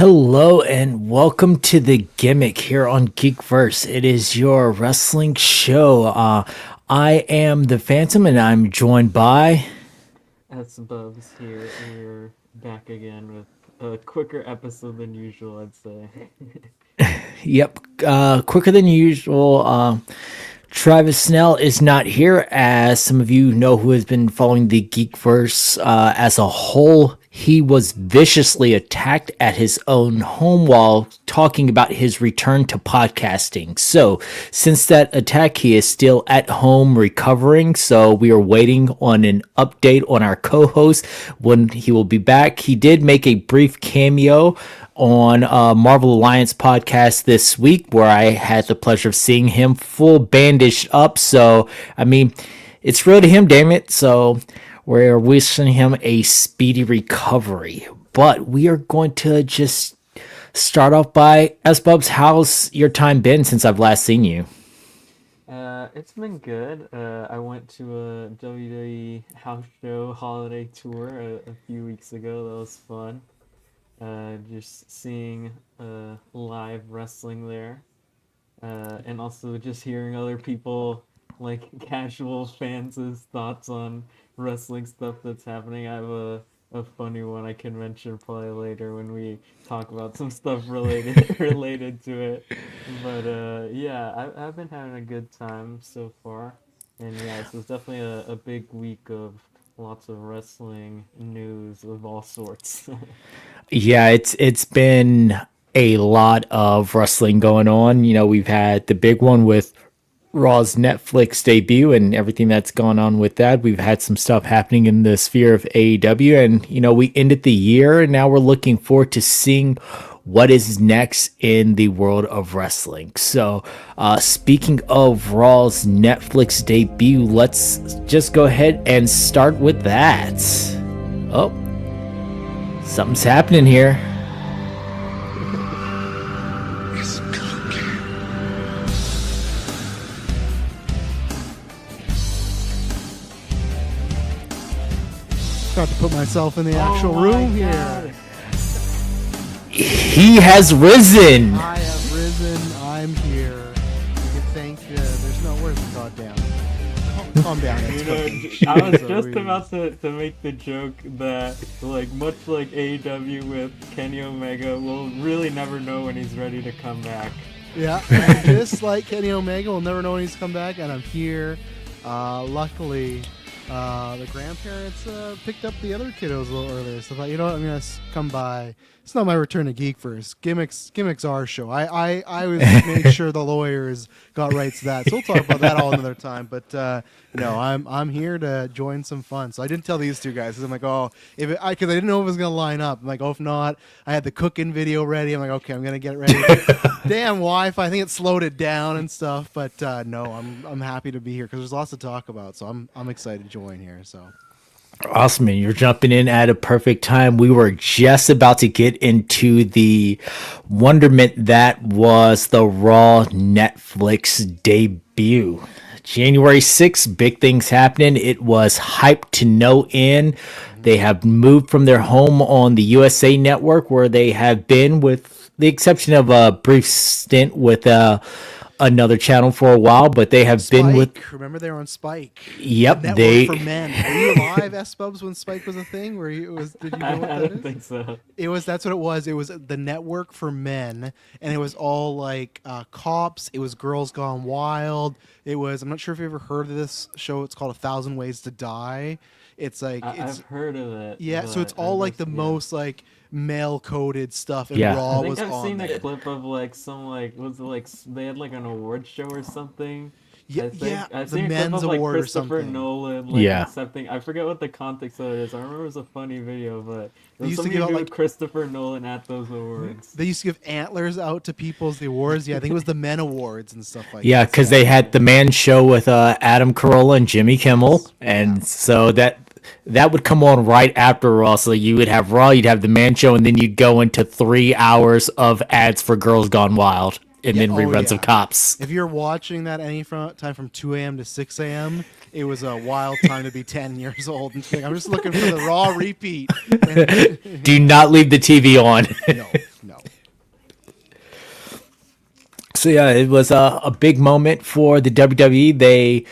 Hello and welcome to the Gimmick here on GeekVerse. It is your wrestling show. I am the Phantom and I'm joined by... That's Bubs here. We're back again with a quicker episode than usual, I'd say. Yep, quicker than usual. Travis Snell is not here, as some of you know who has been following the Geekverse as a whole. He was viciously attacked at his own home while talking about his return to podcasting. So, since that attack, he is still at home recovering. So, we are waiting on an update on our co-host when he will be back. He did make a brief cameo on Marvel Alliance podcast this week, where I had the pleasure of seeing him full bandaged up. So, I mean, it's real to him, damn it. So, we're wishing him a speedy recovery. But we are going to just start off by, S-Bubs, how's your time been since I've last seen you? It's been good. I went to a WWE house show holiday tour a few weeks ago. That was fun. Just seeing live wrestling there, and also just hearing other people, like casual fans' thoughts on wrestling stuff that's happening. I have a funny one I can mention probably later when we talk about some stuff related related to it. But yeah, I've been having a good time so far, and yeah, so it's definitely a big week of lots of wrestling news of all sorts. Yeah, it's been a lot of wrestling going on. You know, we've had the big one with Raw's Netflix debut and everything that's gone on with that. We've had some stuff happening in the sphere of AEW, and you know, we ended the year and now we're looking forward to seeing what is next in the world of wrestling. So, speaking of Raw's Netflix debut, let's just go ahead and start with that. Oh, something's happening here. Got to put myself in the actual room here. He has risen. I have risen. I'm here. You can thank. There's no words. Goddamn. Calm down. I was just about to make the joke that, like, much like AEW with Kenny Omega, we'll really never know when he's ready to come back. Yeah, and just like Kenny Omega, we'll never know when he's come back, and I'm here. Luckily, the grandparents picked up the other kiddos a little earlier, so I thought, you know what, I'm gonna come by. It's not my return to GeekVerse. Gimmick's our show. I was made sure the lawyers got rights to that, so we'll talk about that all another time. But no, I'm here to join some fun. So I didn't tell these two guys because I'm like, oh, because I didn't know if it was gonna line up. I'm like, oh, if not, I had the cooking video ready. I'm like, okay, I'm gonna get it ready. Damn Wi-Fi, I think it slowed it down and stuff. But no, I'm happy to be here because there's lots to talk about. So I'm excited to join here. So. Awesome, and you're jumping in at a perfect time. We were just about to get into the wonderment that was the Raw Netflix debut. January 6th, big things happening. It was hyped to no end. They have moved from their home on the USA Network, where they have been, with the exception of a brief stint with another channel for a while, but they have Spike, been with. Remember they were on Spike. Yep, Network they for Men. Were you alive, S-Bubs, when Spike was a thing? Where it was? Did you know what that I is? don't think so. It was. That's what it was. It was the Network for Men, and it was all like cops. It was Girls Gone Wild. It was. I'm not sure if you ever heard of this show. It's called 1,000 Ways to Die. It's like I've heard of it. yeah. So it's all like the most like male-coded stuff, and Yeah. Raw I think was I've on seen there. a clip of like some like was it like they had like an award show or something. Yeah, I've the seen a clip men's of like award or Christopher something. Nolan like Yeah. accepting. I forget what the context of it is. I remember it was a funny video, but They it was used to something give to out, do like- with Christopher Nolan at those awards. They used to give antlers out to people as the awards. Yeah, I think it was the Men Awards and stuff like Yeah, that. because they had the Man Show with Adam Carolla and Jimmy Kimmel, and so that would come on right after Raw. So you would have Raw, you'd have the Man Show, and then you'd go into 3 hours of ads for Girls Gone Wild. and then reruns of Cops. If you're watching that time from 2 a.m. to 6 a.m., it was a wild time to be 10 years old. And think, I'm just looking for the Raw repeat. Do not leave the TV on. No. So yeah, it was a big moment for the WWE. They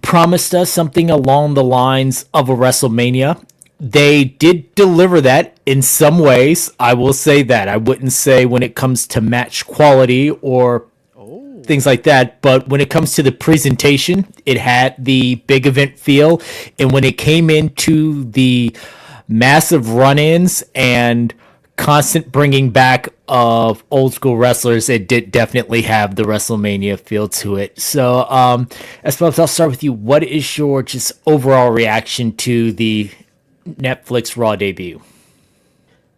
promised us something along the lines of a WrestleMania. They did deliver that in some ways. I will say that. I wouldn't say when it comes to match quality or things like that, but when it comes to the presentation, it had the big event feel. And when it came into the massive run-ins and constant bringing back of old school wrestlers, it did definitely have the WrestleMania feel to it. So, Espelps, I'll start with you. What is your just overall reaction to the Netflix Raw debut?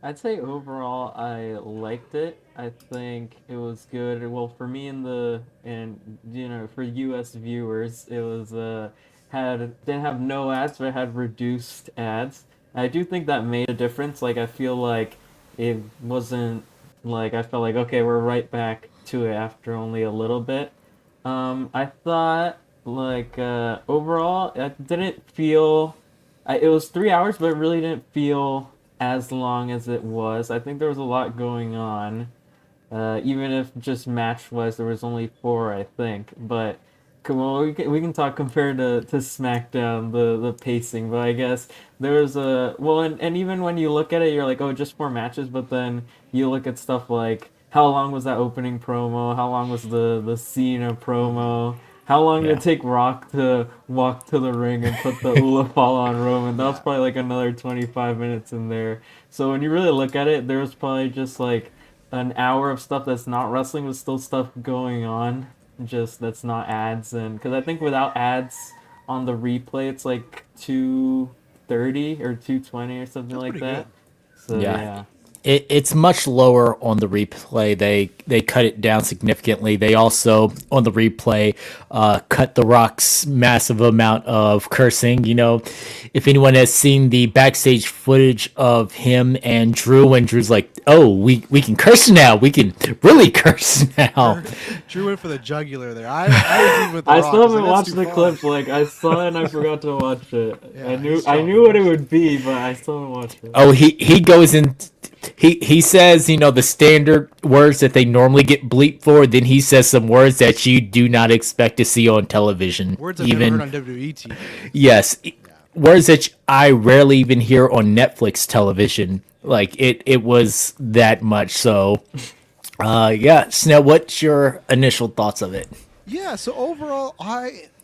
I'd say overall I liked it. I think it was good. Well, for me for US viewers, it was didn't have no ads, but it had reduced ads. I do think that made a difference. Like I feel like it wasn't like I felt like okay, we're right back to it after only a little bit. I thought overall it didn't feel it was 3 hours, but it really didn't feel as long as it was. I think there was a lot going on. Even if just match-wise, there was only 4, I think. But we can talk compared to SmackDown, the pacing. But I guess there was and even when you look at it, you're like, oh, just 4 matches. But then you look at stuff like how long was that opening promo? How long was the Cena promo? How long did it take Rock to walk to the ring and put the Ula Fall on Roman? That was probably like another 25 minutes in there. So when you really look at it, there was probably just like an hour of stuff that's not wrestling with still stuff going on, just that's not ads. And because I think without ads on the replay, it's like 2:30 or 2:20 or something like that. So yeah. It's much lower on the replay. They cut it down significantly. They also, on the replay, cut The Rock's massive amount of cursing. You know, if anyone has seen the backstage footage of him and Drew, and Drew's like, oh, we can curse now. We can really curse now. Drew went for the jugular there. I with the I Rock. still haven't watched the clip. Like I saw it and I forgot to watch it. Yeah, I knew what it would be, but I still haven't watched it. Oh, he goes in. He says, you know, the standard words that they normally get bleeped for. Then he says some words that you do not expect to see on television. Words I've never heard on WWE TV. Yes, words that I rarely even hear on Netflix television. Like it was that much. So, yeah. Snell, what's your initial thoughts of it? Yeah. So overall,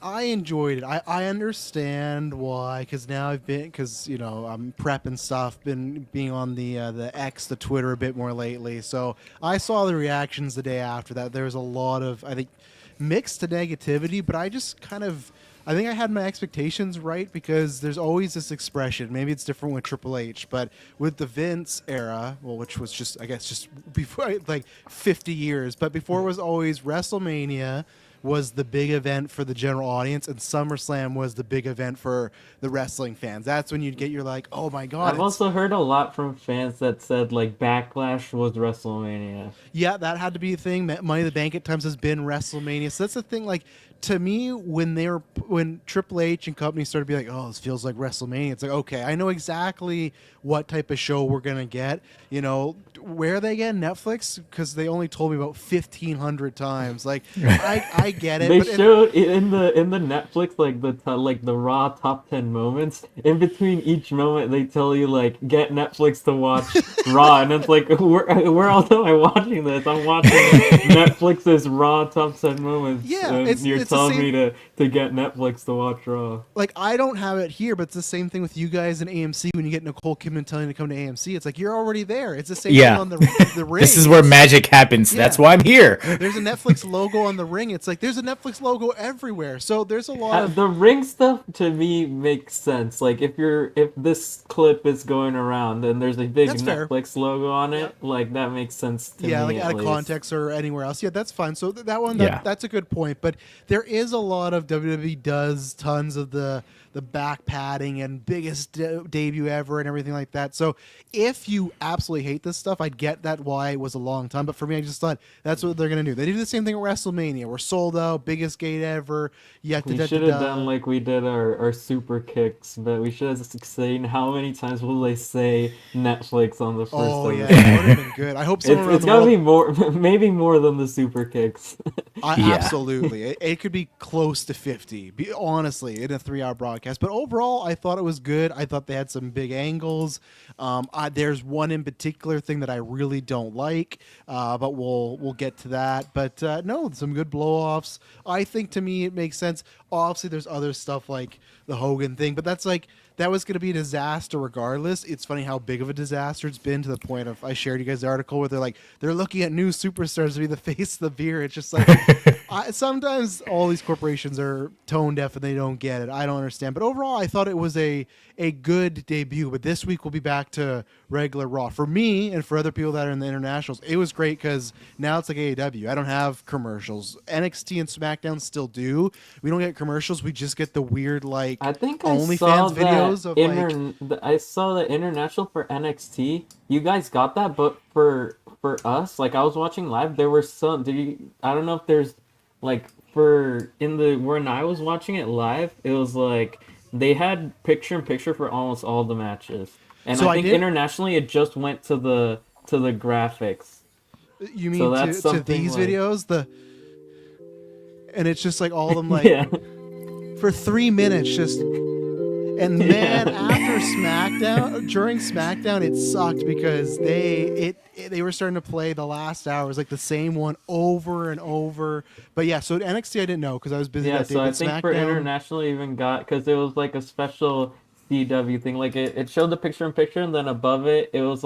I enjoyed it. I understand why, because now I'm prepping stuff, been being on the X, the Twitter a bit more lately. So I saw the reactions the day after that. There was a lot of, I think, mixed negativity, but I think I had my expectations right, because there's always this expression. Maybe it's different with Triple H, but with the Vince era, which was just before like 50 years, but before it was always WrestleMania was the big event for the general audience, and SummerSlam was the big event for the wrestling fans. That's when you'd get your like, oh my god. I've also heard a lot from fans that said like Backlash was WrestleMania. Yeah, that had to be a thing. Money in the Bank at times has been WrestleMania. So that's the thing. Like, to me, when Triple H and company started to be like, oh, this feels like WrestleMania, it's like, okay, I know exactly what type of show we're gonna get. You know, where are they again? Netflix? Because they only told me about 1,500 times. Like, I get it. They showed in the Netflix like the Raw top 10 moments. In between each moment, they tell you like, get Netflix to watch Raw, and it's like, where else am I watching this? I'm watching Netflix's Raw top 10 moments. Yeah, and you're telling me to get Netflix to watch Raw. Like, I don't have it here, but it's the same thing with you guys and AMC. When you get Nicole Kidman telling you to come to AMC, it's like you're already there. It's the same thing on the ring. This is where magic happens. Yeah. That's why I'm here. There's a Netflix logo on the ring. It's like there's a Netflix logo everywhere. So there's a lot of the ring stuff to me makes sense. Like if this clip is going around and there's a big Netflix logo on it, like that makes sense to me. Yeah, like out of context or anywhere else. Yeah, that's fine. So that one, that's a good point. But there there is a lot of WWE does tons of the back padding and biggest debut ever and everything like that. So if you absolutely hate this stuff, I'd get that why it was a long time. But for me, I just thought that's what they're gonna do. They do the same thing at WrestleMania. We're sold out, biggest gate ever. We should have done like we did our super kicks, but we should have seen how many times will they say Netflix on the first. Oh yeah, that would have been good. I hope someone it's gotta be more, maybe more than the super kicks. Absolutely, it could be close to 50. Honestly, in a 3-hour broadcast. But overall, I thought it was good. I thought they had some big angles. There's one in particular thing that I really don't like, but we'll get to that. But no, some good blow-offs. I think to me it makes sense. Obviously, there's other stuff like the Hogan thing, but that's like that was going to be a disaster regardless. It's funny how big of a disaster it's been to the point of I shared you guys the article where they're looking at new superstars to be the face of the beer. It's just like sometimes all these corporations are tone deaf and they don't get it. I don't understand. But overall, I thought it was a good debut. But this week we'll be back to regular Raw. For me and for other people that are in the internationals, it was great because now it's like AEW. I don't have commercials. NXT and SmackDown still do. We don't get commercials. We just get the weird like I think OnlyFans videos of I saw the international for NXT. You guys got that, but for us, like I was watching live, there were some. I don't know if there's like when I was watching it live, it was like they had picture in picture for almost all the matches, and so I think internationally it just went to the graphics. You mean to these like, videos and it's just like all of them like yeah. For 3 minutes just. And man, after SmackDown, during SmackDown, it sucked because they were starting to play the last hours like the same one over and over. But yeah, so NXT I didn't know because I was busy that day. Yeah, so I think for international even got because it was like a special CW thing. Like it showed the picture in picture, and then above it, it was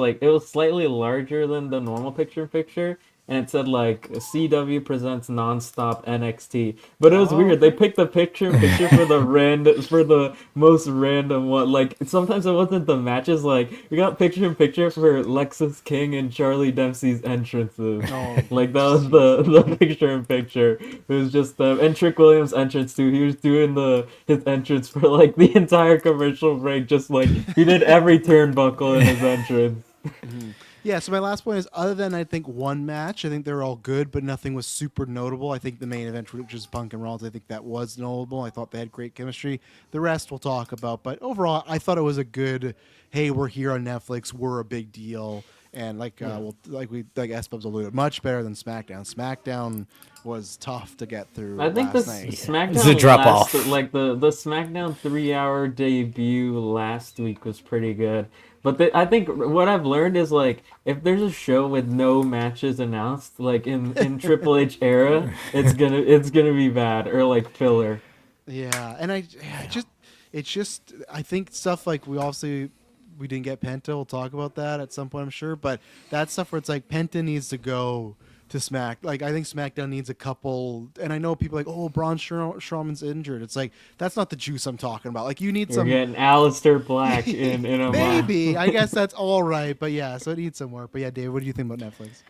slightly larger than the normal picture in picture. And it said like CW presents nonstop NXT, but it was weird. They picked the picture for the most random one. Like sometimes it wasn't the matches. Like we got picture in picture for Lexus King and Charlie Dempsey's entrances. Like that was the picture in picture. It was just and Trick Williams' entrance too. He was doing his entrance for like the entire commercial break. Just like he did every turnbuckle in his entrance. Yeah, so my last point is, other than I think one match, I think they were all good, but nothing was super notable. I think the main event, which is Punk and Rollins, I think that was notable. I thought they had great chemistry. The rest we'll talk about, but overall, I thought it was a good. Hey, we're here on Netflix. We're a big deal, and like S-Bubs alluded, much better than SmackDown. SmackDown was tough to get through. I think SmackDown it's a drop off. Like the SmackDown 3-hour debut last week was pretty good. But I think what I've learned is like if there's a show with no matches announced, like in Triple H era, it's gonna be bad or like filler. Yeah, and I think stuff like we didn't get Penta. We'll talk about that at some point, I'm sure. But that stuff where it's like Penta needs to go to I think SmackDown needs a couple, and I know people are like, oh, Braun Strowman's injured. It's like that's not the juice I'm talking about. Like you need some. You're getting Aleister Black in a maybe. I guess that's all right, but yeah, so it needs some work. But yeah, Dave, what do you think about Netflix?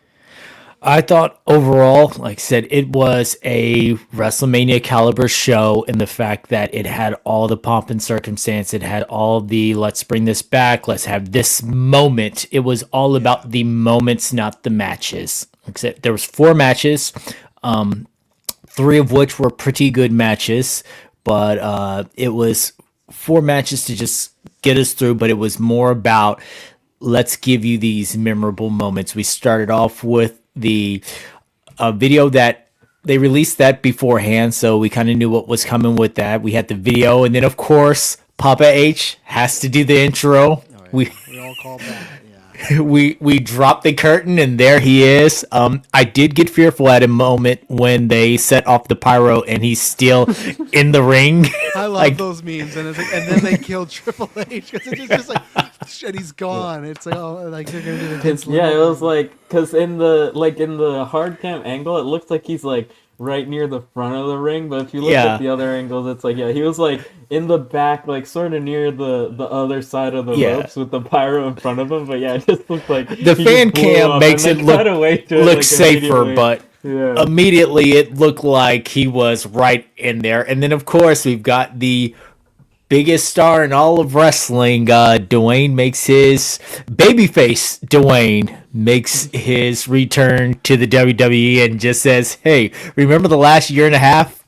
I thought overall, like I said, it was a WrestleMania caliber show in the fact that it had all the pomp and circumstance. It had all the let's bring this back. Let's have this moment. It was all about the moments, not the matches. Like I said, there was 4 matches, 3 of which were pretty good matches, but it was 4 matches to just get us through. But it was more about let's give you these memorable moments. We started off with the video that they released that beforehand, so we kind of knew what was coming with that. We had the video, and then of course Papa H has to do the intro. We all called that. We dropped the curtain, and there he is. I did get fearful at a moment when they set off the pyro, and he's still in the ring. I love those memes, and then they killed Triple H because it's just like, and he's gone. It's like, oh, like they're gonna do the Vince. Yeah, it was like because in the hard cam angle, it looks like he's like right near the front of the ring, but if you look at the other angles, it's like he was like in the back, like sort of near the other side of the ropes with the pyro in front of him. But yeah, it just looked like the fan cam makes it look safer, but Yeah. immediately it looked like he was right in there. And then, of course, we've got the biggest star in all of wrestling, Dwayne makes his babyface. Dwayne makes his return to the WWE and just says, "Hey, remember the last year and a half?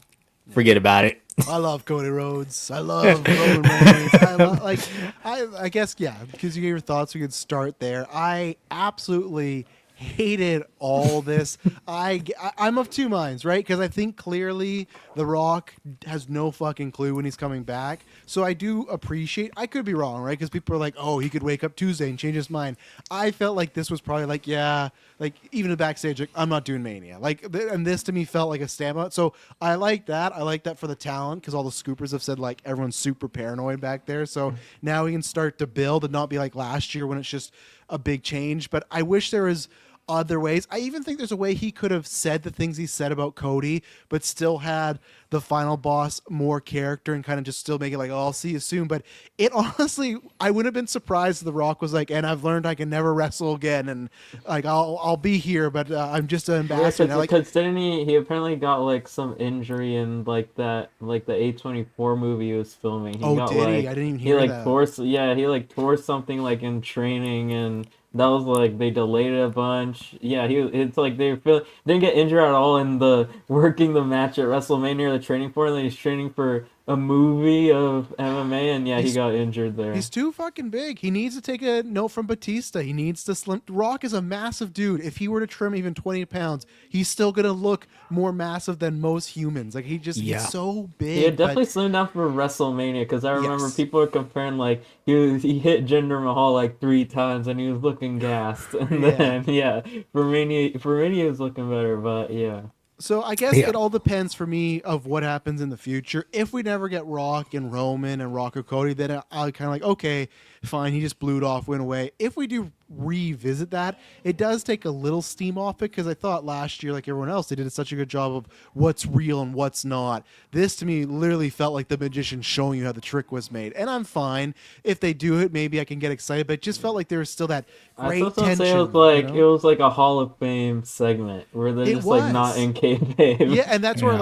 Forget about it." I love Cody Rhodes. I love Roman Reigns. I guess, yeah, because you gave your thoughts, we could start there. I absolutely hated all this. I'm of two minds, right? Because I think clearly The Rock has no fucking clue when he's coming back. So I do appreciate, I could be wrong, right? Because people are like, oh, he could wake up Tuesday and change his mind. I felt like this was probably like, yeah, like even the backstage, like, I'm not doing Mania. And this to me felt like a standout. So I like that. I like that for the talent because all the scoopers have said like everyone's super paranoid back there. So now we can start to build and not be like last year when it's just a big change. But I wish there was other ways. I even think there's a way he could have said the things he said about Cody, but still had the final boss more character and kind of just still make it like, oh, I'll see you soon. But it honestly, I wouldn't have been surprised if The Rock was like, and I've learned I can never wrestle again, and like I'll be here, but I'm just an ambassador. Yeah, because didn't he apparently got like some injury in like the A24 movie he was filming. He got, did he? like, I didn't even hear that. He like tore something like in training, and that was like they delayed it a bunch. Yeah, it's like didn't get injured at all in the working the match at WrestleMania they're training for, and then he's training for a movie of MMA, and he got injured there. He's too fucking big. He needs to take a note from Batista. He needs to slim. Rock is a massive dude. If he were to trim even 20 pounds, he's still gonna look more massive than most humans. Like he's so big. He had definitely slimmed down for WrestleMania because I remember people were comparing like he hit Jinder Mahal like 3 times and he was looking gassed, and then for Mania he was looking better, but yeah. So I guess it all depends for me of what happens in the future. If we never get Rock and Roman and Rock or Cody, then I'll kind of like, okay, fine, he just blew it off, went away. If we do revisit that, it does take a little steam off it because I thought last year, like everyone else, they did such a good job of what's real and what's not. This to me literally felt like the magician showing you how the trick was made. And I'm fine. If they do it, maybe I can get excited, but it just felt like there was still that great tension. It was like a Hall of Fame segment where they're just like not in kayfabe. Yeah, and that's where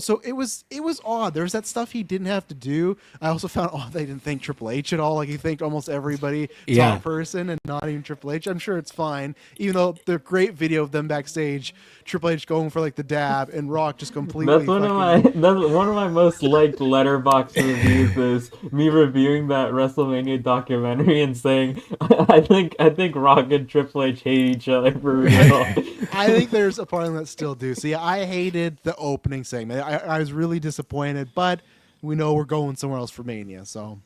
so it was odd. There was that stuff he didn't have to do. I also found odd they didn't thank Triple H at all. Like he thanked almost everybody top person and not even Triple H. I'm sure it's fine, even though the great video of them backstage, Triple H going for like the dab and Rock just completely. That's one of my most liked letterbox reviews is me reviewing that WrestleMania documentary and saying I think Rock and Triple H hate each other for real. I think there's a part of them that still do. So yeah, I hated the opening segment. I was really disappointed, but we know we're going somewhere else for Mania, so.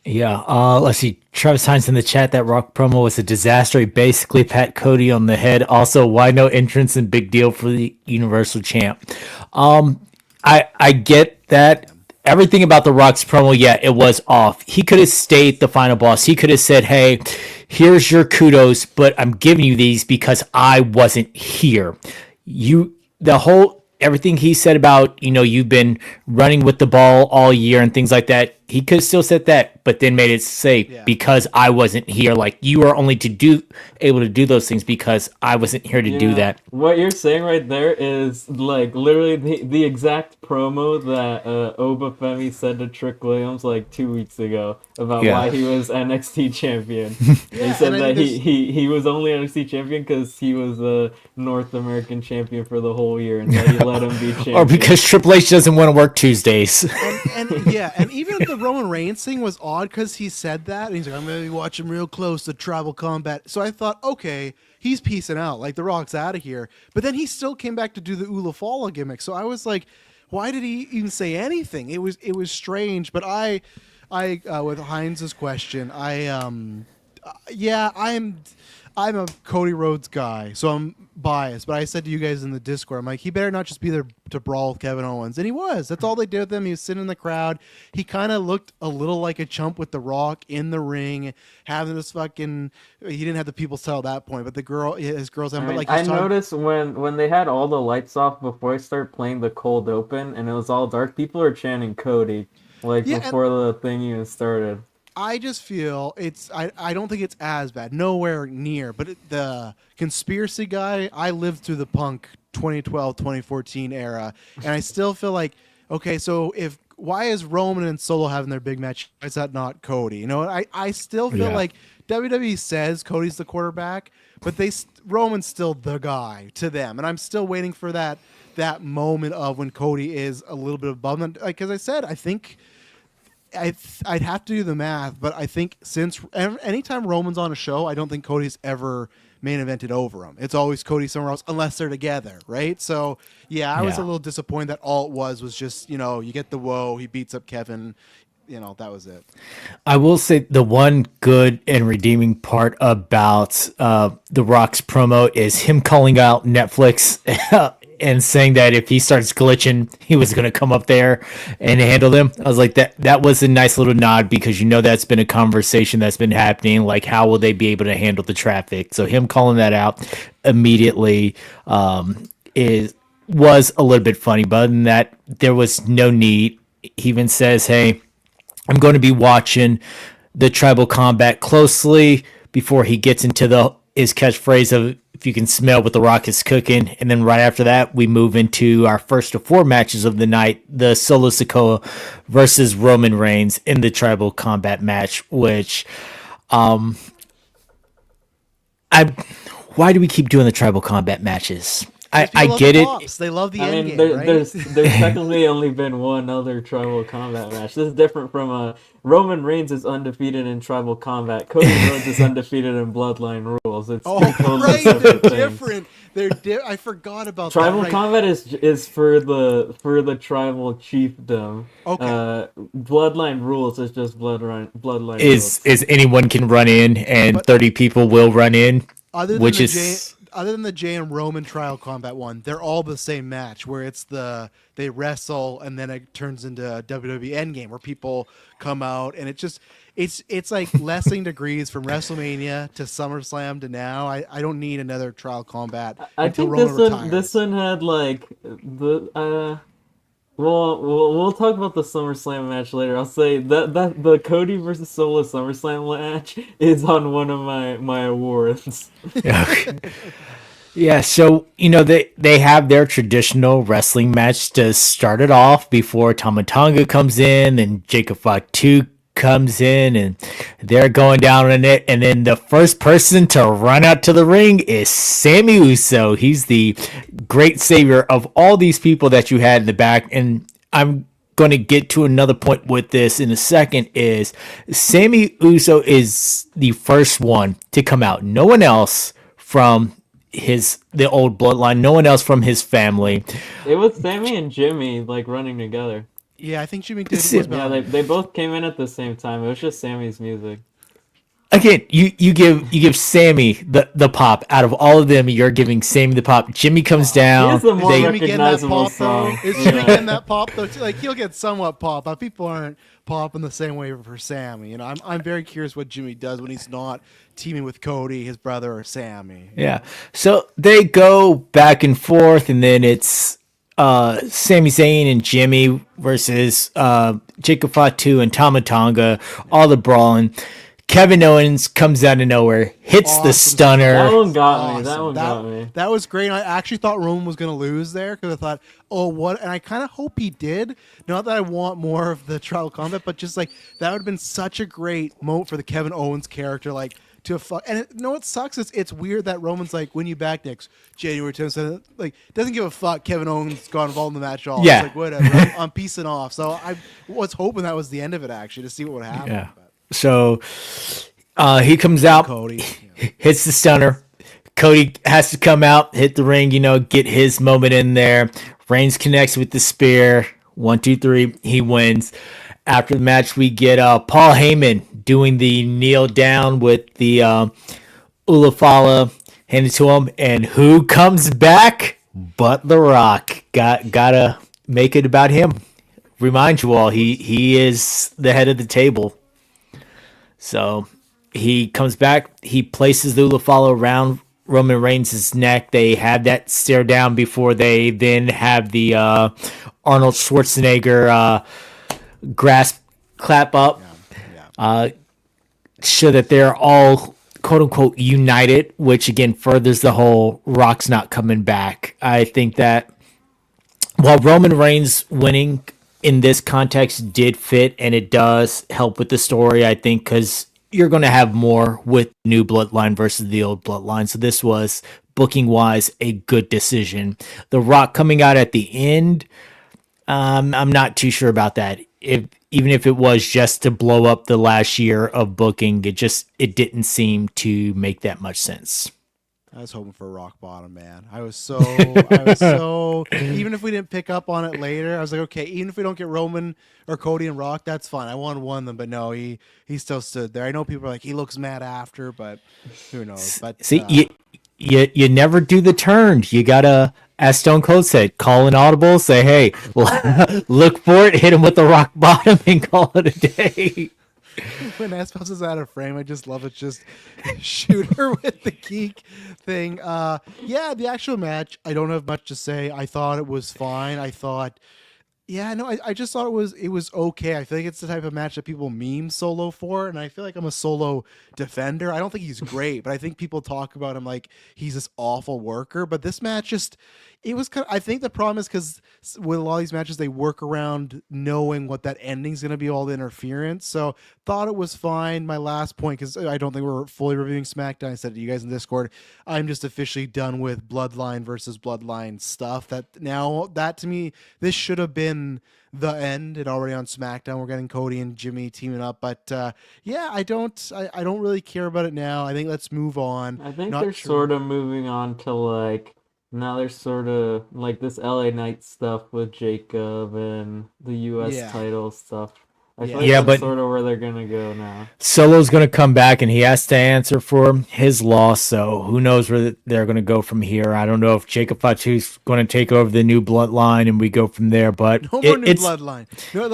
Yeah, let's see. Travis Hines in the chat, that Rock promo was a disaster. He basically pat Cody on the head. Also, why no entrance and big deal for the Universal Champ? I get that. Everything about the Rock's promo, it was off. He could have stayed the final boss. He could have said, hey, here's your kudos, but I'm giving you these because I wasn't here. Everything he said about, you've been running with the ball all year and things like that, he could have still said that, but then made it say, because I wasn't here. Like, you are only able to do those things because I wasn't here to do that. What you're saying right there is, like, literally the exact promo that Obafemi said to Trick Williams, like, 2 weeks ago about why he was NXT champion. He said that he was only NXT champion because he was a North American champion for the whole year, and that he let him be champion. Or because Triple H doesn't want to work Tuesdays. And even the Roman Reigns thing was odd because he said that, and he's like, I'm going to be watching real close the tribal combat. So I thought, okay, he's peacing out, like The Rock's out of here. But then he still came back to do the Ula Fala gimmick. So I was like, why did he even say anything? It was strange. But I with Heinz's question, I'm a Cody Rhodes guy, so I'm biased. But I said to you guys in the Discord, I'm like, he better not just be there to brawl with Kevin Owens. And he was. That's all they did with him. He was sitting in the crowd. He kind of looked a little like a chump with The Rock in the ring, having this fucking... He didn't have the people's title at that point, but his girls... I noticed when they had all the lights off before I started playing the cold open, and it was all dark, people are chanting Cody, before the thing even started. I just feel I don't think it's as bad. Nowhere near. But the conspiracy guy, I lived through the Punk 2012, 2014 era. And I still feel like, okay, so why is Roman and Solo having their big match? Why is that not Cody? You know, I still feel like WWE says Cody's the quarterback, but Roman's still the guy to them. And I'm still waiting for that moment of when Cody is a little bit above them. Like, as I said, I think I'd have to do the math, but I think since anytime Roman's on a show, I don't think Cody's ever main evented over him. It's always Cody somewhere else unless they're together, right? So yeah, I was a little disappointed that all it was just, you know, you get the whoa, he beats up Kevin, you know, that was it. I will say the one good and redeeming part about The Rock's promo is him calling out Netflix and saying that if he starts glitching, he was going to come up there and handle them. I was like, that was a nice little nod, because you know that's been a conversation that's been happening. Like, how will they be able to handle the traffic? So him calling that out immediately was a little bit funny. But other than that, there was no need. He even says, hey, I'm going to be watching the tribal combat closely, before he gets into his catchphrase of, if you can smell what The Rock is cooking. And then right after that, we move into our first of 4 matches of the night, the Solo Sikoa versus Roman Reigns in the tribal combat match, which why do we keep doing the tribal combat matches? I get it. They love the end game, right? There's technically only been one other tribal combat match. This is different from Roman Reigns is undefeated in tribal combat. Cody Rhodes is undefeated in Bloodline Rules. It's right, they're different. I forgot about tribal that. Right. combat is for the tribal chiefdom. Okay. Bloodline Rules is just bloodline rules. Is anyone can run in, and 30 people will run in, which is. Other than the Jay and Roman trial combat one, they're all the same match, where it's they wrestle and then it turns into a WWE Endgame where people come out, and it's like lessening degrees from WrestleMania to SummerSlam to now. I don't need another trial combat. I think this one had like the we'll talk about the SummerSlam match later. I'll say that the Cody versus Solo SummerSlam match is on one of my awards. Yeah, so you know they have their traditional wrestling match to start it off before Tama Tonga comes in, and Jacob Fatu comes in, and they're going down on it, and then the first person to run out to the ring is Sami Uso. He's the great savior of all these people that you had in the back, and I'm going to get to another point with this in a second. Is Sami Uso is the first one to come out. No one else from the old bloodline, no one else from his family. It was Sammy and Jimmy like running together. Yeah, I think Jimmy did. Yeah, they both came in at the same time. It was just Sammy's music. Again, you give Sammy the pop. Out of all of them, you're giving Sammy the pop. Jimmy comes down. He's the more recognizable song. Is Jimmy getting that pop though? Like, he'll get somewhat pop, but people aren't popping the same way for Sammy. You know, I'm very curious what Jimmy does when he's not teaming with Cody, his brother, or Sammy. Yeah. So they go back and forth, and then it's Sami Zayn and Jimmy versus Jacob Fatu and Tama Tonga, all the brawling. Kevin Owens comes out of nowhere, hits the stunner. That one got me. That was great. I actually thought Roman was going to lose there, because I thought, oh, what? And I kind of hope he did. Not that I want more of the trial combat, but just like that would have been such a great moment for the Kevin Owens character, like to fuck. And you know what sucks? It's weird that Roman's like, when you back next January 10th, like doesn't give a fuck. Kevin Owens got involved in the match at all. Yeah. It's like, whatever. I'm piecing off. So I was hoping that was the end of it, actually, to see what would happen. Yeah. So he comes out, Cody hits the stunner. Cody has to come out, hit the ring, get his moment in there. Reigns connects with the spear. 1, 2, 3. He wins. After the match, we get Paul Heyman doing the kneel down with the Ulafala handed to him. And who comes back but The Rock? Gotta make it about him. Remind you all, he is the head of the table. So he comes back. He places the Ulafala around Roman Reigns' neck. They have that stare down before they then have the Arnold Schwarzenegger clap up. Yeah. Show that they're all quote unquote united, which again furthers the whole Rock's not coming back. I think that while Roman Reigns winning in this context did fit and it does help with the story, I think, because you're going to have more with new bloodline versus the old bloodline. So this was booking wise a good decision. The Rock coming out at the end, I'm not too sure about that. Even if it was just to blow up the last year of booking, it didn't seem to make that much sense. I was hoping for rock bottom, man. I was so even if we didn't pick up on it later, I was like, okay, even if we don't get Roman or Cody and Rock, that's fine. I wanted one of them, but no, he still stood there. I know people are like, he looks mad after, but who knows? But see, you never do the turn. You gotta, as Stone Cold said, call an audible, say, hey, look for it, hit him with the rock bottom, and call it a day. When Esposito's is out of frame, I just love it. Just shoot her with the geek thing. Yeah, the actual match, I don't have much to say. I thought it was fine. I just thought it was okay. I feel like it's the type of match that people meme Solo for, and I feel like I'm a Solo defender. I don't think he's great, but I think people talk about him like he's this awful worker. But this match it was kind of, I think the problem is because with a lot of these matches, they work around knowing what that ending's going to be, all the interference. So thought it was fine. My last point, because I don't think we're fully reviewing SmackDown. I said to you guys in Discord, I'm just officially done with Bloodline versus Bloodline stuff. That to me, this should have been the end. It already on SmackDown. We're getting Cody and Jimmy teaming up, but yeah, I don't really care about it now. I think let's move on. I think they're sort of moving on to like now they're sort of like this LA Knight stuff with Jacob and the US title stuff. I feel like that's sort of where they're gonna go now. Solo's gonna come back and he has to answer for his loss, so who knows where they're gonna go from here. I don't know if Jacob Fatu's gonna take over the new bloodline and we go from there, but no more new bloodline.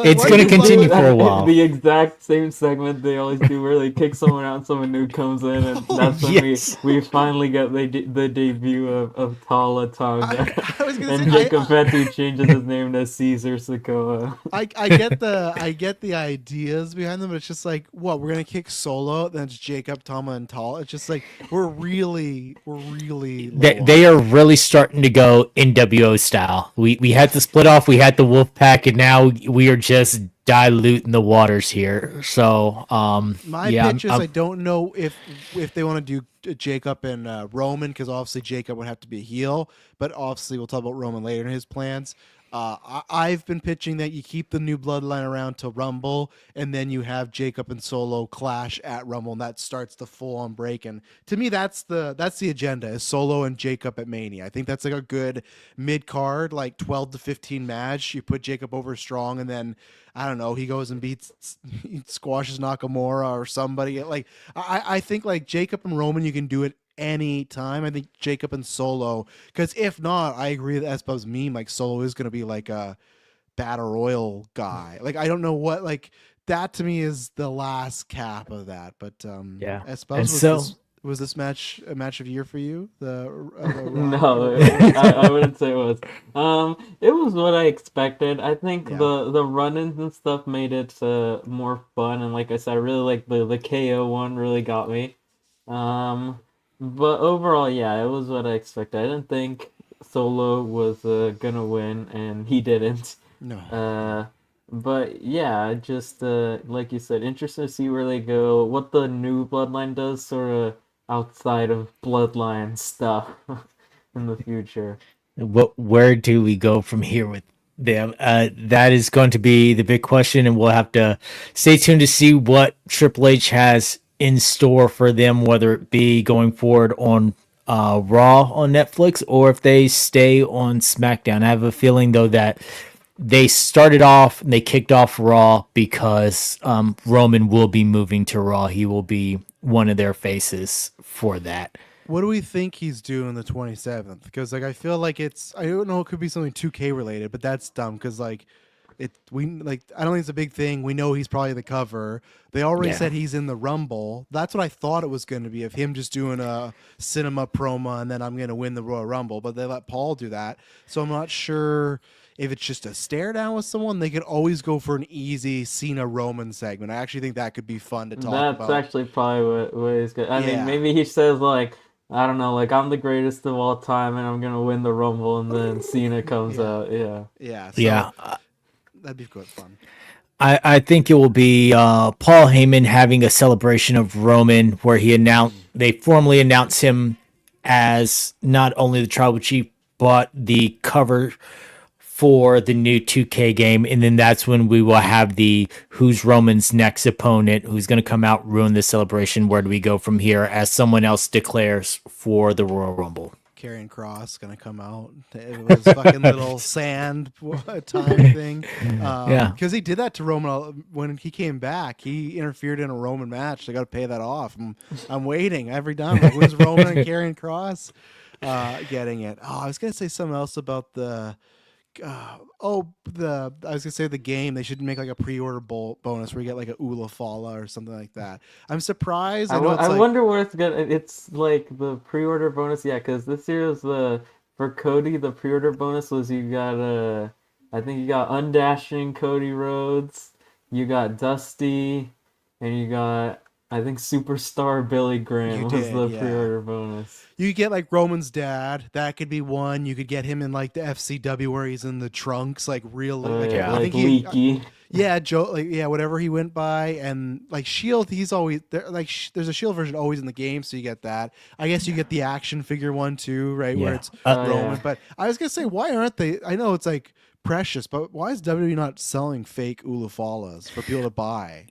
It's gonna continue for a while. The exact same segment they always do, where they kick someone out, and someone new comes in, and that's when we finally get the debut of Tala Tonga, and Jacob Fatu changes his name to Caesar Sikoa. I get the ideas behind them, but it's just like, what, we're gonna kick Solo, then it's Jacob, Tama, and Tal. It's just like we're really they are really starting to go NWO style. We had to split off, we had the Wolf Pack, and now we are just diluting the waters here. So my pitch is I don't know if they want to do Jacob and Roman, because obviously Jacob would have to be a heel, but obviously we'll talk about Roman later in his plans. I've been pitching that you keep the new bloodline around to Rumble, and then you have Jacob and Solo clash at Rumble, and that starts the full-on break. And to me, that's the agenda, is Solo and Jacob at Mania. I think that's like a good mid-card, like 12 to 15 match. You put Jacob over strong, and then I don't know, he goes and squashes Nakamura or somebody. Like I think like Jacob and Roman, you can do it any time. I think Jacob and Solo, because if not, I agree with Espav's meme, like Solo is going to be like a battle royal guy. Like I don't know what, like that to me is the last cap of that. But yeah, Espav, was this match a match of the year for you? No, I wouldn't say it was. It was what I expected. I think the run-ins and stuff made it more fun, and like I said, I really like the KO one. Really got me. But overall, yeah, it was what I expected. I didn't think Solo was gonna win, and he didn't. No. But yeah, just like you said, interesting to see where they go, what the new bloodline does, sort of outside of bloodline stuff in the future. Where do we go from here with them? That is going to be the big question, and we'll have to stay tuned to see what Triple H has in store for them, whether it be going forward on Raw on Netflix or if they stay on SmackDown. I have a feeling though that they started off and they kicked off Raw because Roman will be moving to Raw. He will be one of their faces for that. What do we think he's doing the 27th? Because like I feel like I don't know, it could be something 2K related, but that's dumb because like I don't think it's a big thing. We know he's probably the cover. They already said he's in the Rumble. That's what I thought it was going to be, of him just doing a cinema promo and then I'm going to win the Royal Rumble. But they let Paul do that, so I'm not sure if it's just a stare down with someone, they could always go for an easy Cena Roman segment. I actually think that could be fun to talk That's about. actually probably what he's good. I Yeah. mean, maybe he says like, I don't know, like I'm the greatest of all time and I'm gonna win the Rumble, and then Cena comes out. Yeah. Yeah, so Yeah. that'd be good fun. I think it will be Paul Heyman having a celebration of Roman where they formally announce him as not only the tribal chief but the cover for the new 2K game, and then that's when we will have the who's Roman's next opponent, who's going to come out, ruin the celebration. Where do we go from here? As someone else declares for the Royal Rumble. Karrion Kross gonna come out. It was fucking little sand time thing. Yeah. Because he did that to Roman when he came back. He interfered in a Roman match. They got to pay that off. I'm waiting every time. Like, when's Roman and Karrion Kross getting it? Oh, I was gonna say something else about the. I was gonna say the game. They should make like a pre-order bonus where you get like a Ula Fala or something like that. I'm surprised. I wonder what it's gonna. It's like the pre-order bonus, yeah. Because this year is for Cody. The pre-order bonus was you got I think you got Undashing Cody Rhodes, you got Dusty, and you got I think Superstar Billy Graham was the pre-order bonus. You could get like Roman's dad. That could be one. You could get him in like the FCW where he's in the trunks, like real. Like Leaky. Joe. Whatever he went by, and like Shield. He's always there. Like there's a Shield version always in the game, so you get that. I guess you get the action figure one too, right? Yeah. Where it's Roman. But I was gonna say, why aren't they? I know it's like precious, but why is WWE not selling fake Ula Falas for people to buy?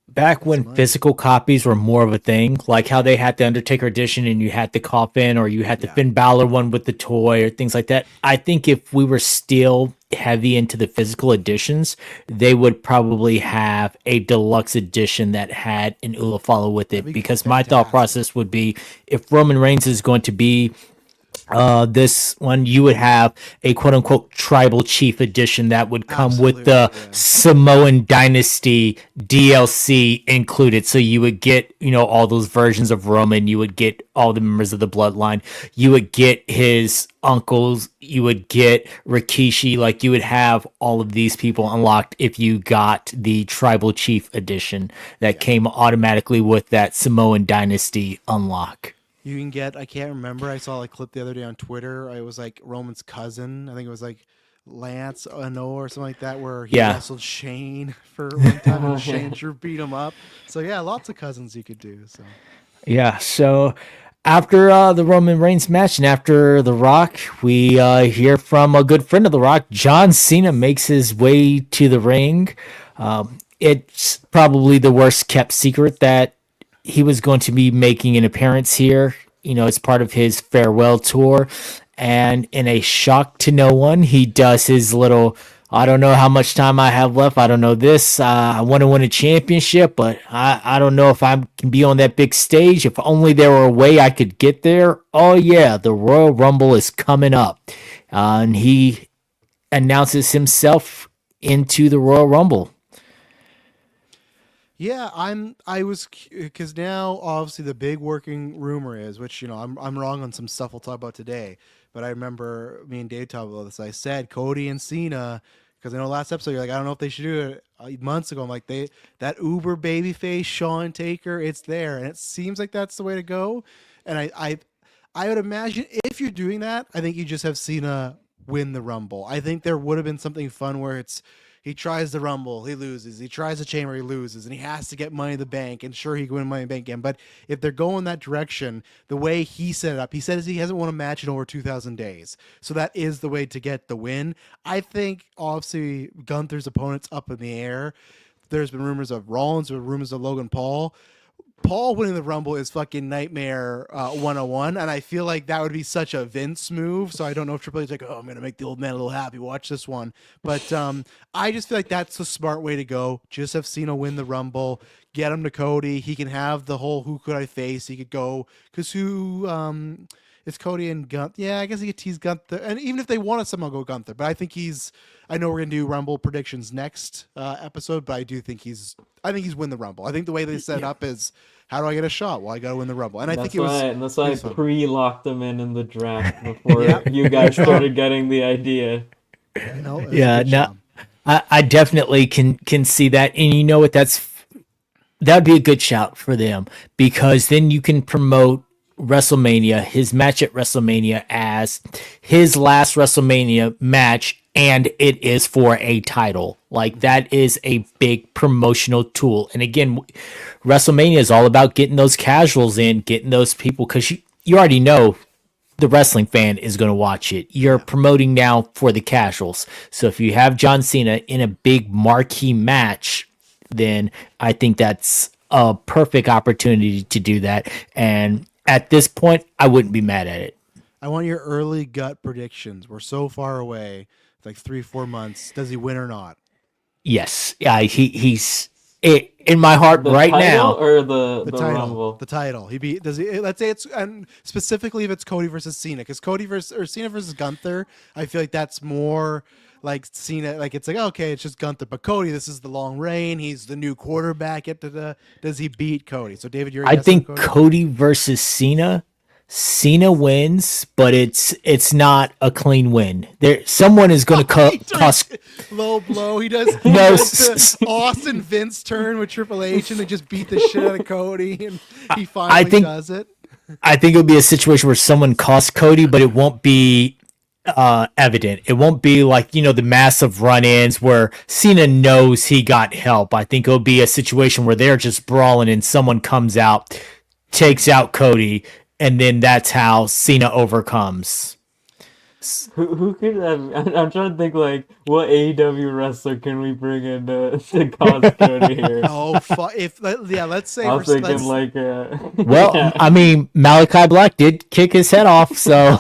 Back when physical copies were more of a thing, like how they had the Undertaker edition and you had the coffin, or you had the Finn Balor one with the toy or things like that. I think if we were still heavy into the physical editions, they would probably have a deluxe edition that had an Ula Fala with it. Because my thought process would be, if Roman Reigns is going to be this one, you would have a quote unquote tribal chief edition that would come with the Samoan Dynasty DLC included. So you would get, all those versions of Roman, you would get all the members of the bloodline, you would get his uncles, you would get Rikishi, like you would have all of these people unlocked if you got the tribal chief edition that came automatically with that Samoan Dynasty unlock. You can get, I can't remember, I saw a clip the other day on Twitter. It was like Roman's cousin. I think it was like Lance Ano or something like that, where he wrestled Shane for one time and Shane sure beat him up. So yeah, lots of cousins you could do. So yeah, so after the Roman Reigns match and after The Rock, we hear from a good friend of The Rock. John Cena makes his way to the ring. It's probably the worst kept secret that he was going to be making an appearance here, as part of his farewell tour. And in a shock to no one, he does his little, I don't know how much time I have left. I don't know this. I want to win a championship, but I don't know if I can be on that big stage. If only there were a way I could get there. Oh, yeah, the Royal Rumble is coming up. And he announces himself into the Royal Rumble. Yeah, because now obviously the big working rumor is, which I'm wrong on some stuff we'll talk about today, but I remember me and Dave talked about this. I said Cody and Cena, because I know last episode you're like, I don't know if they should do it months ago. I'm like, that Uber babyface Shawn Taker, it's there, and it seems like that's the way to go. And I would imagine if you're doing that, I think you just have Cena win the Rumble. I think there would have been something fun where he tries the Rumble, he loses. He tries the Chamber, he loses. And he has to get Money in the Bank. And sure, he can win Money in the Bank again. But if they're going that direction, the way he set it up, he says he hasn't won a match in over 2,000 days. So that is the way to get the win. I think, obviously, Gunther's opponent's up in the air. There's been rumors of Rollins, there's been rumors of Logan Paul. Paul winning the Rumble is fucking Nightmare 101, and I feel like that would be such a Vince move. So I don't know if Triple H's like, I'm going to make the old man a little happy. Watch this one. But I just feel like that's the smart way to go. Just have Cena win the Rumble, get him to Cody. He can have the whole who could I face. He could go, because it's Cody and Gunther. Yeah, I guess he could tease Gunther. And even if they want to somehow go Gunther, but I know we're going to do Rumble predictions next episode, but I think he's win the Rumble. I think the way they set it up is, how do I get a shot? Well, I got to win the Rumble. And that's why I pre-locked them in the draft before Yeah. you guys started getting the idea. No, that's a Yeah, good no, job. I definitely can see that, and you know what? That would be a good shout for them because then you can promote WrestleMania, his match at WrestleMania, as his last WrestleMania match, and it is for a title. Like that is a big promotional tool. And again, WrestleMania is all about getting those casuals in, getting those people because you already know the wrestling fan is going to watch it. You're promoting now for the casuals. So if you have John Cena in a big marquee match, then I think that's a perfect opportunity to do that. And at this point, I wouldn't be mad at it. I want your early gut predictions. We're so far away, like 3-4 months. Does he win or not? Yes, yeah, he's in my heart The right title now. or the Title, Rumble? the title. He beat. Does he? Let's say it's, and specifically if it's Cody versus Cena, because Cena versus Gunther, I feel like that's more like Cena. Like it's like okay, it's just Gunther, but Cody, this is the long reign. He's the new quarterback. Does he beat Cody? So David, you're I guessing think Cody versus Cena. Cena wins, but it's not a clean win. There, someone is going to He cost. turns low blow. He does. He No, does the Austin Vince turn with Triple H, and they just beat the shit out of Cody, and he finally think- does it. I think it'll be a situation where someone costs Cody, but it won't be evident. It won't be like the massive run-ins where Cena knows he got help. I think it'll be a situation where they're just brawling and someone comes out, takes out Cody, and then that's how Cena overcomes. Who could have? I'm trying to think like what AEW wrestler can we bring in to cause Cody here? Oh, let's say I was thinking like Well, yeah. I mean, Malachi Black did kick his head off, so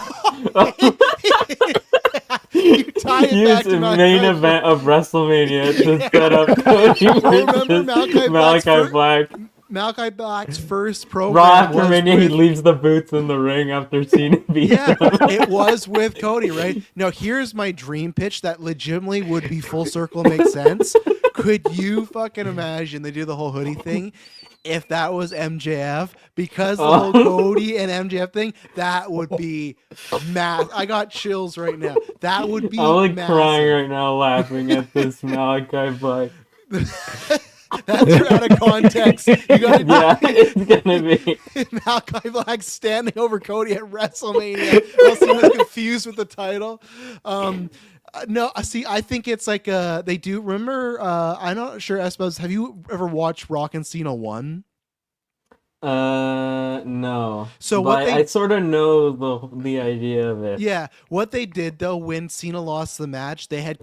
you tie it use back the to my main event of WrestleMania to set up Cody remember versus Malachi Black. Malachi Black's first program Raw after was Mania, he with, leaves the boots in the ring after Cena beats yeah, him. it was with Cody, right? Now here's my dream pitch that legitimately would be full circle and make sense. Could you fucking imagine they do the whole hoodie thing? If that was MJF, because the whole Cody and MJF thing, that would be mass. I got chills right now. That would be I'm like massive. crying right now laughing at this Malachi Black. That's out of context. You gotta Yeah, it's gonna be. Malachi Black standing over Cody at WrestleMania. Else he was confused with the title. No, see, I think it's like they do. Remember, I'm not sure. Espos, have you ever watched Rock and Cena 1? No. So But what they- I sort of know the idea of it. Yeah, what they did though when Cena lost the match, they had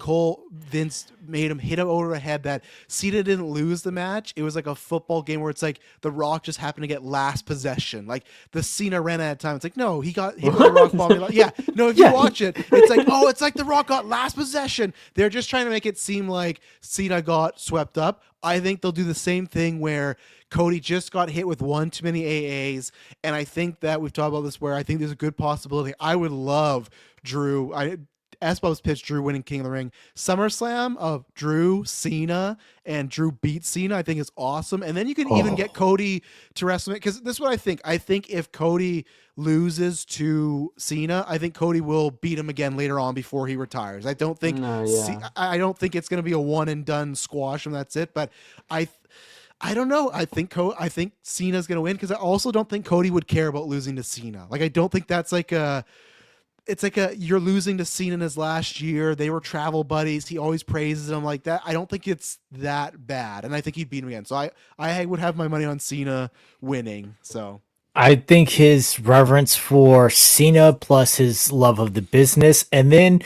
Vince made him hit him over the head that Cena didn't lose the match. It was like a football game where it's like The Rock just happened to get last possession. Like the Cena ran out of time. It's like no, he got hit with the Rock bomb. Yeah, no, if you watch it, it's like oh, it's like The Rock got last possession. They're just trying to make it seem like Cena got swept up. I think they'll do the same thing where Cody just got hit with one too many AAs, and I think that we've talked about this where I think there's a good possibility. I would love Drew. Espos pitched Drew winning King of the Ring. SummerSlam of Drew, Cena, and Drew beat Cena, I think is awesome. And then you can even get Cody to WrestleMania, because this is what I think. I think if Cody loses to Cena, I think Cody will beat him again later on before he retires. I don't think I don't think it's going to be a one and done squash and that's it. But I don't know. I think Cena's going to win because I also don't think Cody would care about losing to Cena. Like I don't think that's like a. It's like you're losing to Cena in his last year. They were travel buddies. He always praises him like that. I don't think it's that bad, and I think he'd beat him again. So I would have my money on Cena winning. So I think his reverence for Cena plus his love of the business, and then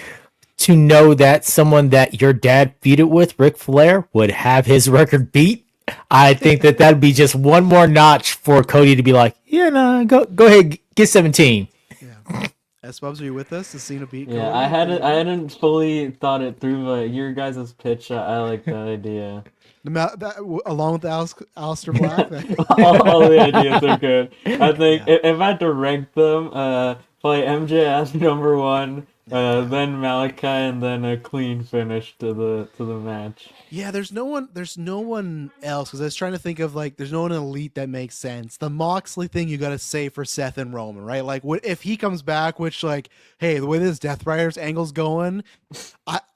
to know that someone that your dad feuded with, Ric Flair, would have his record beat. I think that'd be just one more notch for Cody to be like, yeah, no, go ahead, get 17. yeah. S-Bubs, are you with us? Is Cena beat Cody? Yeah, I hadn't fully thought it through, but your guys' pitch, I like that idea. Along with Aleister Black. all the ideas are good. I think if I had to rank them, probably MJF number one, then Malachi, and then a clean finish to the match. Yeah, there's no one else because I was trying to think of like there's no one elite that makes sense. The Moxley thing you got to say for Seth and Roman, right? Like what if he comes back, which like, hey, the way this Death Riders angle's going,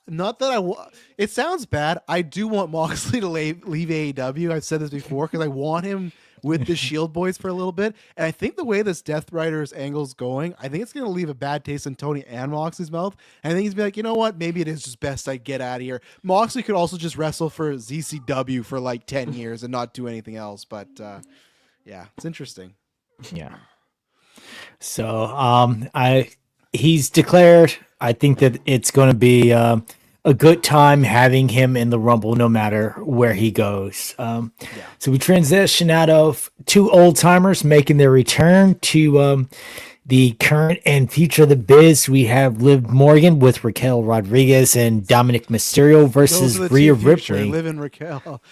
not that it sounds bad. I do want Moxley to leave AEW. I've said this before because I want him with the Shield boys for a little bit. And I think the way this Death Riders angle's going, I think it's going to leave a bad taste in Tony and Moxley's mouth. And I think he's be like, you know what? Maybe it is just best I get out of here. Moxley could also just wrestle for ZCW for like 10 years and not do anything else. But yeah, it's interesting. Yeah. So he's declared. I think that it's going to be a good time having him in the Rumble, no matter where he goes. So we transition out of two old timers making their return to the current and future of the biz. We have Liv Morgan with Raquel Rodriguez and Dominic Mysterio versus Rhea Ripley. Liv and Raquel.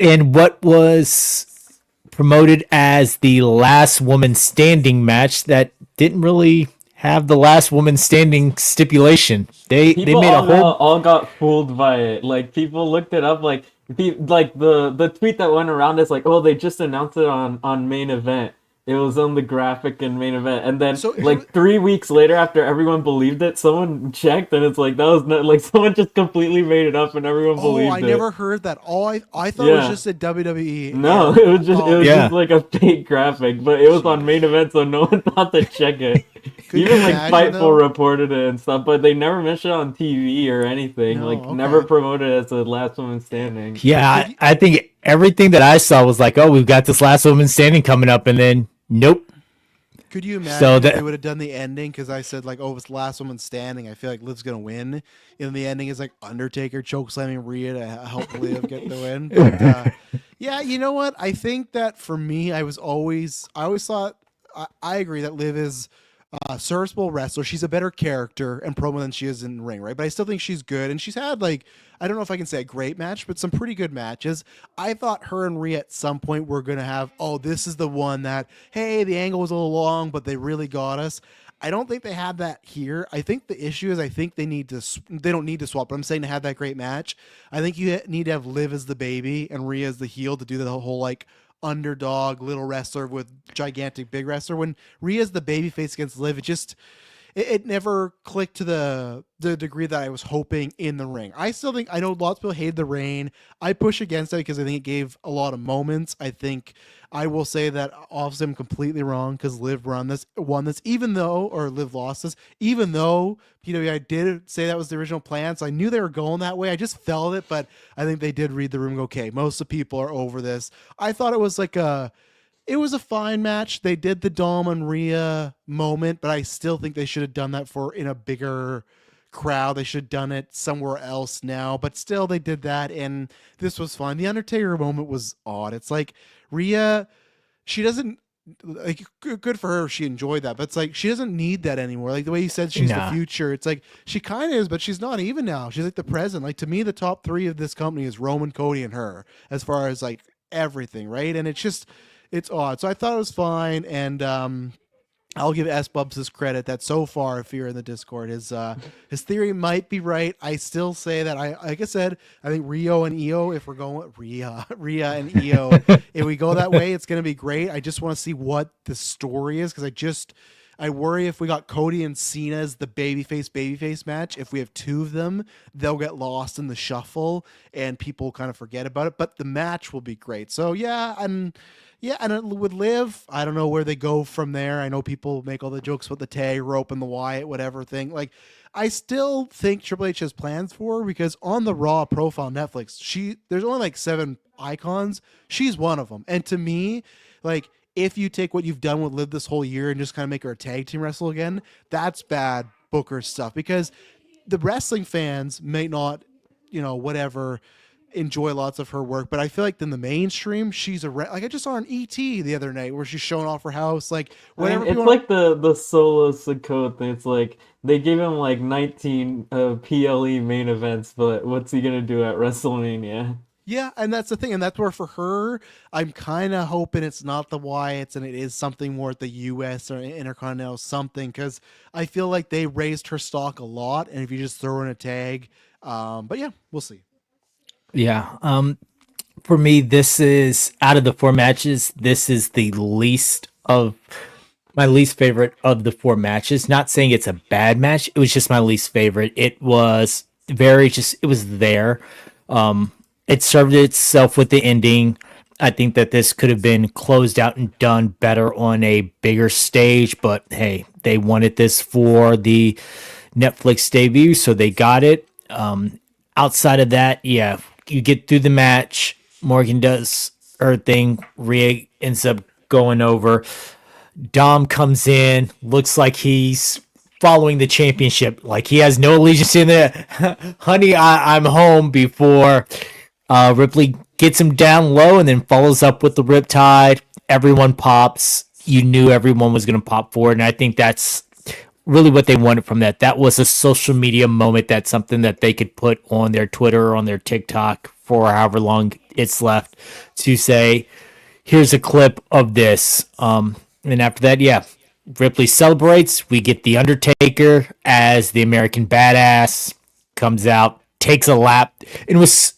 And what was promoted as the last woman standing match that didn't really have the last woman standing stipulation. They made a whole all got fooled by it. Like people looked it up. Like the tweet that went around is like, oh, they just announced it on main event. It was on the graphic in main event, and then 3 weeks later, after everyone believed it, someone checked, and it's like that was not, like someone just completely made it up, and everyone believed it. I never heard that. I thought it was just a WWE. No, it was just like a fake graphic, but it was on main event, so no one thought to check it. Even like Fightful reported it and stuff, but they never mentioned it on TV or anything. Never promoted it as the last woman standing. Yeah, I think everything that I saw was like, oh, we've got this last woman standing coming up, and then nope. Could you imagine if they would have done the ending? Because I said like, oh, it's the last woman standing. I feel like Liv's gonna win. And the ending is like Undertaker chokeslamming Rhea to help Liv get the win. But yeah, you know what? I think that for me, I always thought I agree that Liv is serviceable wrestler. She's a better character and promo than she is in ring, right? But I still think she's good, and she's had like, I don't know if I can say a great match, but some pretty good matches. I thought her and Rhea at some point were gonna have, oh, this is the one that, hey, the angle was a little long, but they really got us. I don't think they had that here. I think the issue is I think they don't need to swap, but I'm saying to have that great match, I think you need to have Liv as the baby and Rhea as the heel to do the whole like underdog little wrestler with gigantic big wrestler. When Rhea's the babyface against Liv, it never clicked to the degree that I was hoping in the ring. I still think, I know lots of people hate the reign. I push against it because I think it gave a lot of moments. I think I will say that obviously I'm completely wrong because Liv won this, or Liv lost this, even though PWI did say that was the original plan. So I knew they were going that way. I just felt it, but I think they did read the room and go, okay, most of the people are over this. I thought it was it was a fine match. They did the Dom and Rhea moment, but I still think they should have done that in a bigger crowd. They should have done it somewhere else now, but still they did that, and this was fine. The Undertaker moment was odd. It's like Rhea, she doesn't, like, good for her if she enjoyed that, but it's like she doesn't need that anymore. Like the way you said she's the future, it's like she kind of is, but she's not even now. She's like the present. Like to me, the top three of this company is Roman, Cody, and her as far as like everything, right? And it's odd. So I thought it was fine, and I'll give S Bubs his credit that so far, if you're in the Discord, his theory might be right. I still say that like I said, I think Rio and Io, if we're going Rhea and Io, if we go that way, it's gonna be great. I just want to see what the story is because I worry if we got Cody and Cena as the babyface match, if we have two of them, they'll get lost in the shuffle and people kind of forget about it. But the match will be great. So yeah, and with Liv, I don't know where they go from there. I know people make all the jokes about the tag rope and the Wyatt whatever thing. Like, I still think Triple H has plans for her because on the Raw profile on Netflix, there's only like 7 icons. She's one of them. And to me, like, if you take what you've done with Liv this whole year and just kind of make her a tag team wrestle again, that's bad Booker stuff because the wrestling fans may not, whatever, enjoy lots of her work, but I feel like in the mainstream, she's like I just saw an ET the other night where she's showing off her house, like whatever. I mean, it's like the Solo Sikoa thing. It's like they gave him like 19 PLE main events, but what's he gonna do at WrestleMania? Yeah, and that's the thing, and that's where for her, I'm kind of hoping it's not the Wyatts and it is something more at the US or Intercontinental something, because I feel like they raised her stock a lot, and if you just throw in a tag, but yeah, we'll see. Yeah, for me, this is out of the 4 matches, this is the least of my least favorite of the 4 matches. Not saying it's a bad match. It was just my least favorite. It was it was there. It served itself with the ending. I think that this could have been closed out and done better on a bigger stage, but hey, they wanted this for the Netflix debut, so they got it. Outside of that, yeah, you get through the match. Morgan does her thing. Rhea ends up going over. Dom comes in, looks like he's following the championship, like he has no allegiance in there. Honey, I'm home before Ripley gets him down low and then follows up with the Riptide. Everyone pops. You knew everyone was going to pop for it, and I think that's really what they wanted from that. That was a social media moment. That's something that they could put on their Twitter or on their TikTok for however long it's left to say, here's a clip of this. And after that, yeah, Ripley celebrates. We get The Undertaker as the American Badass, comes out, takes a lap. It was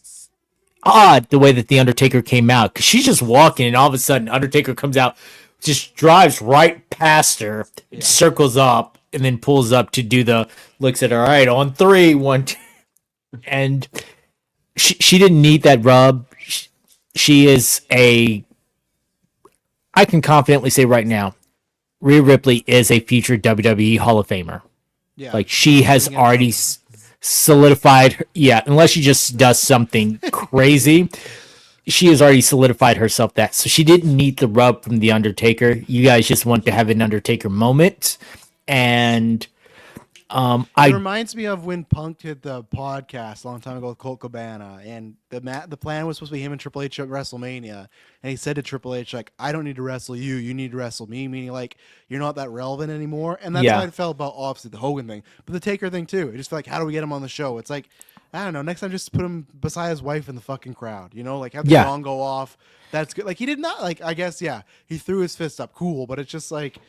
odd the way that The Undertaker came out, because she's just walking, and all of a sudden, Undertaker comes out, just drives right past her, circles up, and then pulls up to do looks at her, all right, on 3, 1, 2. And she didn't need that rub. She is I can confidently say right now, Rhea Ripley is a future WWE Hall of Famer. Yeah. Like, she has already solidified, unless she just does something crazy, she has already solidified herself that. So she didn't need the rub from The Undertaker. You guys just want to have an Undertaker moment. And it reminds me of when Punk did the podcast a long time ago with Colt Cabana, and the plan was supposed to be him and Triple H at WrestleMania, and he said to Triple H, like, I don't need to wrestle you, you need to wrestle me, meaning like you're not that relevant anymore. And that's how I felt about obviously the Hogan thing, but the Taker thing too. I just feel like, how do we get him on the show? It's like, I don't know, next time just put him beside his wife in the fucking crowd, like have the song go off. That's good. Like, he did not, like, I guess, he threw his fist up, cool, but it's just like,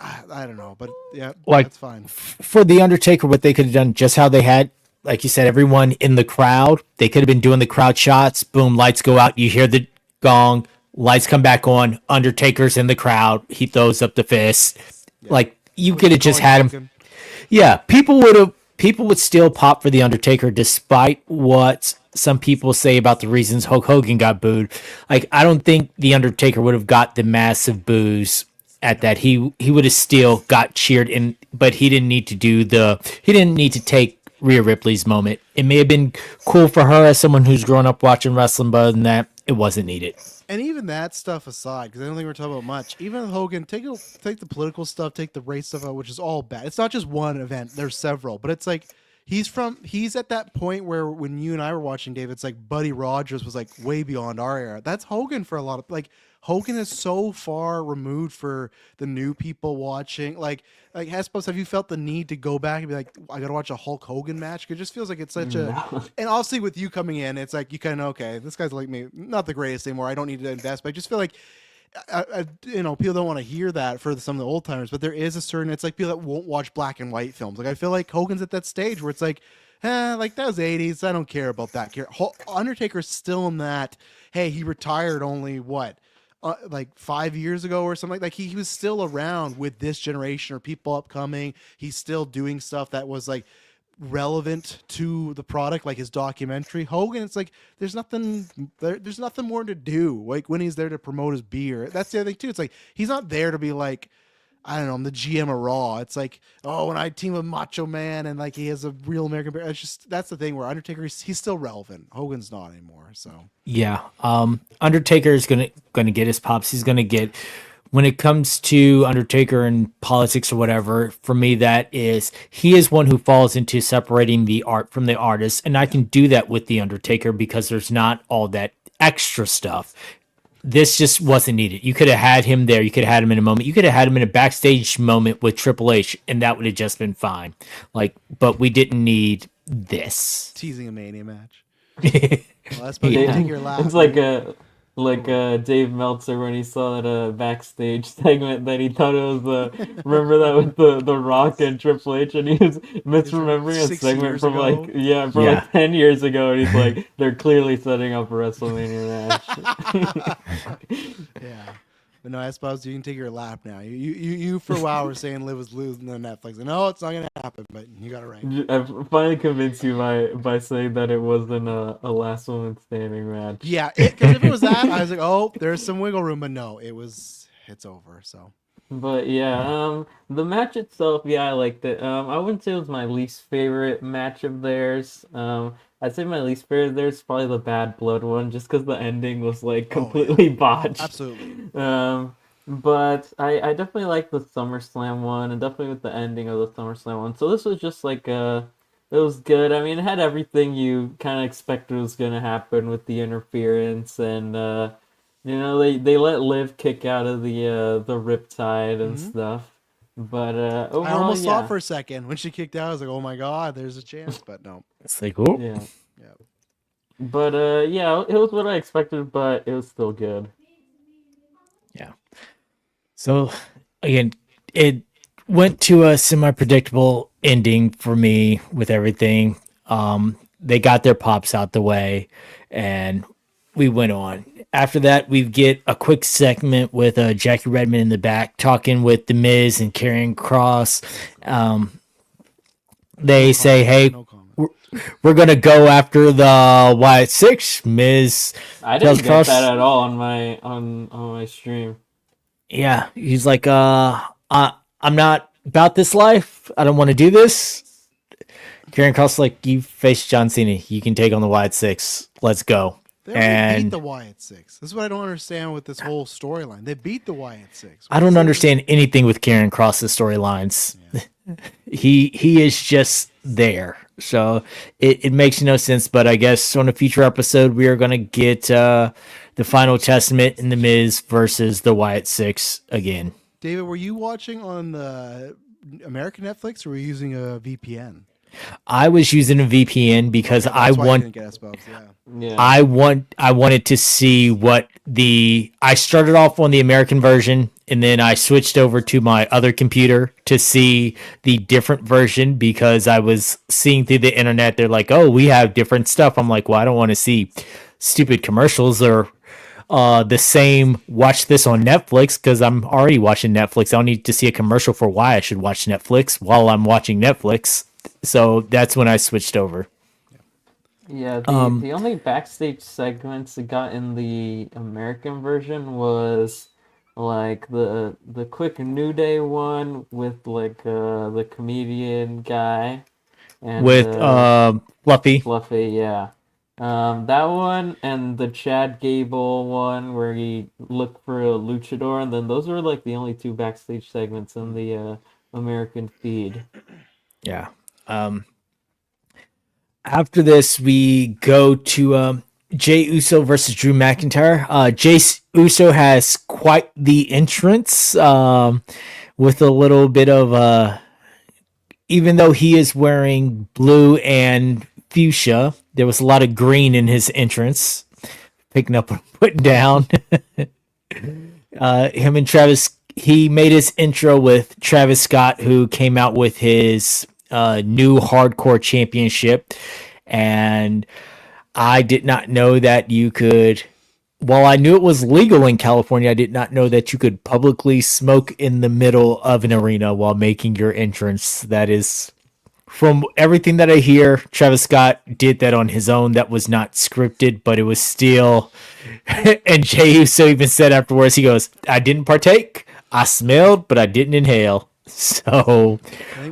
I don't know, but yeah, like, that's fine. For The Undertaker, what they could have done, just how they had, like you said, everyone in the crowd, they could have been doing the crowd shots. Boom, lights go out. You hear the gong, lights come back on. Undertaker's in the crowd. He throws up the fist. Yeah. Like, you could have just had him. Yeah, people would still pop for The Undertaker, despite what some people say about the reasons Hulk Hogan got booed. Like, I don't think The Undertaker would have got the massive boos at that. He would have still got cheered in, but he didn't need to take Rhea Ripley's moment. It may have been cool for her as someone who's grown up watching wrestling, but other than that, it wasn't needed. And even that stuff aside, because I don't think we're talking about much, even Hogan, take the political stuff, take the race stuff out, which is all bad. It's not just one event, there's several, but it's like, he's at that point where when you and I were watching, Dave, it's like Buddy Rogers was like way beyond our era. That's Hogan for a lot of, like, Hogan is so far removed for the new people watching. Like Hespos, have you felt the need to go back and be like, I gotta watch a Hulk Hogan match? It just feels like it's such and obviously with you coming in, it's like you kind of know, okay, this guy's like me, not the greatest anymore. I don't need to invest, but I just feel like, people don't want to hear that for some of the old timers, but there is a certain, it's like people that won't watch black and white films. Like, I feel like Hogan's at that stage where it's like, like that was the 80s. I don't care about that. Undertaker's still in that. Hey, he retired only what? Like 5 years ago or something. Like he was still around with this generation or people upcoming. He's still doing stuff that was like relevant to the product, like his documentary. Hogan, it's like there's nothing more to do. Like when he's there to promote his beer. That's the other thing too. It's like he's not there to be like, I don't know, I'm the GM of Raw. It's like, oh, when I team with Macho Man and like he has a real American beer. It's just, that's the thing where Undertaker, he's still relevant. Hogan's not anymore. So yeah, Undertaker is gonna get his pops. He's gonna get, when it comes to Undertaker and politics or whatever. For me, he is one who falls into separating the art from the artist, and I can do that with the Undertaker because there's not all that extra stuff. This just wasn't needed. You could have had him there. You could have had him in a moment. You could have had him in a backstage moment with Triple H, and that would have just been fine. Like, but we didn't need this. Teasing a Mania match. Well, that's take your laugh. It's like Dave Meltzer when he saw that backstage segment that he thought it was remember that with the Rock and Triple H, and he was misremembering a segment from like 10 years ago, and he's like, they're clearly setting up a WrestleMania match. Yeah. But no, I suppose you can take your lap now. You for a while were saying Liv was losing on Netflix. No, it's not gonna happen. But you got it right. I finally convinced you by saying that it wasn't a last woman standing match. Yeah, because if it was that, I was like, oh, there's some wiggle room. But no, it's over. So. But yeah, the match itself, yeah, I liked it. I wouldn't say it was my least favorite match of theirs. I'd say my least favorite of theirs is probably the Bad Blood one, just because the ending was like completely botched. Absolutely. But I definitely like the SummerSlam one, and definitely with the ending of the SummerSlam one. So this was just like it was good. I mean, it had everything you kind of expected was gonna happen with the interference, and they let Liv kick out of the Riptide and stuff. But overall, I almost thought for a second when she kicked out, I was like, oh my god, there's a chance, but no. It's like, oh, yeah. Yeah. But yeah, it was what I expected, but it was still good. yeah. So again, it went to a semi-predictable ending for me with everything. They got their pops out the way, and we went on. After that, we get a quick segment with Jackie Redmond in the back talking with The Miz and Karrion Kross. They say, hey, we're going to go after the Wyatt Six. Miz I tells didn't get Kross, that at all on my stream. yeah, he's like, I'm not about this life. I don't want to do this. Karrion Kross like, you face John Cena. You can take on the Wyatt Six. Let's go. They already beat the Wyatt Six. This is what I don't understand with this whole storyline. They beat the Wyatt Six. I don't understand anything with Karrion Kross's storylines. Yeah. He is just there. So it makes no sense. But I guess on a future episode, we are going to get the final testament in The Miz versus the Wyatt Six again. David, were you watching on the American Netflix or were you using a VPN? I was using a VPN because I wanted to see what I started off on the American version and then I switched over to my other computer to see the different version because I was seeing through the internet. They're like, oh, we have different stuff. I'm like, well, I don't want to see stupid commercials or the same watch this on Netflix because I'm already watching Netflix. I don't need to see a commercial for why I should watch Netflix while I'm watching Netflix. So that's when I switched over. Yeah, the only backstage segments that got in the American version was like the quick New Day one with like the comedian guy and with Fluffy. Yeah. That one and the Chad Gable one where he looked for a luchador, and then those were like the only two backstage segments in the American feed. Yeah. After this, we go to Jey Uso versus Drew McIntyre. Jey Uso has quite the entrance with a little bit of even though he is wearing blue and fuchsia, there was a lot of green in his entrance. Picking up and putting down. Him and Travis, he made his intro with Travis Scott, who came out with his new hardcore championship, and I did not know that you could, while I knew it was legal in California, I did not know that you could publicly smoke in the middle of an arena while making your entrance. That is, from everything that I hear, Travis Scott did that on his own. That was not scripted, but it was still, and Jey Uso even said afterwards, he goes, I didn't partake, I smelled, but I didn't inhale. So,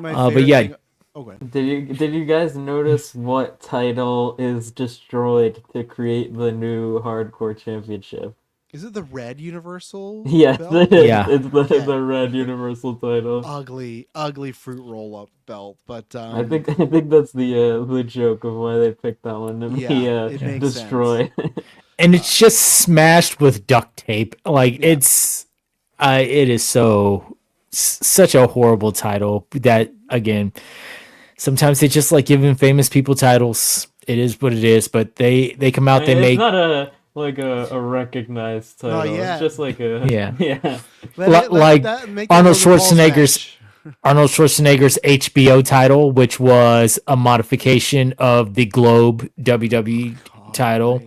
but yeah. Thing... Okay. Did you guys notice what title is destroyed to create the new hardcore championship? Is it the red Universal? Yes, belt? Yeah. It's the red Universal title. Ugly fruit roll-up belt, but I think that's the joke of why they picked that one to be destroyed. And it's just smashed with duct tape. Like it is such a horrible title that, again, sometimes they just like giving famous people titles. It is what it is, but they come out, they make... It's not a recognized title. It's just like a... Yeah. Like Arnold Schwarzenegger's HBO title, which was a modification of the Globe WWE title.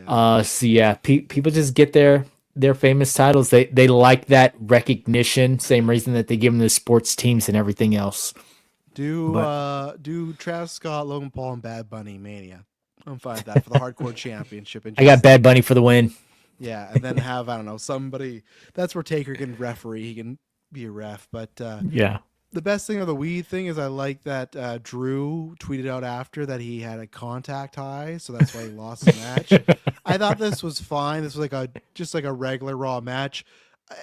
Right. So yeah, people just get there. their famous titles. They like that recognition, same reason that they give them the sports teams and everything else. Do Travis Scott, Logan Paul, and Bad Bunny Mania. I'm fine with that for the hardcore championship. And I got Bad Bunny for the win. Yeah, and then have, I don't know, somebody. That's where Taker can referee. He can be a ref. But Yeah. the best thing of the weed thing is I like that Drew tweeted out after that he had a contact high, so that's why he lost the match. I thought this was fine. This was just like a regular Raw match.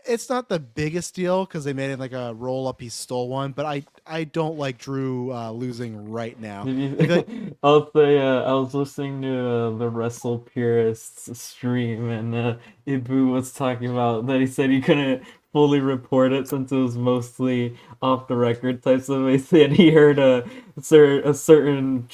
It's not the biggest deal because they made it like a roll up. He stole one, but I don't like Drew losing right now. I'll say I was listening to the Wrestle Purists stream, and Ibu was talking about that. He said he couldn't fully report it since it was mostly off the record type stuff. He said he heard a certain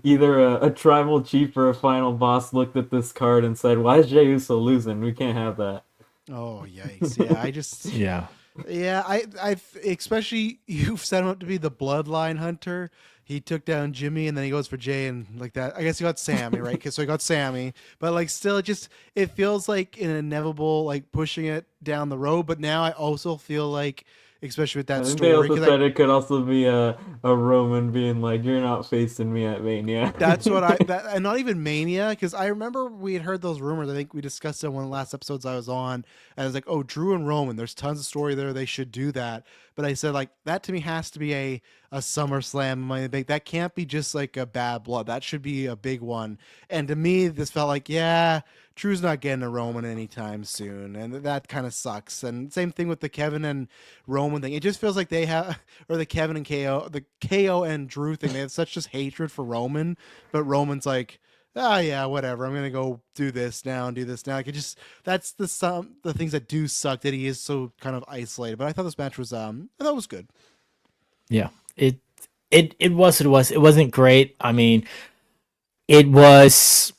either a tribal chief or a final boss looked at this card and said, "Why is Jey Uso losing? We can't have that." Oh yikes! Yeah, I just Yeah. I especially you've set him up to be the bloodline hunter. He took down Jimmy, and then he goes for Jay, and like that. I guess he got Sammy, right? So he got Sammy, but like still, it feels like an inevitable like pushing it down the road. But now I also feel like, especially with that I think story, they also said it could also be a Roman being like, "You're not facing me at Mania." That's what and not even Mania, because I remember we had heard those rumors. I think we discussed it in one of the last episodes I was on, and I was like, "Oh, Drew and Roman, there's tons of story there. They should do that." But I said like that to me has to be a SummerSlam Money in the Bank. That can't be just like a Bad Blood. That should be a big one. And to me, this felt like Drew's not getting a Roman anytime soon, and that kind of sucks. And same thing with the Kevin and Roman thing. It just feels like they have, or the Kevin and KO and Drew thing. They have such just hatred for Roman, but Roman's like, oh yeah, whatever. I'm gonna go do this now and do this now. Like that's the things that do suck that he is so kind of isolated. But I thought this match was I thought it was good. Yeah. It was. It wasn't great. I mean, it was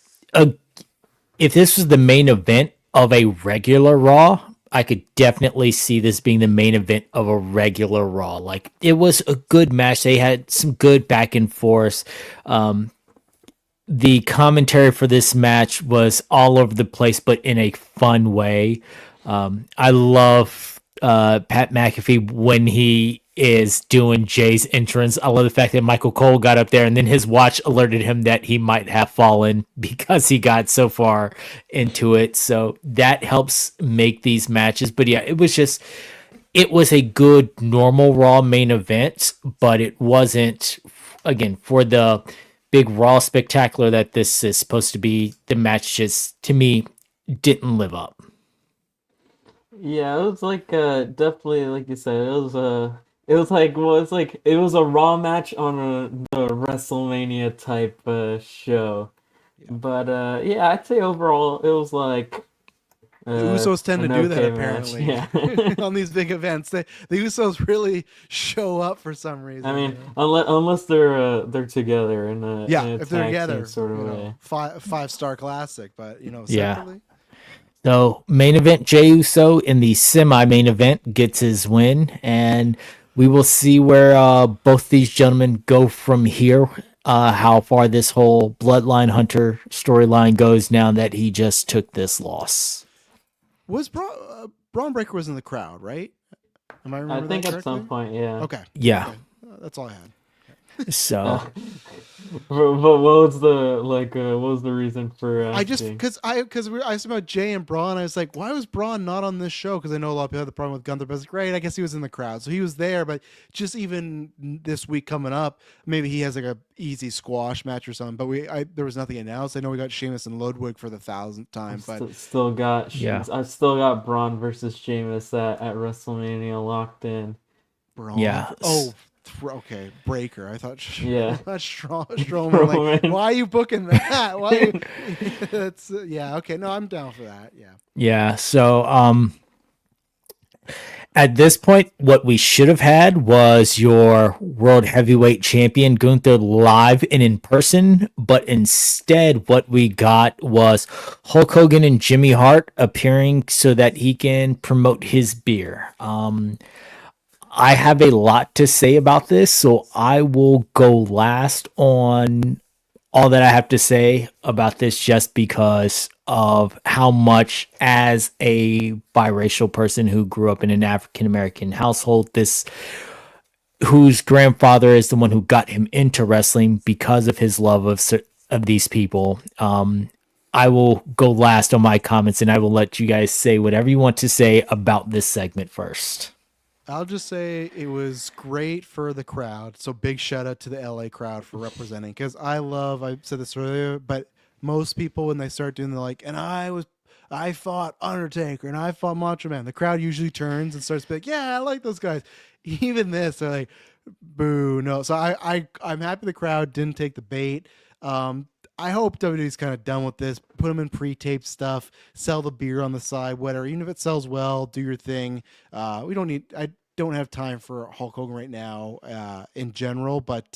if this was the main event of a regular Raw, I could definitely see this being the main event of a regular Raw. Like, it was a good match. They had some good back and forth. The commentary for this match was all over the place, but in a fun way. I love Pat McAfee when he is doing Jay's entrance. I love the fact that Michael Cole got up there and then his watch alerted him that he might have fallen because he got so far into it. So that helps make these matches. But yeah, it was a good normal Raw main event, but it wasn't, again, for the big Raw spectacular that this is supposed to be. The match just, to me, didn't live up. Yeah, it was like definitely like you said, it was a Raw match on the WrestleMania type show. Yeah. But yeah, I'd say overall it was like the Usos tend to do that apparently. Yeah. On these big events. The Usos really show up for some reason. I mean, unless they're together in a if they're tag together, team sort of way. 5-star classic, but separately. Yeah. So main event, Jey Uso in the semi-main event gets his win, and we will see where both these gentlemen go from here. How far this whole Bloodline Hunter storyline goes now that he just took this loss. Was Braun Breaker was in the crowd, right? Am I remembering? I think that at some point, yeah. Okay. Yeah. Okay. That's all I had. So, but what was the reason for? I just asking? because I asked about Jay and Braun. I was like, why was Braun not on this show? Because I know a lot of people had the problem with Gunther. But it's great. I guess he was in the crowd, so he was there. But just even this week coming up, maybe he has like a easy squash match or something. But there was nothing announced. I know we got Sheamus and Ludwig for the 1,000th time. But still got Yeah. I've still got Braun versus Sheamus at WrestleMania locked in. Braun. Yeah. Oh. Okay, Breaker. I thought Strowman. Roman. Like, why are you booking that? Why? That's yeah. Okay, no, I'm down for that. Yeah. yeah. So, at this point, what we should have had was your World Heavyweight Champion Gunther live and in person, but instead what we got was Hulk Hogan and Jimmy Hart appearing so that he can promote his beer. I have a lot to say about this, so I will go last on all that I have to say about this, just because of how much, as a biracial person who grew up in an African American household, this whose grandfather is the one who got him into wrestling because of his love of these people. I will go last on my comments, and I will let you guys say whatever you want to say about this segment first. I'll just say it was great for the crowd. So big shout out to the LA crowd for representing, because I said this earlier, but most people when they start doing the like, and I fought Undertaker and I fought Macho Man, the crowd usually turns and starts being like, yeah, I like those guys. Even this, they're like, boo, no. So I'm happy the crowd didn't take the bait. I hope WWE's kind of done with this. Put them in pre-taped stuff. Sell the beer on the side, whatever. Even if it sells well, do your thing. We don't need. I don't have time for Hulk Hogan right now in general, but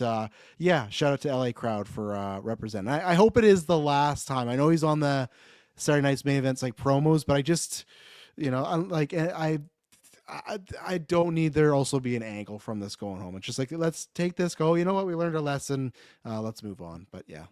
yeah, shout out to LA crowd for representing. I hope it is the last time. I know he's on the Saturday Night's Main Events like promos, but I just, I don't need there also be an angle from this going home. It's just like, let's take this, go, you know what, we learned our lesson, let's move on. But yeah.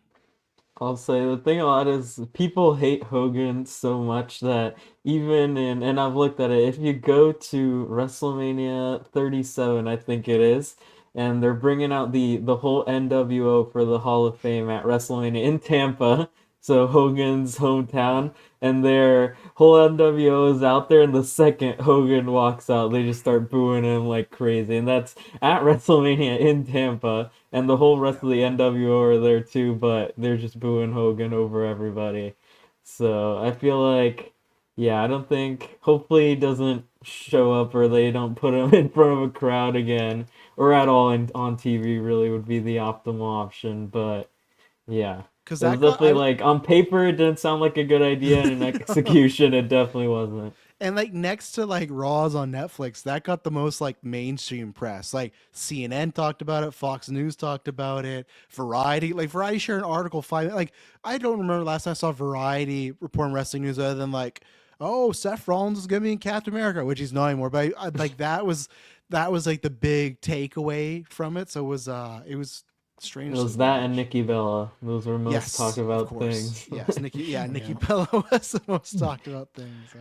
I'll say the thing about it is people hate Hogan so much that even and I've looked at it, if you go to WrestleMania 37, I think it is, and they're bringing out the whole NWO for the Hall of Fame at WrestleMania in Tampa, so Hogan's hometown, and their whole NWO is out there, and the second Hogan walks out, they just start booing him like crazy, and that's at WrestleMania in Tampa, and the whole rest of the NWO are there too, but they're just booing Hogan over everybody. So I feel like, yeah, I don't think, hopefully he doesn't show up or they don't put him in front of a crowd again, or at all on TV really would be the optimal option, but yeah. Because It was definitely like on paper it didn't sound like a good idea, and in execution it definitely wasn't. And like next to like Raws on Netflix, that got the most like mainstream press. Like CNN talked about it, Fox News talked about it, Variety shared an article like I don't remember last time I saw Variety reporting wrestling news other than like, oh, Seth Rollins is gonna be in Captain America, which he's not anymore. But like that was like the big takeaway from it. So it was strange. It was that and Nikki Bella. Those were most talked about things. Yes, Nikki Bella was the most talked about things. So.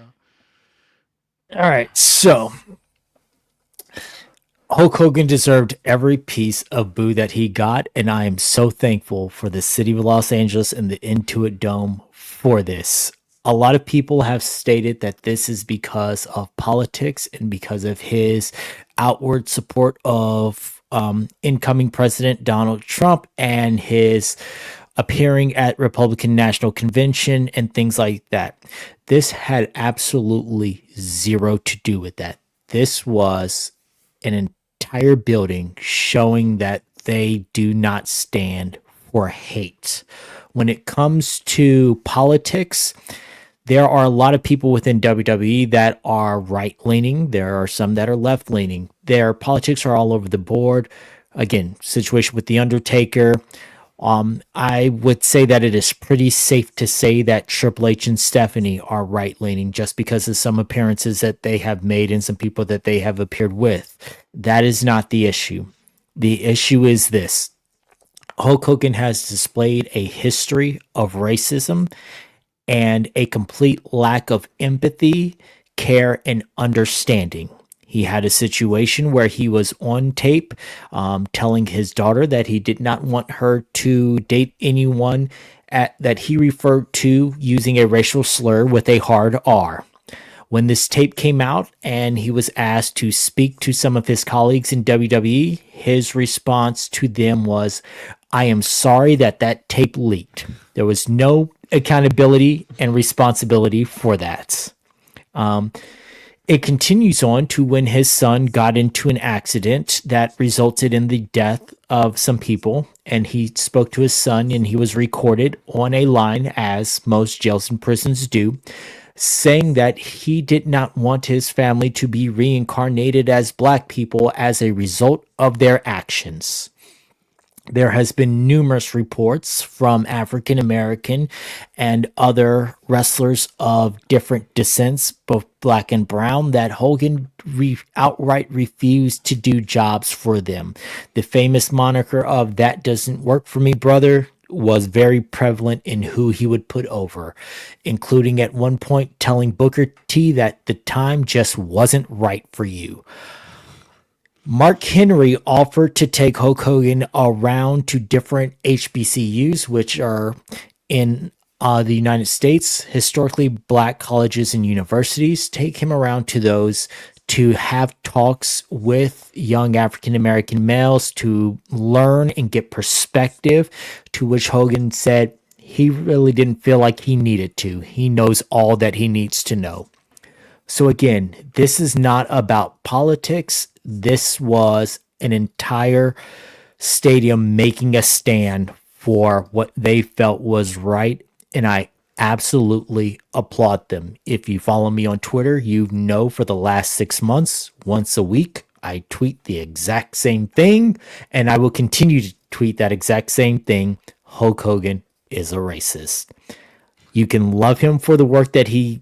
All right, so Hulk Hogan deserved every piece of boo that he got, and I am so thankful for the city of Los Angeles and the Intuit Dome for this. A lot of people have stated that this is because of politics and because of his outward support of incoming President Donald Trump and his appearing at Republican National Convention and things like that. This had absolutely zero to do with that. This was an entire building showing that they do not stand for hate. When it comes to politics, there are a lot of people within WWE that are right-leaning. There are some that are left-leaning. Their politics are all over the board. Again, situation with The Undertaker. I would say that it is pretty safe to say that Triple H and Stephanie are right-leaning just because of some appearances that they have made and some people that they have appeared with. That is not the issue. The issue is this. Hulk Hogan has displayed a history of racism and a complete lack of empathy, care, and understanding. He had a situation where he was on tape telling his daughter that he did not want her to date anyone that he referred to using a racial slur with a hard R. When this tape came out and he was asked to speak to some of his colleagues in WWE, his response to them was, "I am sorry that tape leaked." There was no accountability and responsibility for that. It continues on to when his son got into an accident that resulted in the death of some people, and he spoke to his son, and he was recorded on a line, as most jails and prisons do, saying that he did not want his family to be reincarnated as black people as a result of their actions. There has been numerous reports from African American and other wrestlers of different descents, both black and brown, that Hogan outright refused to do jobs for them. The famous moniker of "that doesn't work for me, brother," was very prevalent in who he would put over, including at one point telling Booker T that the time just wasn't right for you. Mark Henry offered to take Hulk Hogan around to different HBCUs, which are in the United States, historically black colleges and universities, take him around to those to have talks with young African American males to learn and get perspective, to which Hogan said he really didn't feel like he needed to. He knows all that he needs to know. So again, this is not about politics. This was an entire stadium making a stand for what they felt was right, and I absolutely applaud them. If you follow me on Twitter, you know for the last 6 months, once a week, I tweet the exact same thing, and I will continue to tweet that exact same thing. Hulk Hogan is a racist. You can love him for the work that he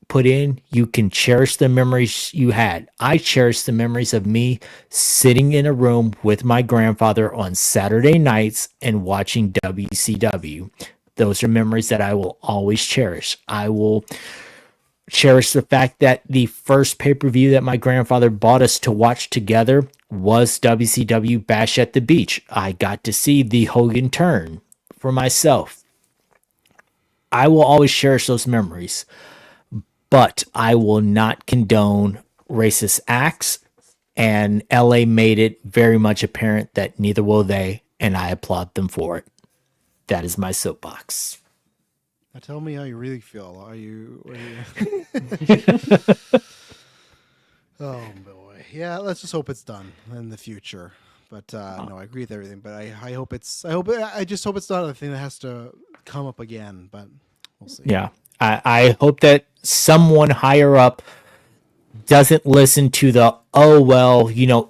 put in. You can cherish the memories you had. I cherish the memories of me sitting in a room with my grandfather on Saturday nights and watching WCW. Those are memories that I will always cherish. I will cherish the fact that the first pay-per-view that my grandfather bought us to watch together was WCW Bash at the Beach. I got to see the Hogan turn for myself. I will always cherish those memories, but I will not condone racist acts, and LA made it very much apparent that neither will they, and I applaud them for it. That is my soapbox. Now tell me how you really feel. Are you? Oh boy, yeah. Let's just hope it's done in the future. But no, I agree with everything. But I hope it's. I just hope it's not a thing that has to come up again. But we'll see. Yeah, I hope that someone higher up doesn't listen to the, oh, well,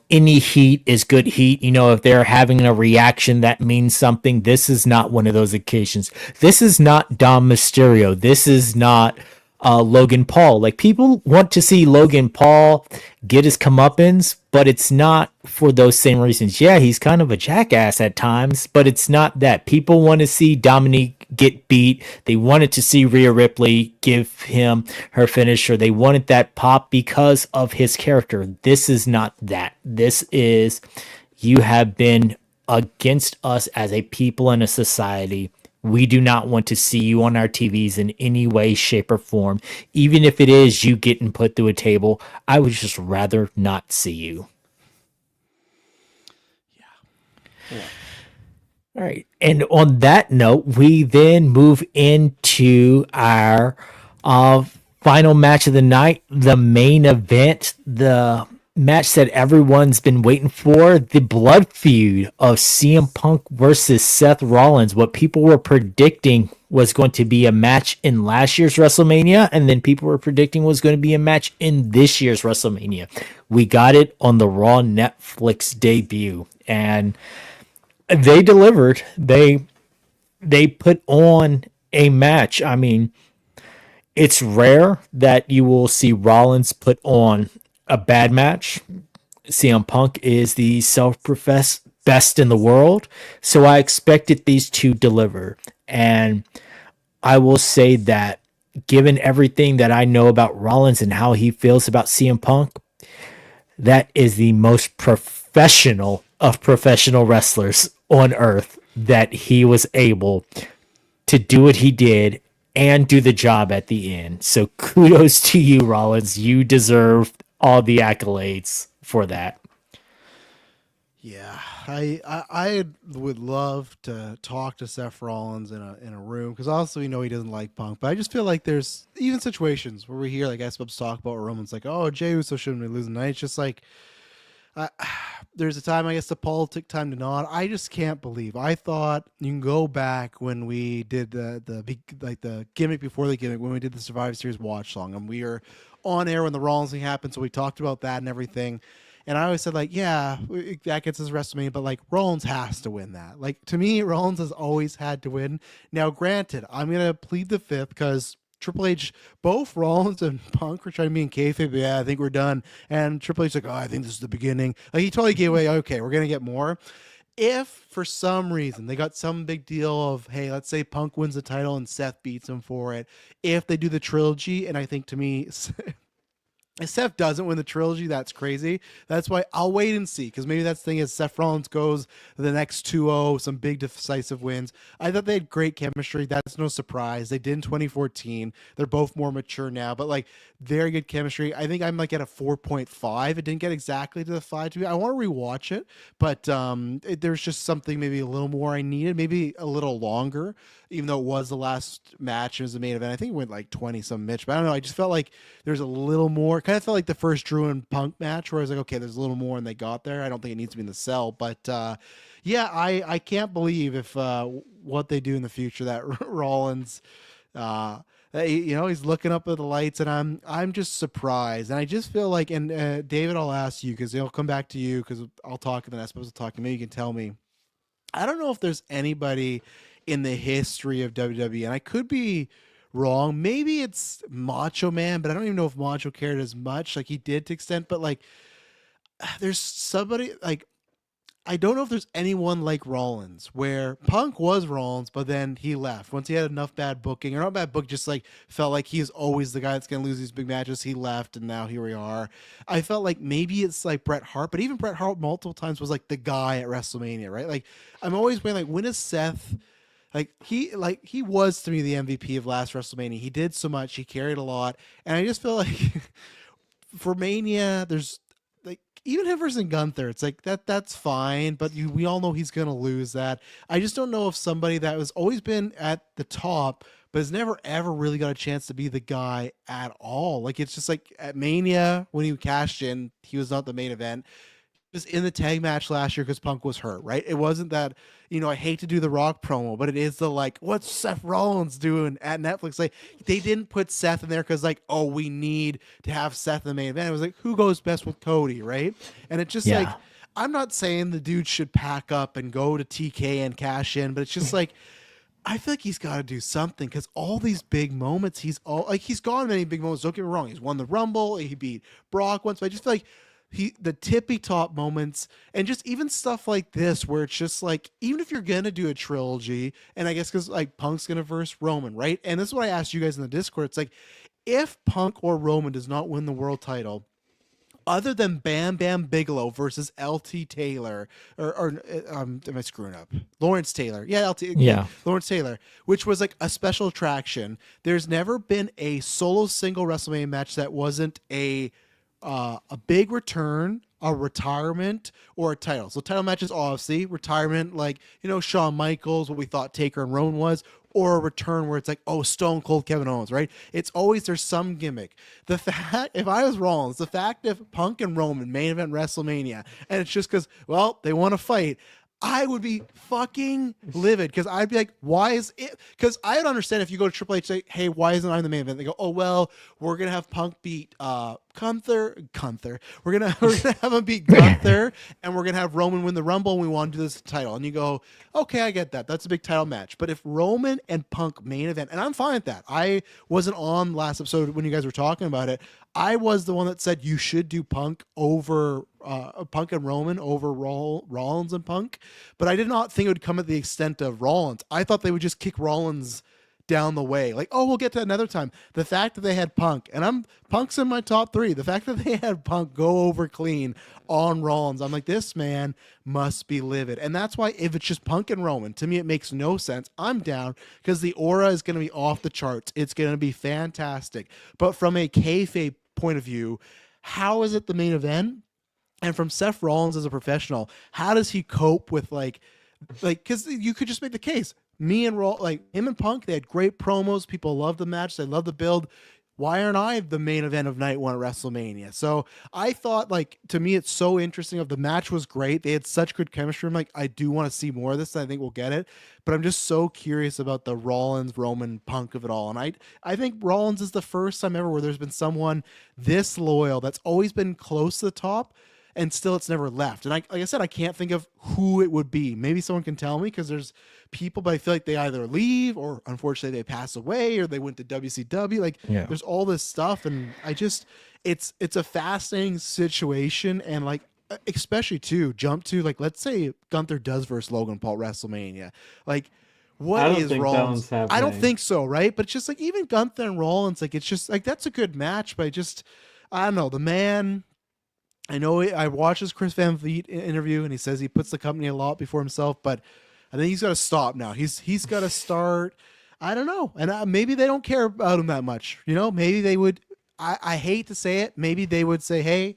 any heat is good heat. If they're having a reaction, that means something. This is not one of those occasions. This is not Dom Mysterio. This is not Logan Paul. Like, people want to see Logan Paul get his comeuppance, but it's not for those same reasons. Yeah, he's kind of a jackass at times, but it's not that. People want to see Dominique get beat. They wanted to see Rhea Ripley give him her finisher. They wanted that pop because of his character. This is not that. This is, you have been against us as a people and a society. We do not want to see you on our TVs in any way, shape, or form. Even if it is you getting put through a table, I would just rather not see you. Yeah. All right. And on that note, we then move into our final match of the night, the main event, the match that everyone's been waiting for, the blood feud of CM Punk versus Seth Rollins. What people were predicting was going to be a match in last year's WrestleMania, and then people were predicting was going to be a match in this year's WrestleMania. We got it on the Raw Netflix debut, and they delivered. They put on a match. I mean, it's rare that you will see Rollins put on a bad match. CM Punk is the self-professed best in the world, so I expected these to deliver. And I will say that given everything that I know about Rollins and how he feels about CM Punk, that is the most professional of professional wrestlers on earth, that he was able to do what he did and do the job at the end. So kudos to you, Rollins. You deserve all the accolades for that. Yeah, I would love to talk to Seth Rollins in a room, because also he doesn't like Punk, but I just feel like there's even situations where we hear like SBubs talk about Roman's like, oh, Jey Uso shouldn't be losing tonight. It's just like there's a time, I guess, the politic time to nod. I just can't believe. I thought you can go back when we did the gimmick before the gimmick, when we did the Survivor Series watch long, and we were on air when the Rollins thing happened, so we talked about that and everything. And I always said, like, yeah, that gets us WrestleMania, but like Rollins has to win that. Like, to me, Rollins has always had to win. Now, granted, I'm gonna plead the fifth because Triple H, both Rollins and Punk were trying to be in kayfabe. Yeah, I think we're done. And Triple H's like, oh, I think this is the beginning. Like, he totally gave away. Okay, we're gonna get more. if for some reason they got some big deal of, hey, let's say Punk wins the title and Seth beats him for it, if they do the trilogy, and I think to me, if Seth doesn't win the trilogy, that's crazy. That's why I'll wait and see, because maybe that's the thing is Seth Rollins goes the next 2-0, some big decisive wins. I thought they had great chemistry. That's no surprise. They did in 2014. They're both more mature now, but like very good chemistry. I think I'm like at a 4.5. It didn't get exactly to the 5 to me. I want to rewatch it, but there's just something maybe a little more I needed, maybe a little longer, even though it was the last match. It was the main event. I think it went like 20 some mitch, but I don't know. I just felt like there's a little more. Kind of felt like the first Drew and Punk match where I was like, okay, there's a little more and they got there. I don't think it needs to be in the cell, but yeah, I can't believe if what they do in the future that Rollins, he's looking up at the lights, and I'm just surprised, and I just feel like, and David, I'll ask you because he'll come back to you because I'll talk, and then I suppose I'll talk, and maybe you can tell me. I don't know if there's anybody in the history of WWE, and I could be wrong. Maybe it's Macho Man, but I don't even know if Macho cared as much. Like he did to extent, but like there's somebody like I don't know if there's anyone like Rollins, where Punk was Rollins, but then he left once he had enough bad booking, or not bad book, just like felt like he is always the guy that's going to lose these big matches. He left, and now here we are. I felt like maybe it's like Bret Hart, but even Bret Hart multiple times was like the guy at WrestleMania, right? Like I'm always waiting, like when is Seth? Like he was to me the MVP of last WrestleMania. He did so much, he carried a lot, and I just feel like for Mania, there's like even him versus Gunther, it's like that's fine, but we all know he's gonna lose that. I just don't know if somebody that has always been at the top but has never ever really got a chance to be the guy at all. Like it's just like at Mania when he cashed in, he was not the main event. He was in the tag match last year because Punk was hurt, right? It wasn't that, I hate to do the Rock promo, but it is the like, what's Seth Rollins doing at Netflix? Like they didn't put Seth in there because like, oh, we need to have Seth in the main event. It was like, who goes best with Cody, right? And it's just like, I'm not saying the dude should pack up and go to TK and cash in, but it's just like, I feel like he's got to do something because all these big moments, he's gone many big moments. Don't get me wrong. He's won the Rumble. He beat Brock once, but I just feel like the tippy top moments and just even stuff like this where it's just like, even if you're gonna do a trilogy, and I guess because like Punk's gonna verse Roman, right? And this is what I asked you guys in the Discord. It's like, if Punk or Roman does not win the world title, other than Bam Bam Bigelow versus LT Taylor, or am I screwing up? Lawrence Taylor. Yeah, Lawrence Taylor, which was like a special attraction. There's never been a solo single WrestleMania match that wasn't a big return, a retirement, or a title. So title matches, obviously, retirement, like, Shawn Michaels, what we thought Taker and Rowan was, or a return where it's like, oh, Stone Cold Kevin Owens, right? It's always, there's some gimmick. The fact, if I was Rollins, the fact if Punk and Roman main event WrestleMania, and it's just because, well, they want to fight, I would be fucking livid because I'd be like, why is it? Because I would understand if you go to Triple H, say, hey, why isn't I in the main event? They go, oh, well, we're going to have Punk beat Gunther. We're gonna have him beat Gunther, and we're gonna have Roman win the Rumble, and we want to do this title. And you go, okay, I get that. That's a big title match. But if Roman and Punk main event, and I'm fine with that. I wasn't on last episode when you guys were talking about it. I was the one that said you should do Punk over Punk and Roman over Rollins and Punk, but I did not think it would come at the extent of Rollins. I thought they would just kick Rollins down the way, like, oh, we'll get to another time. The fact that they had Punk, and Punk's in my top 3, the fact that they had Punk go over clean on Rollins, I'm like, this man must be livid. And that's why if it's just Punk and Roman, to me it makes no sense. I'm down because the aura is going to be off the charts. It's going to be fantastic. But from a kayfabe point of view, how is it the main event? And from Seth Rollins as a professional, how does he cope with like because you could just make the case, me and him and Punk, they had great promos. People loved the match. They loved the build. Why aren't I the main event of night 1 at WrestleMania? So I thought, like, to me, it's so interesting. The match was great. They had such good chemistry. I'm like, I do want to see more of this. And I think we'll get it. But I'm just so curious about the Rollins, Roman, Punk of it all. And I think Rollins is the first time ever where there's been someone this loyal that's always been close to the top, and still it's never left. And like I said, I can't think of who it would be. Maybe someone can tell me because there's people, but I feel like they either leave or unfortunately they pass away or they went to WCW. Like there's all this stuff. And I just, it's a fascinating situation. And like, especially too, jump to like, let's say Gunther does versus Logan Paul at WrestleMania. Like, what I don't is think that one's Rollins? I don't happening. think so, right? But it's just like even Gunther and Rollins, like it's just like that's a good match, but I don't know. The man, I know I watched his Chris Van Vliet interview, and he says he puts the company a lot before himself, but I think he's got to stop now. He's got to start. I don't know, and maybe they don't care about him that much. Maybe they would. I hate to say it. Maybe they would say, "Hey,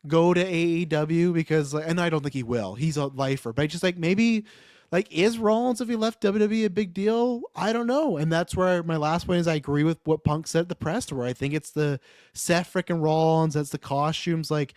go to AEW," because, and I don't think he will. He's a lifer, but just like maybe, like, is Rollins if he left WWE a big deal? I don't know, and that's where my last point is. I agree with what Punk said at the press, where I think it's the Seth frickin' Rollins, that's the costumes, like.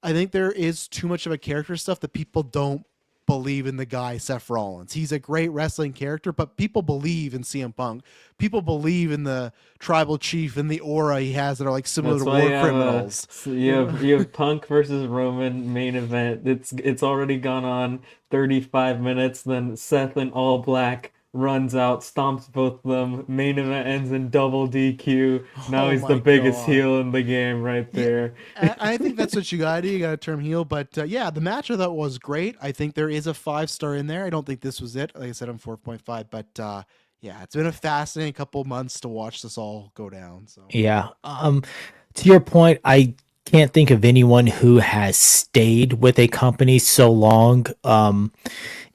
I think there is too much of a character stuff that people don't believe in the guy Seth Rollins. He's a great wrestling character, but people believe in CM Punk. People believe in the tribal chief and the aura he has that are like similar That's to why war you have criminals. you have Punk versus Roman main event. It's already gone on 35 minutes. Then Seth in all black runs out, stomps both of them. Main event ends in double DQ. Now Oh he's the my biggest god. heel in the game right Yeah, there. I think that's what you gotta do. You gotta turn heel. But yeah, the match I thought was great. I think there is a 5-star in there. I don't think this was it. Like I said, I'm 4.5. But yeah, it's been a fascinating couple months to watch this all go down. So Yeah. To your point, I can't think of anyone who has stayed with a company so long.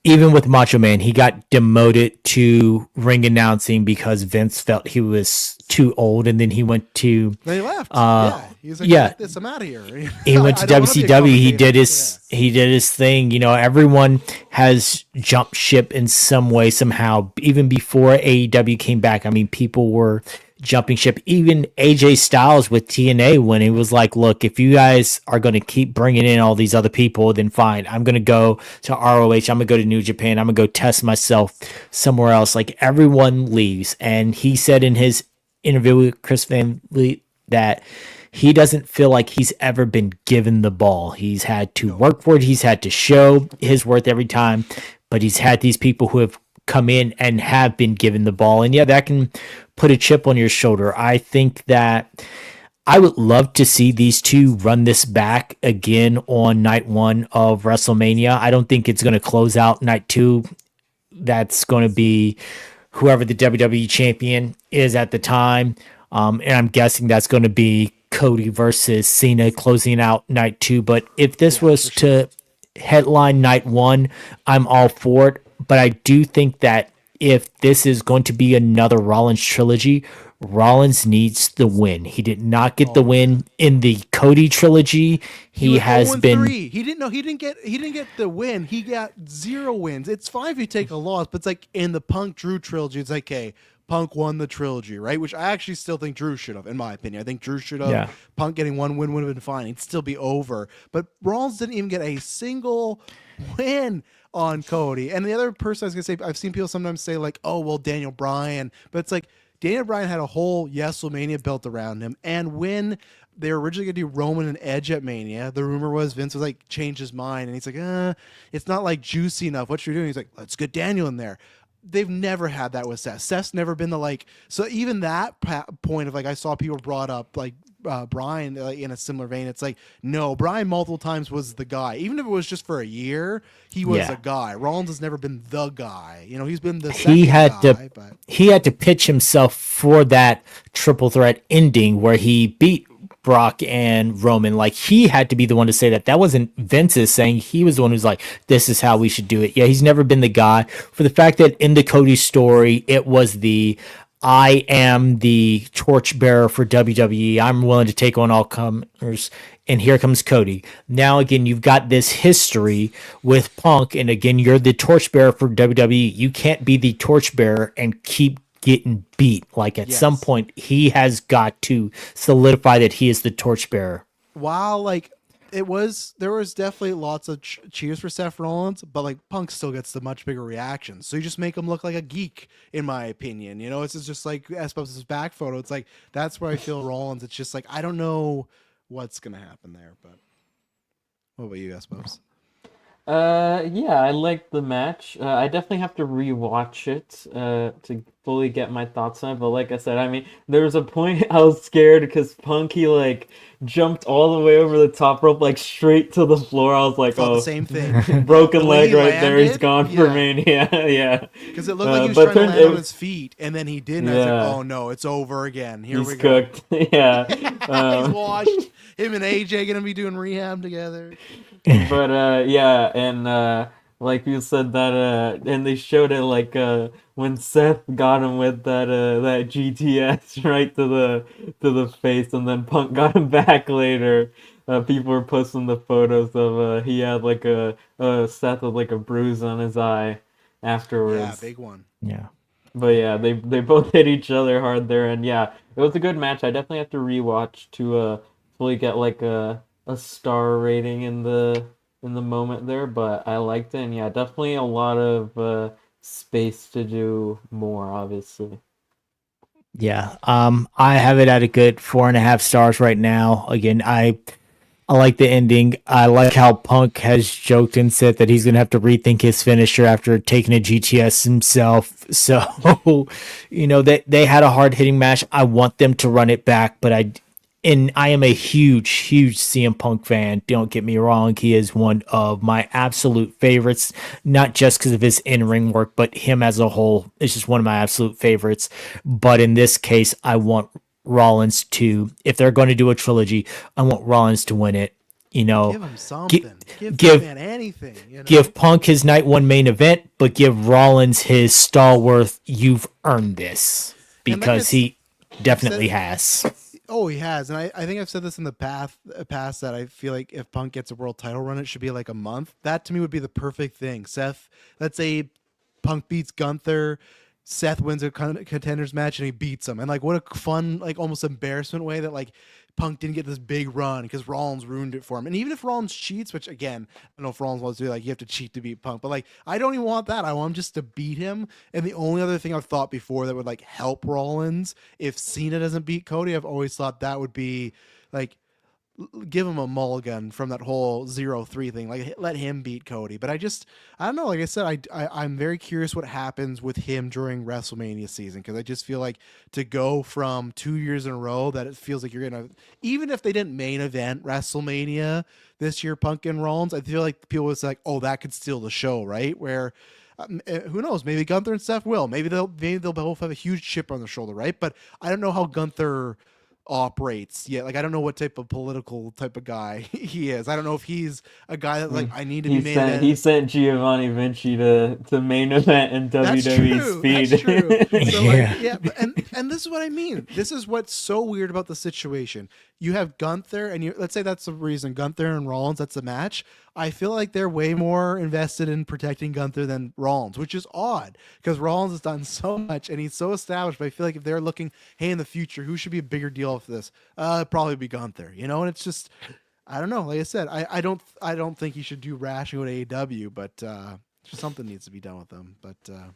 Even with Macho Man, he got demoted to ring announcing because Vince felt he was too old, and then he went to then he left. uh Yeah, he was like, yeah, "Fuck this, I'm out of here." he went to I don't want to be a WCW. He did commentator. Yeah. his thing. Everyone has jumped ship in some way somehow. Even before AEW came back, I mean, people were jumping ship. Even AJ Styles with TNA, when he was like, "Look, if you guys are going to keep bringing in all these other people, then fine. I'm going to go to ROH. I'm going to go to New Japan. I'm going to go test myself somewhere else." Like, everyone leaves, and he said in his interview with Chris Van Vliet that he doesn't feel like he's ever been given the ball. He's had to No. work for it. He's had to show his worth every time, but he's had these people who have come in and have been given the ball. And yeah, that can put a chip on your shoulder. I think that I would love to see these two run this back again on night one of WrestleMania. I don't think it's going to close out night two. That's going to be whoever the WWE champion is at the time. And I'm guessing that's going to be Cody versus Cena closing out night two. But if this Yeah, was for sure. to headline night one, I'm all for it. But I do think that if this is going to be another Rollins trilogy, Rollins needs the win. He did not get the Oh yeah. win in the Cody trilogy. He He was has 0 been 3. He didn't know he didn't get the win. He got 0 wins. It's fine if you take a loss, but it's like in the Punk Drew trilogy, it's like, okay, Punk won the trilogy, right? Which I actually still think Drew should have, in my opinion. I think Drew should have. yeah. Punk getting 1 win would have been fine. It'd still be over. But Rollins didn't even get a single win on Cody. And the other person I was gonna say, I've seen people sometimes say like, oh well, Daniel Bryan, but it's like Daniel Bryan had a whole WrestleMania built around him, and when they were originally going to do Roman and Edge at Mania, the rumor was Vince was like changed his mind, and he's like, it's not like juicy enough. What you're doing? He's like, let's get Daniel in there. They've never had that with Seth. Seth's never been the like. So even that point of like, I saw people brought up like Brian in a similar vein. It's like, no, Brian multiple times was the guy. Even if it was just for a year, he was Yeah. a guy. Rollins has never been the guy. He's been the he second had guy, to but he had to pitch himself for that triple threat ending where he beat Brock and Roman. Like, he had to be the one to say that. That wasn't Vince's saying. He was the one who's like, this is how we should do it. Yeah, he's never been the guy. For the fact that in the Cody story, it was the I am the torchbearer for WWE. I'm willing to take on all comers. And here comes Cody. Now, again, you've got this history with Punk. And again, you're the torchbearer for WWE. You can't be the torchbearer and keep getting beat. Like, at some yes. point, he has got to solidify that he is the torchbearer. While like there was definitely lots of cheers for Seth Rollins, but like Punk still gets the much bigger reaction. So you just make him look like a geek, in my opinion. It's just like Espos' back photo. It's like that's where I feel Rollins. It's just like I don't know what's gonna happen there. But what about you, Espos? Yeah, I liked the match. I definitely have to rewatch it to fully get my thoughts on it, but like I said, I mean, there was a point I was scared because Punk, he like jumped all the way over the top rope, like straight to the floor. I was like, Felt the oh, same thing. broken The way leg he right there. He's landed, gone for yeah. Mania. Yeah. Because it looked like he was But trying to turns land on it, his feet, and then he didn't. I was like, yeah, oh no, it's over again. Here he's we go. cooked. Yeah. He's washed. Him and AJ gonna be doing rehab together. But yeah, and like you said that and they showed it like when Seth got him with that GTS right to the face, and then Punk got him back later. People were posting the photos of he had like a Seth with like a bruise on his eye Yeah, afterwards. big one. Yeah. But yeah, they both hit each other hard there, and yeah, it was a good match. I definitely have to rewatch to fully get like a star rating in the moment there, but I liked it, and yeah, definitely a lot of space to do more, obviously. Yeah. I have it at a good 4.5 stars right now. Again, I like the ending. I like how Punk has joked and said that he's gonna have to rethink his finisher after taking a GTS himself. So, they had a hard hitting match. I want them to run it back, but I am a huge CM Punk fan. Don't get me wrong. He is one of my absolute favorites, not just because of his in-ring work, but him as a whole is just one of my absolute favorites. But in this case, I want Rollins to, if they're going to do a trilogy, I want Rollins to win it. Give him something. Give give that man anything. give Punk his night one main event, but give Rollins his stalwart. You've earned this, because he definitely has. Oh, he has, and I think I've said this in the past that I feel like if Punk gets a world title run, it should be like a month. That to me would be the perfect thing. Seth, let's say Punk beats Gunther, Seth wins a contenders match and he beats him, and like what a fun, like almost embarrassment way that like Punk didn't get this big run because Rollins ruined it for him. And even if Rollins cheats, which again, I don't know if Rollins wants to do, like you have to cheat to beat Punk, but like I don't even want that. I want him just to beat him. And the only other thing I've thought before that would like help Rollins if Cena doesn't beat Cody, I've always thought that would be like give him a mulligan from that whole 0-3 thing, like let him beat Cody. But I don't know, like I said, I'm very curious what happens with him during WrestleMania season, because I just feel like to go from 2 years in a row that it feels like you're gonna, even if they didn't main event WrestleMania this year, Punk and Rollins, I feel like people was like, oh, that could steal the show, right? Where who knows, maybe Gunther and Seth will, maybe they'll both have a huge chip on their shoulder, right? But I don't know how Gunther operates yet. Like I don't know what type of political type of guy he is. I don't know if he's a guy that like I need to be main event. He sent Giovanni Vinci to main event in WWE Speed. That's true. So Yeah. like, yeah, and this is what I mean. This is what's so weird about the situation. You have Gunther, and let's say that's the reason Gunther and Rollins. That's the match. I feel like they're way more invested in protecting Gunther than Rollins, which is odd because Rollins has done so much and he's so established. But I feel like if they're looking, hey, in the future, who should be a bigger deal for this? It'd probably be Gunther, And it's just, I don't know. Like I said, I don't think he should do Rash and go to AEW, but something needs to be done with them. But yeah.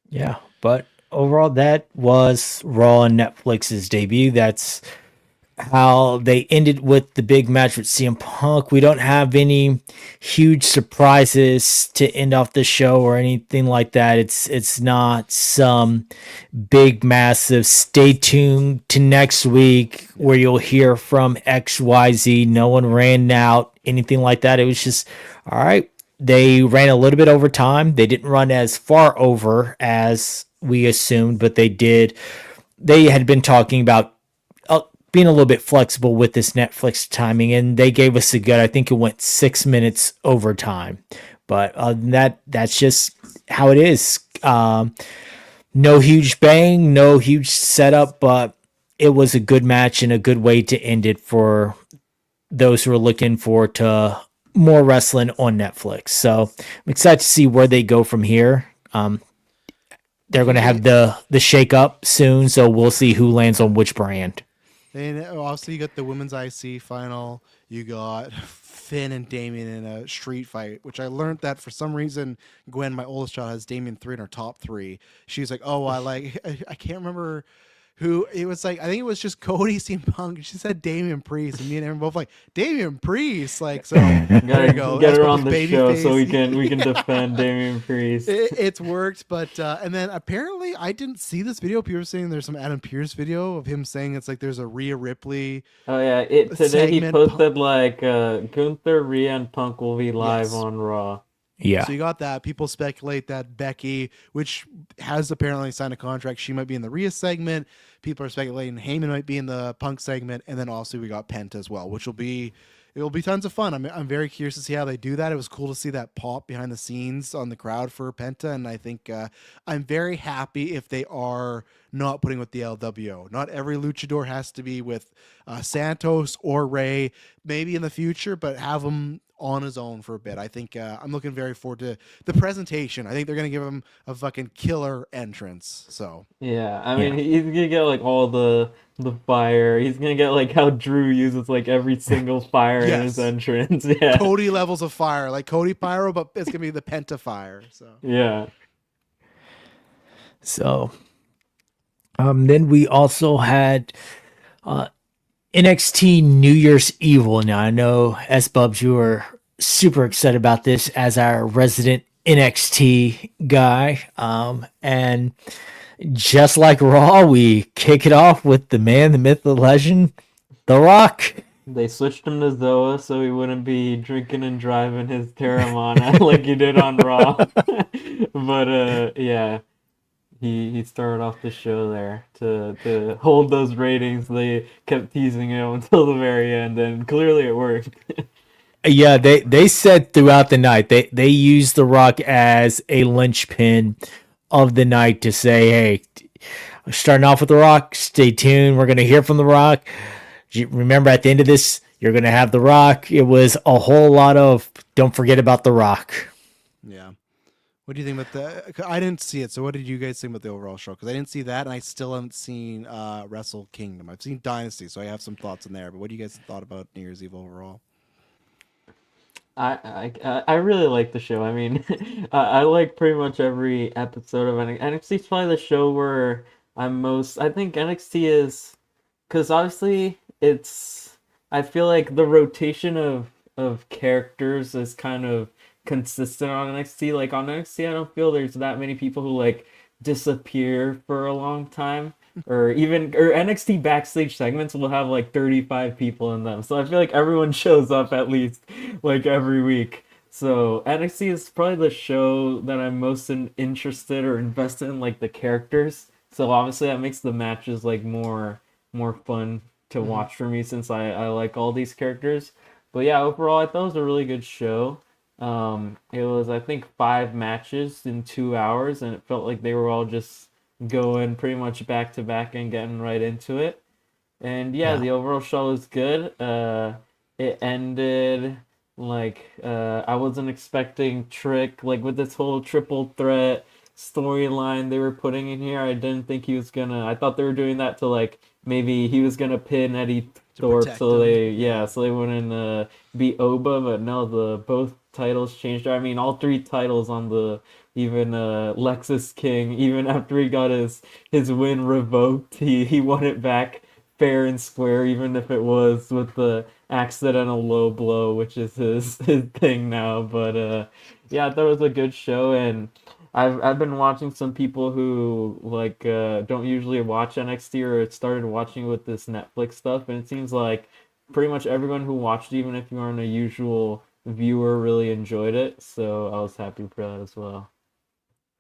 Yeah, but overall, that was Raw on Netflix's debut. That's how they ended with the big match with CM Punk. We don't have any huge surprises to end off the show or anything like that. It's not some big massive stay tuned to next week where you'll hear from XYZ. No one ran out, anything like that. It was just, all right, they ran a little bit over time. They didn't run as far over as we assumed, but they did. They had been talking about being a little bit flexible with this Netflix timing, and they gave us a good, I think it went 6 minutes overtime. But that's just how it is. No huge bang, no huge setup, but it was a good match and a good way to end it for those who are looking forward to more wrestling on Netflix. So I'm excited to see where they go from here. They're going to have the shake up soon, so we'll see who lands on which brand. And also, you got the women's IC final. You got Finn and Damien in a street fight, which I learned that for some reason, Gwen, my oldest child, has Damien 3 in her top 3. She's like, oh, I can't remember who it was like, I think it was just Cody, CM Punk. She said Damian Priest, and me and Aaron both like Damian Priest. Like, so there you go. Get That's her what on the baby show face. so we can defend Damian Priest. It's worked, but and then apparently I didn't see this video. People were saying there's some Adam Pearce video of him saying it's like there's a Rhea Ripley. Oh yeah, today he segment. posted like Gunther, Rhea, and Punk will be live Yes. on Raw. Yeah. So you got that. People speculate that Becky, which has apparently signed a contract, she might be in the Rhea segment. People are speculating Heyman might be in the Punk segment, and then also we got Penta as well, which will be tons of fun. I'm very curious to see how they do that. It was cool to see that pop behind the scenes on the crowd for Penta, and I think I'm very happy if they are not putting with the LWO. Not every luchador has to be with Santos or Ray, maybe in the future, but have them on his own for a bit. I think I'm looking very forward to the presentation. I think they're gonna give him a fucking killer entrance. So Yeah, I mean he's gonna get like all the fire. He's gonna get like how Drew uses like every single fire in his entrance. Yeah. Cody levels of fire, like Cody Pyro, but it's gonna be the Penta fire. So Yeah. So, then we also had NXT New Year's Evil. Now, I know, S-Bubs, you were super excited about this as our resident NXT guy. And just like Raw, we kick it off with the man, the myth, the legend, The Rock. They switched him to Zoa so he wouldn't be drinking and driving his Terramana like he did on Raw. But yeah. He started off the show there to hold those ratings. They kept teasing him until the very end, and clearly it worked. Yeah, they said throughout the night, they used The Rock as a linchpin of the night to say, hey, starting off with The Rock, stay tuned. We're going to hear from The Rock. Remember, at the end of this, you're going to have The Rock. It was a whole lot of don't forget about The Rock. yeah. What do you think about the? I didn't see it, so what did you guys think about the overall show? Because I didn't see that, and I still haven't seen Wrestle Kingdom. I've seen Dynasty, so I have some thoughts in there. But what do you guys thought about New Year's Eve overall? I really like the show. I mean, I like pretty much every episode of NXT. NXT is probably the show where I'm most. I think NXT is because obviously it's. I feel like the rotation of characters is kind of consistent on NXT. Like on NXT, I don't feel there's that many people who like disappear for a long time, or NXT backstage segments will have like 35 people in them. So I feel like everyone shows up at least like every week. So NXT is probably the show that I'm most interested or invested in, like the characters. So obviously that makes the matches like more fun to watch for me since I like all these characters. But yeah, overall I thought it was a really good show. It was, I think, 5 matches in 2 hours, and it felt like they were all just going pretty much back to back and getting right into it. And yeah, the overall show was good. It ended like I wasn't expecting Trick, like with this whole triple threat storyline they were putting in here. I didn't think he was gonna. I thought they were doing that to like maybe he was gonna pin Eddie Thorpe, so they wouldn't beat Oba, but no, both titles changed. I mean, all 3 titles on the even Lexus King, even after he got his win revoked, he won it back fair and square, even if it was with the accidental low blow, which is his thing now. But yeah, I thought it was a good show, and I've been watching some people who like don't usually watch NXT or started watching with this Netflix stuff, and it seems like pretty much everyone who watched, even if you aren't a usual viewer, really enjoyed it. So I was happy for that as well.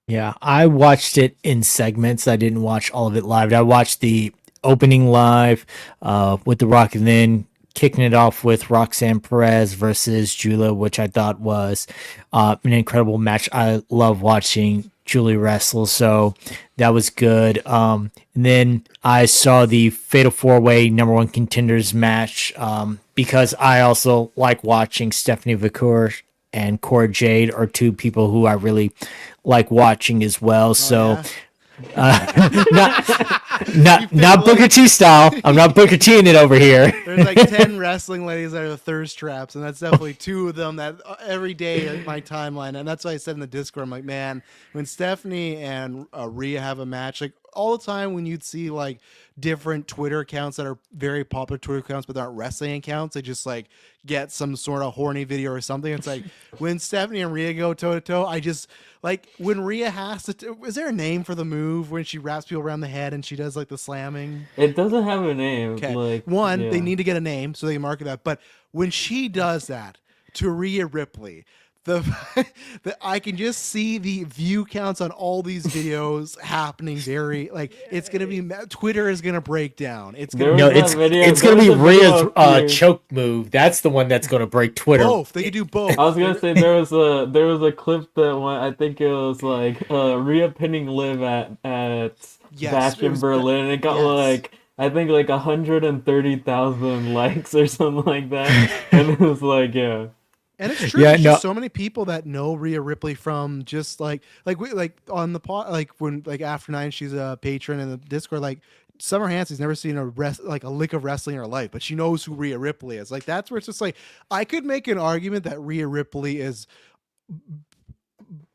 Yeah, I watched it in segments. I didn't watch all of it live. I watched the opening live with The Rock, and then kicking it off with Roxanne Perez versus Julia, which I thought was an incredible match. I love watching Julia wrestle, so that was good. And then I saw the Fatal 4-Way number 1 contenders match because I also like watching Stephanie McCourt and Cora Jade are 2 people who I really like watching as well. not Booker T style. I'm not Booker T in it over here. There's like 10 wrestling ladies that are the thirst traps, and that's definitely two of them that every day in my timeline. And that's why I said in the Discord, I'm like, man, when Stephanie and Rhea have a match, like all the time when you'd see like different Twitter accounts that are very popular Twitter accounts, but they aren't wrestling accounts, they just like get some sort of horny video or something. It's like when Stephanie and Rhea go toe to toe, I just like when Rhea has to. Is there a name for the move when she wraps people around the head and she does like the slamming? It doesn't have a name. Okay, Like they yeah. need to get a name so they can market that. But when she does that to Rhea Ripley, I can just see the view counts on all these videos happening. Very like it's gonna be Twitter is gonna break down. It's gonna it's gonna be Rhea's choke move. That's the one that's gonna break Twitter. Both they could do both. I was gonna say there was a clip that went. I think it was like Rhea pinning Liv at Bash in Berlin. And it got like I think like 130,000 likes or something like that, and it was like yeah. And it's true. There's just so many people that know Rhea Ripley from just like on the pod, like when like After 9, she's a patron in the Discord. Like Summer Hanson's never seen like a lick of wrestling in her life, but she knows who Rhea Ripley is. Like that's where it's just like I could make an argument that Rhea Ripley is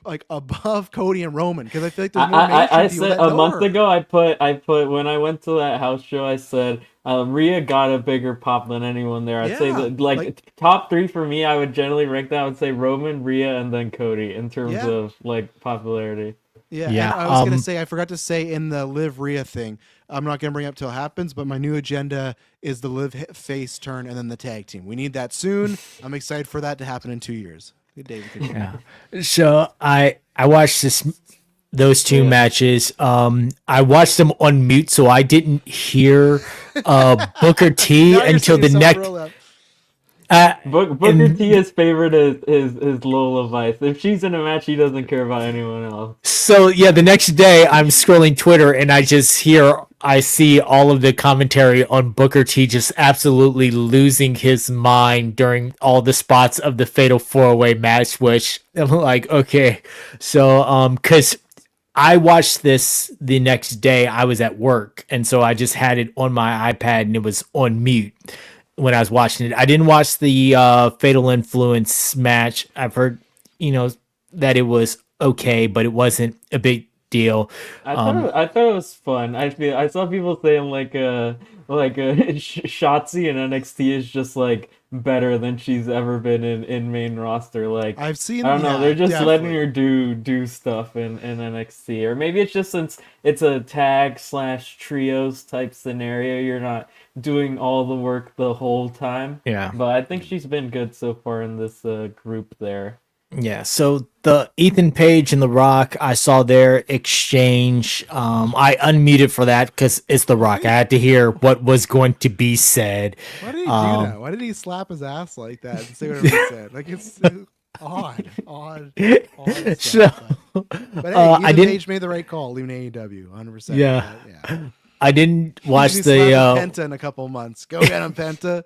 like above Cody and Roman because I feel like there's more I said a month ago I put when I went to that house show I said Rhea got a bigger pop than anyone there. I'd say that like top 3 for me I would generally rank that. I would say Roman, Rhea, and then Cody in terms of like popularity. Yeah. I was gonna say I forgot to say in the Liv Rhea thing. I'm not gonna bring it up till it happens, but my new agenda is the Liv face turn and then the tag team. We need that soon. I'm excited for that to happen in 2 years. Good day. Yeah. So I watched those two matches. I watched them on mute, so I didn't hear Booker T until the next. Booker T's favorite is Lola Vice. If she's in a match, he doesn't care about anyone else. So yeah, the next day I'm scrolling Twitter and I see all of the commentary on Booker T just absolutely losing his mind during all the spots of the Fatal 4-Way match, which I'm like, okay, so because I watched this the next day, I was at work, and so I just had it on my iPad and it was on mute when I was watching it. I didn't watch the Fatal Influence match. I've heard, that it was okay, but it wasn't a big deal. I thought it was fun. I saw people saying like Shotzi in NXT is just like better than she's ever been in main roster. Like I've seen. I don't know. They're just letting her do stuff in NXT, or maybe it's just since it's a tag / trios type scenario. You're not doing all the work the whole time. Yeah. But I think she's been good so far in this group there. Yeah, so the Ethan Page and The Rock, I saw their exchange. I unmuted for that because it's The Rock. I had to hear what was going to be said. Why did he do that? Why did he slap his ass like that and say whatever he said? Like it's odd So, but hey, Ethan Page made the right call, leaving AEW, 100%. Yeah. Yeah. I didn't watch the Penta in a couple months. Go get him, Penta.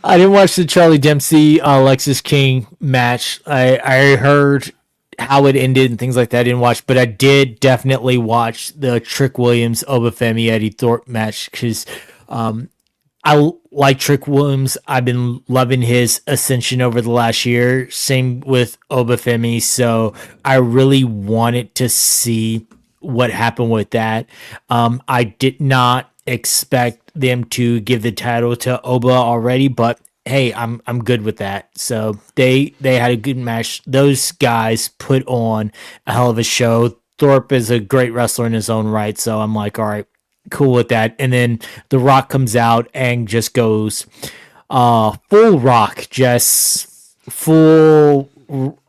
I didn't watch the Charlie Dempsey Lexis King match. I heard how it ended and things like that. I didn't watch, but I did definitely watch the Trick Williams Obafemi Eddie Thorpe match because I like Trick Williams. I've been loving his ascension over the last year. Same with Obafemi. So I really wanted to see what happened with that. I did not expect them to give the title to Oba already, but hey, I'm good with that. So they had a good match. Those guys put on a hell of a show. Thorpe is a great wrestler in his own right, so I'm like, all right, cool with that. And then The Rock comes out and just goes full Rock, just full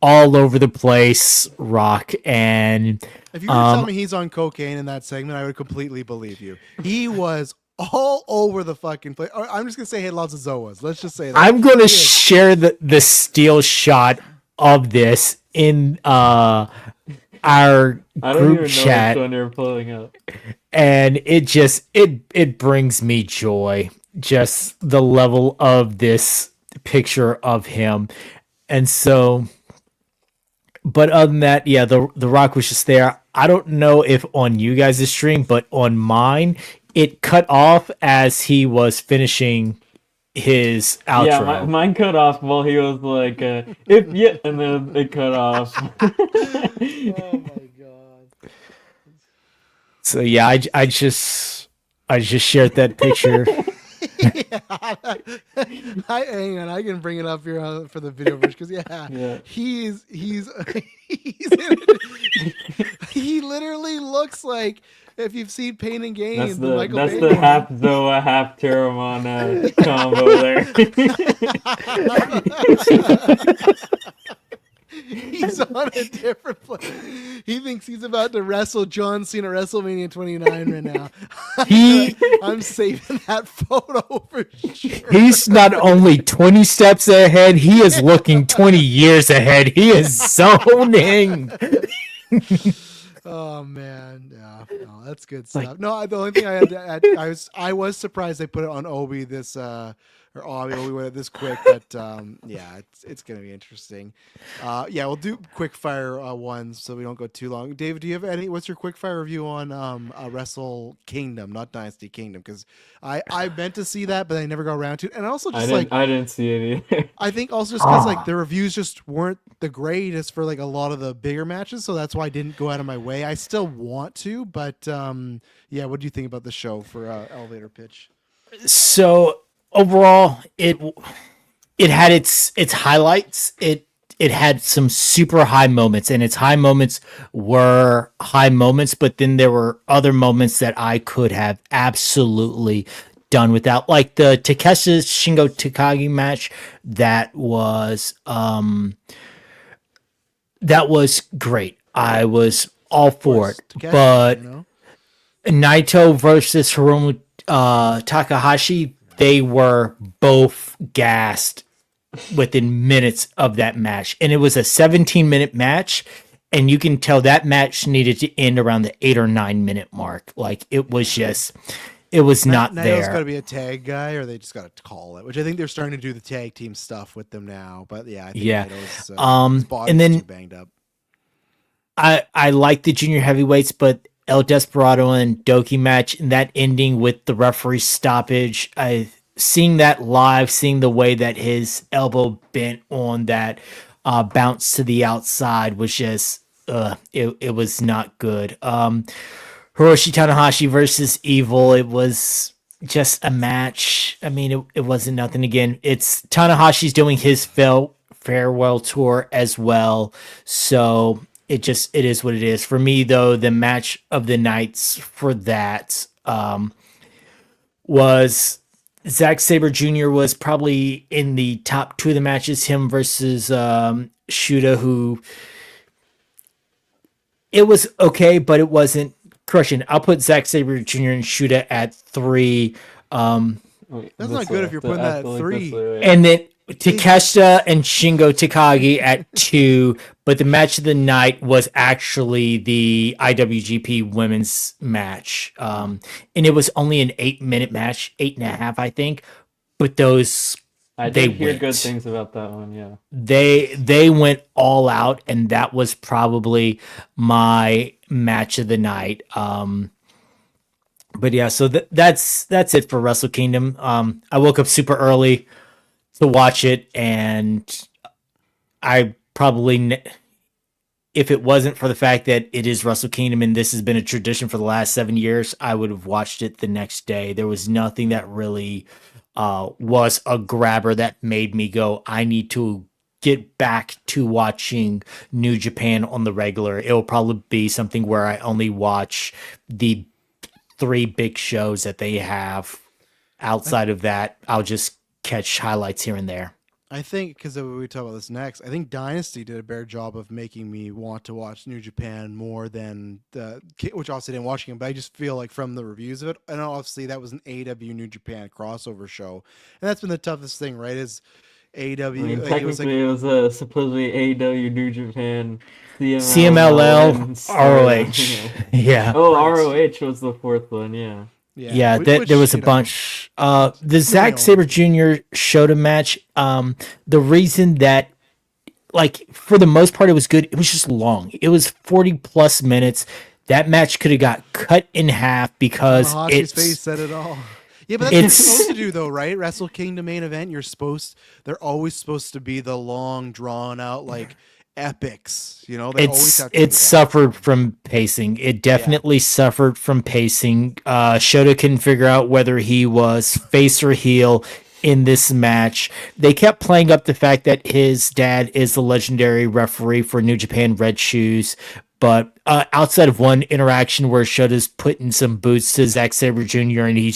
all over the place Rock. And if you were to tell me he's on cocaine in that segment, I would completely believe you. He was all over the fucking place. I'm just gonna say he had lots of Zoas. Let's just say that. I'm gonna share the still shot of this in our group chat. Which one you're pulling up. And it just it brings me joy. Just the level of this picture of him. And so, but other than that, yeah, the Rock was just there. I don't know if on you guys' stream, but on mine, it cut off as he was finishing his outro. Yeah, mine cut off while he was like, if yet, and then it cut off. Oh my god. So yeah, I just shared that picture. Yeah. Hang on, I can bring it up here for the video version because Yeah. he's he literally looks like if you've seen Pain and Gain. That's the the Michael that's Bay the one. half Zoa, half Terramana combo there. He's on a different place. He thinks he's about to wrestle John Cena at WrestleMania 29 right now. I'm saving that photo for sure. He's not only 20 steps ahead, he is looking 20 years ahead. He is zoning. Oh man, yeah, no, that's good stuff. No, the only thing I had to add, I was surprised they put it on Obi this or Obi went this quick, but yeah, it's gonna be interesting. Yeah, we'll do quick fire ones so we don't go too long. David, do you have any? What's your quick fire review on Wrestle Kingdom, not Dynasty Kingdom? Because I meant to see that, but I never got around to it. And also just I didn't see it either. I think also just because like the reviews just weren't the greatest for like a lot of the bigger matches, so that's why I didn't go out of my way. I still want to, but yeah, what do you think about the show for elevator pitch? So overall, it had its highlights. It had some super high moments, and its high moments were high moments, but then there were other moments that I could have absolutely done without, like the Takeshita Shingo Takagi match. That was great. I was all for it. Takeshi, But you know? Naito versus Hiromu Takahashi, they were both gassed within minutes of that match. And it was a 17-minute match. And you can tell that match needed to end around the 8 or 9 minute mark. Like it was not Naito's there. got to be a tag guy, or they just got to call it. Which I think they're starting to do the tag team stuff with them now. But yeah, I think Yeah. Naito's his body's and then too banged up. I like the junior heavyweights, but El Desperado and Doki match and that ending with the referee stoppage, seeing that live, seeing the way that his elbow bent on that bounce to the outside was just it was not good. Hiroshi Tanahashi versus Evil, it was just a match. I mean, it wasn't nothing. Again, it's Tanahashi's doing his farewell tour as well, so it is what it is. For me, though, the match of the nights for that was Zack Sabre Jr. was probably in the top 2 of the matches. Him versus Shuda, who it was okay, but it wasn't crushing. I'll put Zack Sabre Jr. and Shuda at 3. Wait, That's not good if you're putting that at 3. And then Takeshita and Shingo Takagi at 2, but the match of the night was actually the IWGP women's match. And it was only an 8-minute match, 8.5, I think. But I did hear good things about that one, yeah. They went all out, and that was probably my match of the night. But yeah, so that's it for Wrestle Kingdom. I woke up super early to watch it, and I probably, if it wasn't for the fact that it is Wrestle Kingdom and this has been a tradition for the last 7 years, I would have watched it the next day. There was nothing that really was a grabber that made me go, I need to get back to watching New Japan on the regular. It'll probably be something where I only watch the 3 big shows that they have. Outside of that, I'll just catch highlights here and there. I think, because we talk about this next, I think Dynasty did a better job of making me want to watch New Japan more than which obviously I didn't watch him, but I just feel like from the reviews of it, and obviously that was an AEW New Japan crossover show, and that's been the toughest thing, right? Is AEW? I mean, like, technically, it was supposedly AEW New Japan, CMLL, and ROH. Yeah. Oh, ROH was the 4th one, yeah. Yeah, there was a bunch. The Zack Sabre Jr. Shota match, the reason that, like for the most part, it was good. It was just long. It was 40 plus minutes. That match could have got cut in half because Tanahashi's face said it all. Yeah, but that's what you're supposed to do, though, right? Wrestle Kingdom main event, they're always supposed to be the long, drawn out, like epics. You know, they always have to do it that. suffered from pacing. It definitely suffered from pacing. Shota couldn't figure out whether he was face or heel in this match. They kept playing up the fact that his dad is the legendary referee for New Japan Red Shoes. But outside of one interaction where Shota's putting some boots to Zack Sabre Jr. and he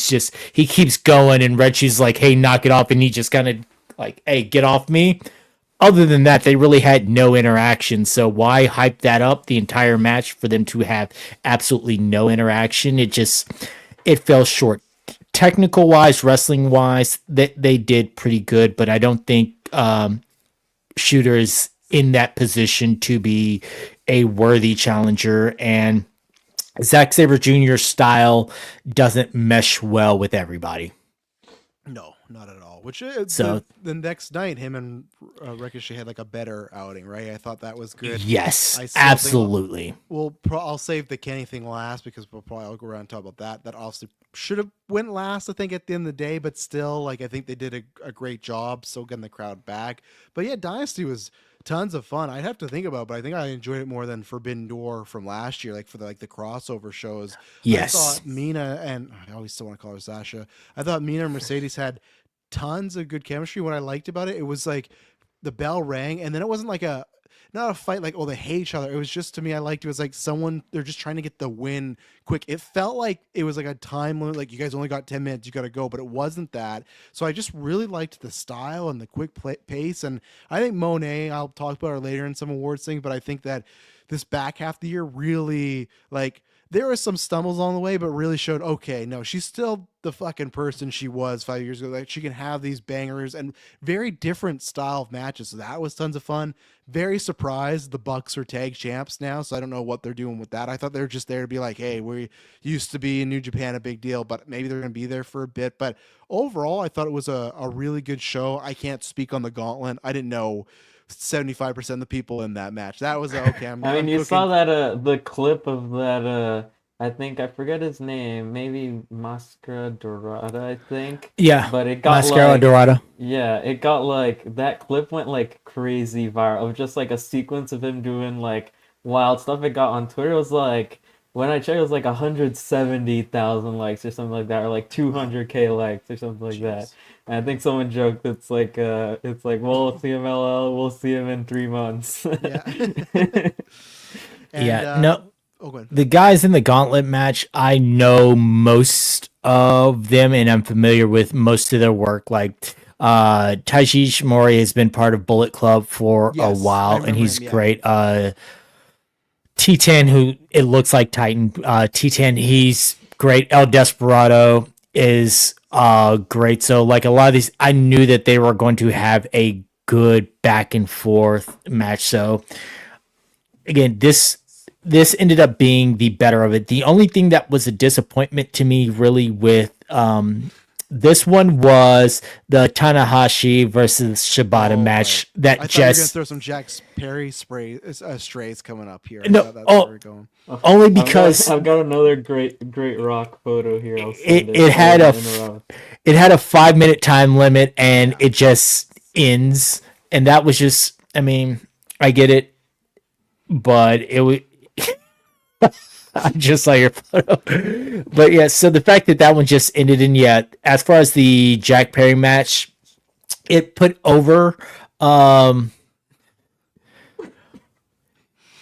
keeps going and Red Shoes like, hey, knock it off. And he just kind of like, hey, get off me. Other than that, they really had no interaction. So why hype that up the entire match for them to have absolutely no interaction? It fell short. Technical wise, wrestling wise, they did pretty good, but I don't think Shooter is in that position to be a worthy challenger. And Zack Sabre Jr.'s style doesn't mesh well with everybody. No, not at all. Which So the next night, him and Ricochet had like a better outing, right? I thought that was good. yes, I still think absolutely. I'll save the Kenny thing last because I'll go around and talk about that. That also should have went last, I think, at the end of the day, but still, like, I think they did a great job still getting the crowd back. But yeah, Dynasty was tons of fun. I'd have to think about it, but I think I enjoyed it more than Forbidden Door from last year, like for the crossover shows. Yes. I thought Mina and I always still want to call her Sasha. I thought Mina and Mercedes had tons of good chemistry. What I liked about it, it was like the bell rang, and then it wasn't like not a fight like, oh, they hate each other. It was just, to me, I liked it was like they're just trying to get the win quick. It felt like it was like a time limit, like you guys only got 10 minutes, you got to go, but it wasn't that. So I just really liked the style and the quick pace. And I think Monet, I'll talk about her later in some awards thing, but I think that this back half of the year really, like, there were some stumbles on the way, but really showed, okay, no, she's still the fucking person she was 5 years ago. Like, she can have these bangers and very different style of matches. So that was tons of fun. Very surprised the Bucks are tag champs now, so I don't know what they're doing with that. I thought they were just there to be like, hey, we used to be in New Japan a big deal, but maybe they're going to be there for a bit. But overall, I thought it was a really good show. I can't speak on the Gauntlet. I didn't know 75% of the people in that match. That was okay. I mean, you saw that the clip of that I think I forget his name, maybe Mascara Dorada, I think. Yeah. But it got Mascara like Dorada. yeah, it got like that clip went like crazy viral of just like a sequence of him doing like wild stuff. It got on Twitter. It was like when I checked, it was like 170,000 likes or something like that, or like 200K likes or something like that. And I think someone joked it's like we'll see him LL, we'll see him in 3 months. Yeah. Yeah. No. Oh, go ahead. The guys in the Gauntlet match, I know most of them, and I'm familiar with most of their work. Like Taiji Ishimori has been part of Bullet Club for a Yes, I while, and remember he's him, yeah. great. T10, who it looks like Titan. T10, he's great. El Desperado is great. So like a lot of these, I knew that they were going to have a good back and forth match. So again, this ended up being the better of it. The only thing that was a disappointment to me really with this one was the Tanahashi versus Shibata match that I thought you were gonna just throw some Jack Perry strays coming up here. I No, thought that's where we're going. only because I've got another great rock photo here. I'll send it had I'll a interrupt. it had a 5-minute time limit and it just ends, and that was just, I mean, I get it, but it was I just saw your photo. But yeah, so the fact that one just ended, and yeah, as far as the Jack Perry match, it put over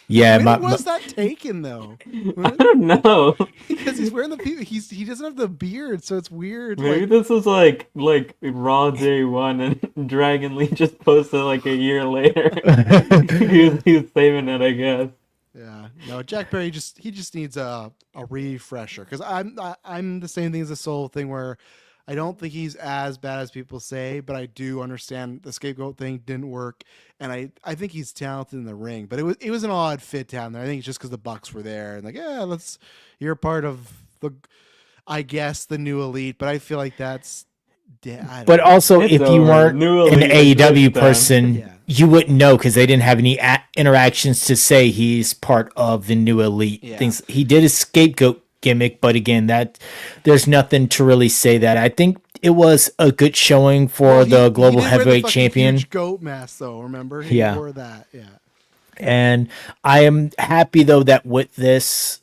yeah, When was that taken though? I don't know. Because he's wearing he doesn't have the beard, so it's weird. Maybe Like, this was like Raw Day 1 and Dragon Lee just posted like a year later. he was saving it, I guess. yeah, no, Jack Perry he just needs a refresher. Because I'm the same thing as the Soul thing where I don't think he's as bad as people say, but I do understand the scapegoat thing didn't work, and I think he's talented in the ring, but it was an odd fit down there. I think it's just because the Bucks were there and like, yeah, you're part of I guess the new elite, but I feel like that's I But don't know. also, It's if you over. weren't New an Elite is AEW written down. person, Yeah. you wouldn't know because they didn't have any interactions to say he's part of the New Elite. Yeah. Things he did his scapegoat gimmick, but again, that there's nothing to really say that. I think it was a good showing for the global he did wear the heavyweight fucking champion. huge goat mask, though. Remember? He Yeah. wore that. Yeah. And I am happy though that with this,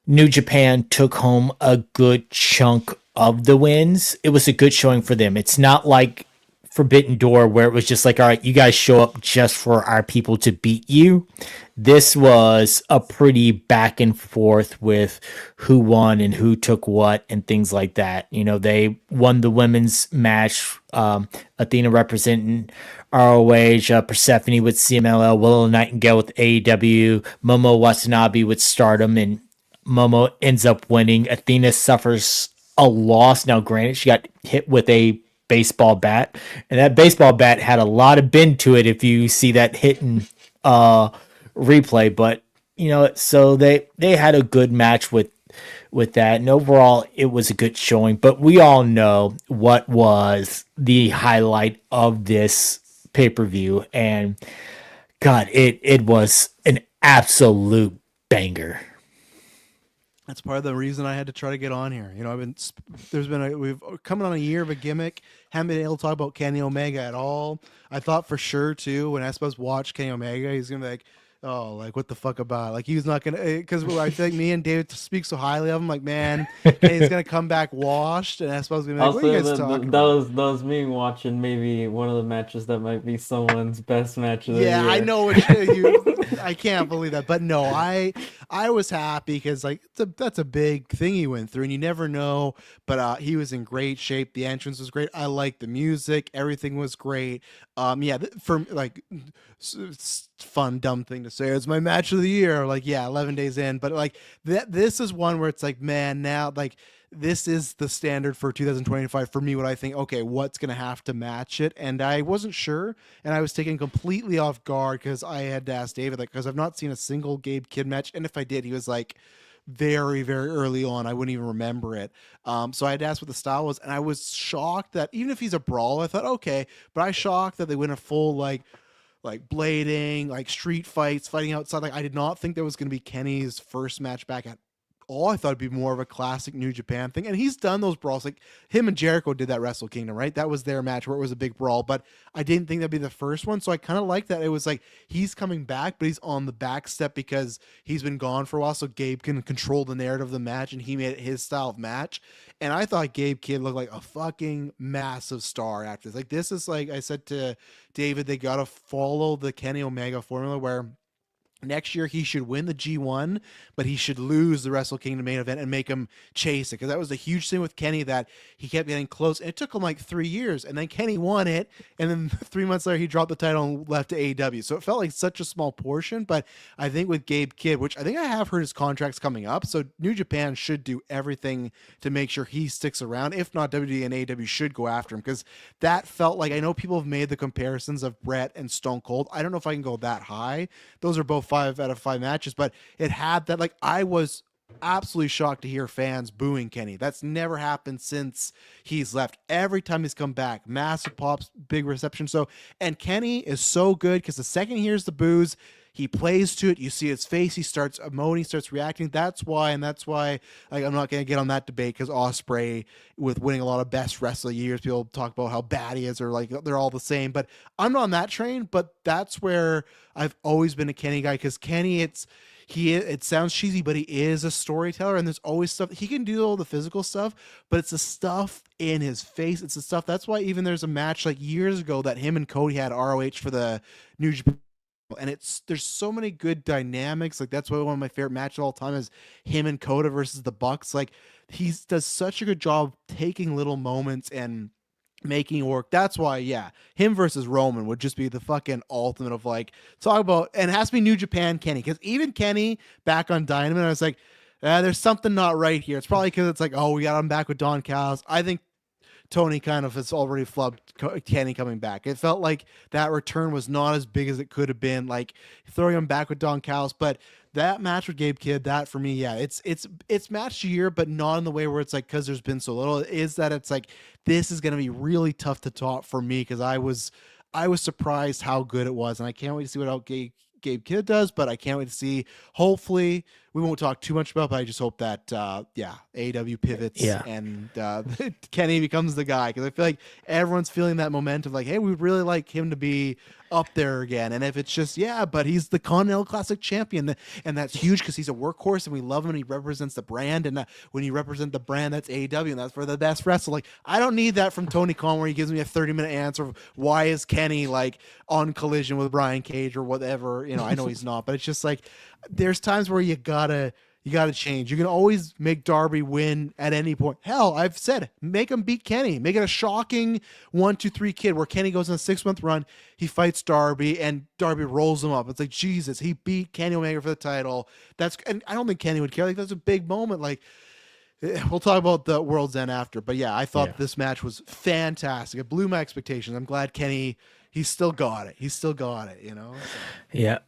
New Japan took home a good chunk of the wins. It was a good showing for them. It's not like Forbidden Door where it was just like, all right, you guys show up just for our people to beat you. This was a pretty back and forth with who won and who took what and things like that. You know, they won the women's match. Athena representing ROH, Persephone with CMLL, Willow Nightingale with AEW, Momo Watanabe with Stardom, and Momo ends up winning. Athena suffers a loss. Now, granted, she got hit with a baseball bat, and that baseball bat had a lot of bend to it if you see that hit in replay. But you know, so they had a good match with that, and overall, it was a good showing. But we all know what was the highlight of this pay-per-view, and God, it was an absolute banger. That's part of the reason I had to try to get on here. You know, we've coming on a year of a gimmick. Haven't been able to talk about Kenny Omega at all. I thought for sure too when Espas watched Kenny Omega, he's gonna be like, oh, like what the fuck about? Like he's not gonna, because I think me and David speak so highly of him. Like, man, Kenny's gonna come back washed, and Espas gonna be like, what are you guys talking about? That was me watching maybe one of the matches that might be someone's best match of the year. Yeah, I know what you. I can't believe that, but no, I was happy because like that's a big thing he went through, and you never know. But he was in great shape. The entrance was great. I liked the music. Everything was great. Yeah, for like fun dumb thing to say. It's my match of the year. Like, yeah, 11 days in, but like this is one where it's like, man, now like. This is the standard for 2025 for me. What I think, okay, what's going to have to match it? And I wasn't sure. And I was taken completely off guard because I had to ask David, like, because I've not seen a single Gabe Kidd match. And if I did, he was like very, very early on. I wouldn't even remember it. So I had to ask what the style was. And I was shocked that even if he's a brawler, I thought, okay, but I shocked that they went a full like blading, like street fights, fighting outside. Like I did not think that was going to be Kenny's first match back at all. I thought it'd be more of a classic New Japan thing. And he's done those brawls. Like him and Jericho did that Wrestle Kingdom, right? That was their match where it was a big brawl, but I didn't think that'd be the first one. So I kind of like that. It was like, he's coming back, but he's on the back step because he's been gone for a while. So Gabe can control the narrative of the match and he made it his style of match. And I thought Gabe Kidd looked like a fucking massive star after this. Like this is like I said to David, they got to follow the Kenny Omega formula where next year he should win the G1, but he should lose the Wrestle Kingdom main event and make him chase it. Because that was a huge thing with Kenny that he kept getting close. And it took him like 3 years. And then Kenny won it. And then 3 months later, he dropped the title and left to AEW. So it felt like such a small portion. But I think with Gabe Kidd, which I think I have heard his contract's coming up. So New Japan should do everything to make sure he sticks around. If not, WWE and AEW should go after him. Because that felt like, I know people have made the comparisons of Brett and Stone Cold. I don't know if I can go that high. Those are both 5 out of 5 matches, but it had that, like, I was absolutely shocked to hear fans booing Kenny. That's never happened since he's left. Every time he's come back, massive pops, big reception. So, and Kenny is so good because the second he hears the boos, he plays to it. You see his face. He starts emoting. He starts reacting. That's why, like, I'm not going to get on that debate because Ospreay, with winning a lot of best wrestler years, people talk about how bad he is or like they're all the same. But I'm not on that train. But that's where I've always been a Kenny guy because Kenny, it sounds cheesy, but he is a storyteller, and there's always stuff he can do, all the physical stuff, but it's the stuff in his face. It's the stuff. That's why even there's a match like years ago that him and Cody had ROH for the New Japan. And there's so many good dynamics. Like that's why one of my favorite matches of all time is him and Coda versus the Bucks. Like he does such a good job taking little moments and making it work. That's why, yeah, him versus Roman would just be the fucking ultimate of like talk about, and it has to be New Japan Kenny, because even Kenny back on Dynamite, I was like, there's something not right here. It's probably because it's like, oh, we got him back with Don Callis. I think Tony kind of has already flubbed Kenny coming back. It felt like that return was not as big as it could have been, like throwing him back with Don Callis. But that match with Gabe Kidd, that for me, yeah, it's match year, but not in the way where it's like because there's been so little. Is that it's like this is going to be really tough to top for me because I was surprised how good it was, and I can't wait to see what Gabe Kidd does, but I can't wait to see. Hopefully, we won't talk too much about, but I just hope that AEW pivots and Kenny becomes the guy, because I feel like everyone's feeling that momentum, like, hey, we would really like him to be up there again. And if it's just but he's the Continental Classic champion, and that's huge because he's a workhorse and we love him and he represents the brand, and when you represent the brand, that's AEW, and that's for the best wrestler. Like, I don't need that from Tony Khan where he gives me a 30-minute answer of why is Kenny like on Collision with Brian Cage or whatever. I know he's not, but it's just like there's times where you gotta change. You can always make Darby win at any point. Hell, I've said make him beat Kenny. Make it a shocking 1-2-3 kid where Kenny goes on a 6-month run. He fights Darby and Darby rolls him up. It's like, Jesus, he beat Kenny Omega for the title. And I don't think Kenny would care. Like, that's a big moment. Like, we'll talk about the World's End after. But yeah, I thought this match was fantastic. It blew my expectations. I'm glad Kenny, he still got it. So. Yeah.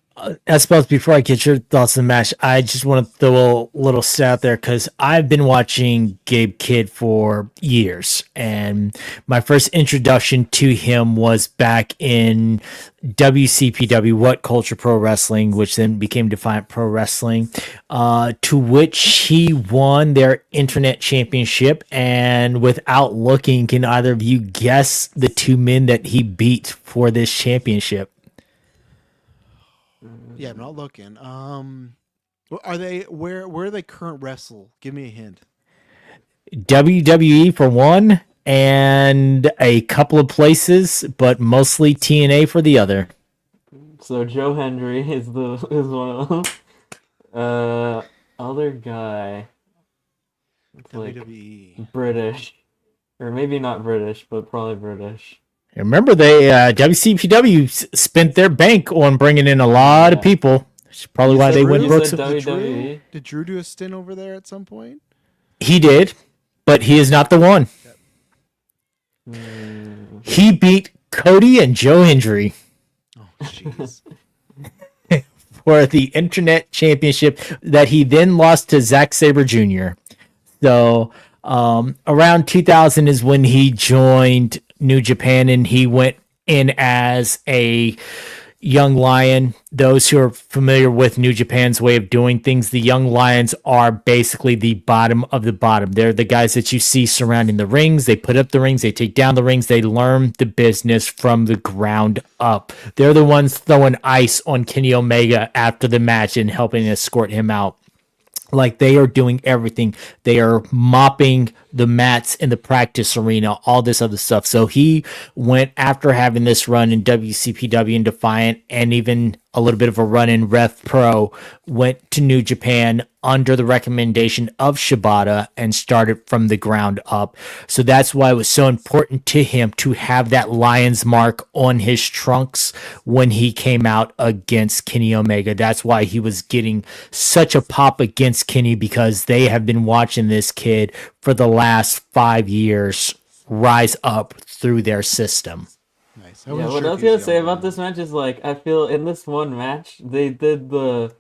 I suppose before I get your thoughts on the match, I just want to throw a little stat out there because I've been watching Gabe Kidd for years, and my first introduction to him was back in WCPW, What Culture Pro Wrestling, which then became Defiant Pro Wrestling, to which he won their internet championship. And without looking, can either of you guess the two men that he beat for this championship? Yeah, I'm not looking. Are they where are they current wrestle? Give me a hint. WWE for one, and a couple of places, but mostly TNA for the other. So Joe Hendry is one of them. Other guy, it's WWE. like British, or maybe not British, but probably British. Remember, they WCPW spent their bank on bringing in a lot of people. That's probably why they went broke. WWE. Did Drew do a stint over there at some point? He did, but he is not the one. He beat Cody and Joe Hendry. Oh, jeez. For the Internet Championship that he then lost to Zack Sabre Jr. So around 2000 is when he joined New Japan, and he went in as a young lion. Those who are familiar with New Japan's way of doing things, the young lions are basically the bottom of the bottom. They're the guys that you see surrounding the rings. They put up the rings, they take down the rings, they learn the business from the ground up. They're the ones throwing ice on Kenny Omega after the match and helping escort him out. Like, they are doing everything. They are mopping the mats in the practice arena, all this other stuff. So he went, after having this run in WCPW and Defiant, and even a little bit of a run in Rev Pro, went to New Japan under the recommendation of Shibata and started from the ground up. So that's why it was so important to him to have that lion's mark on his trunks when he came out against Kenny Omega. That's why he was getting such a pop against Kenny, because they have been watching this kid for the last 5 years rise up through their system. Nice. Yeah, what I was gonna say about this match is, like, I feel in this one match they did the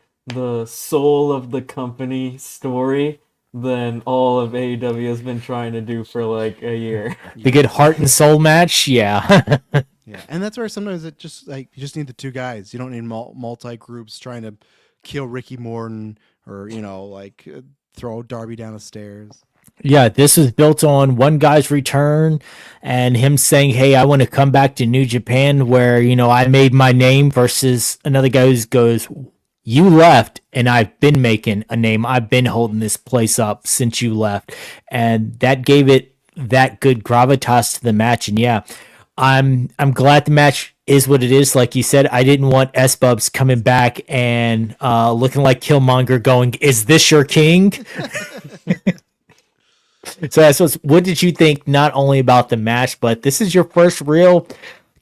soul of the company story than all of AEW has been trying to do for like a year. The good heart and soul match, yeah. Yeah, and that's where sometimes it just, like, you just need the two guys. You don't need multi groups trying to kill Ricky Morton or throw Darby down the stairs. Yeah, this is built on one guy's return and him saying, hey, I want to come back to New Japan where, I made my name, versus another guy who goes, you left and I've been making a name. I've been holding this place up since you left. And that gave it that good gravitas to the match. And yeah, I'm glad the match is what it is. Like you said, I didn't want S-Bubs coming back and looking like Killmonger going, is this your king? So that's what did you think, not only about the match, but this is your first real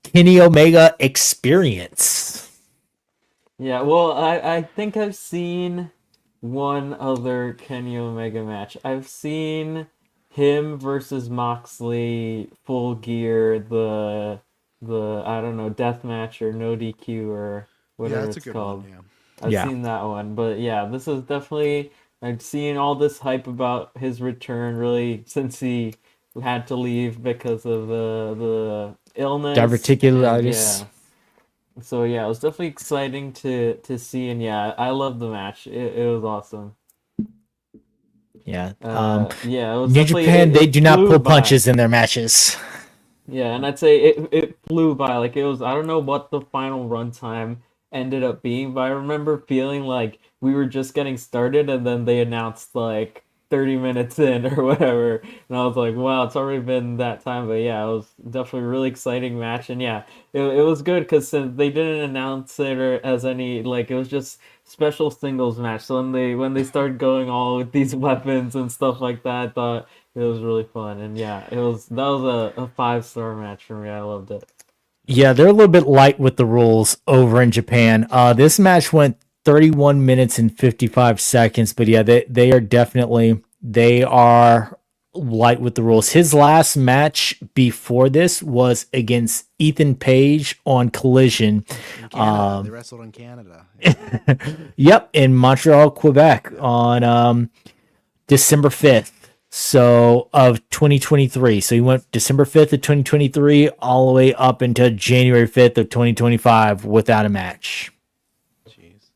Kenny Omega experience? Yeah, well, I think I've seen one other Kenny Omega match. I've seen him versus Moxley, Full Gear, the I don't know, death match or no DQ or Yeah, whatever that's a it's good one. called. Yeah. I've Yeah. seen that one, but yeah, this is definitely I've seen all this hype about his return really since he had to leave because of the illness, and Diverticulitis. yeah. So yeah, it was definitely exciting to see, and yeah, I love the match. It was awesome. Yeah. Yeah, it was New definitely Japan, they it do not flew pull by. punches in their matches. Yeah, and I'd say it flew by. Like it was, I don't know what the final runtime ended up being, but I remember feeling like we were just getting started, and then they announced like 30 minutes in or whatever, and I was like, wow, it's already been that time. But yeah, it was definitely a really exciting match, and yeah, it was good because since they didn't announce it or as any like it was just special singles match. So when they started going all with these weapons and stuff like that, I thought it was really fun, and yeah, that was a 5-star match for me. I loved it. Yeah, they're a little bit light with the rules over in Japan. This match went 31 minutes and 55 seconds, but yeah, they are light with the rules. His last match before this was against Ethan Page on Collision. In Canada, they wrestled in Canada. Yep, in Montreal, Quebec on December 5th. So of 2023. So he went December 5th of 2023 all the way up until January 5th of 2025 without a match. Jeez. I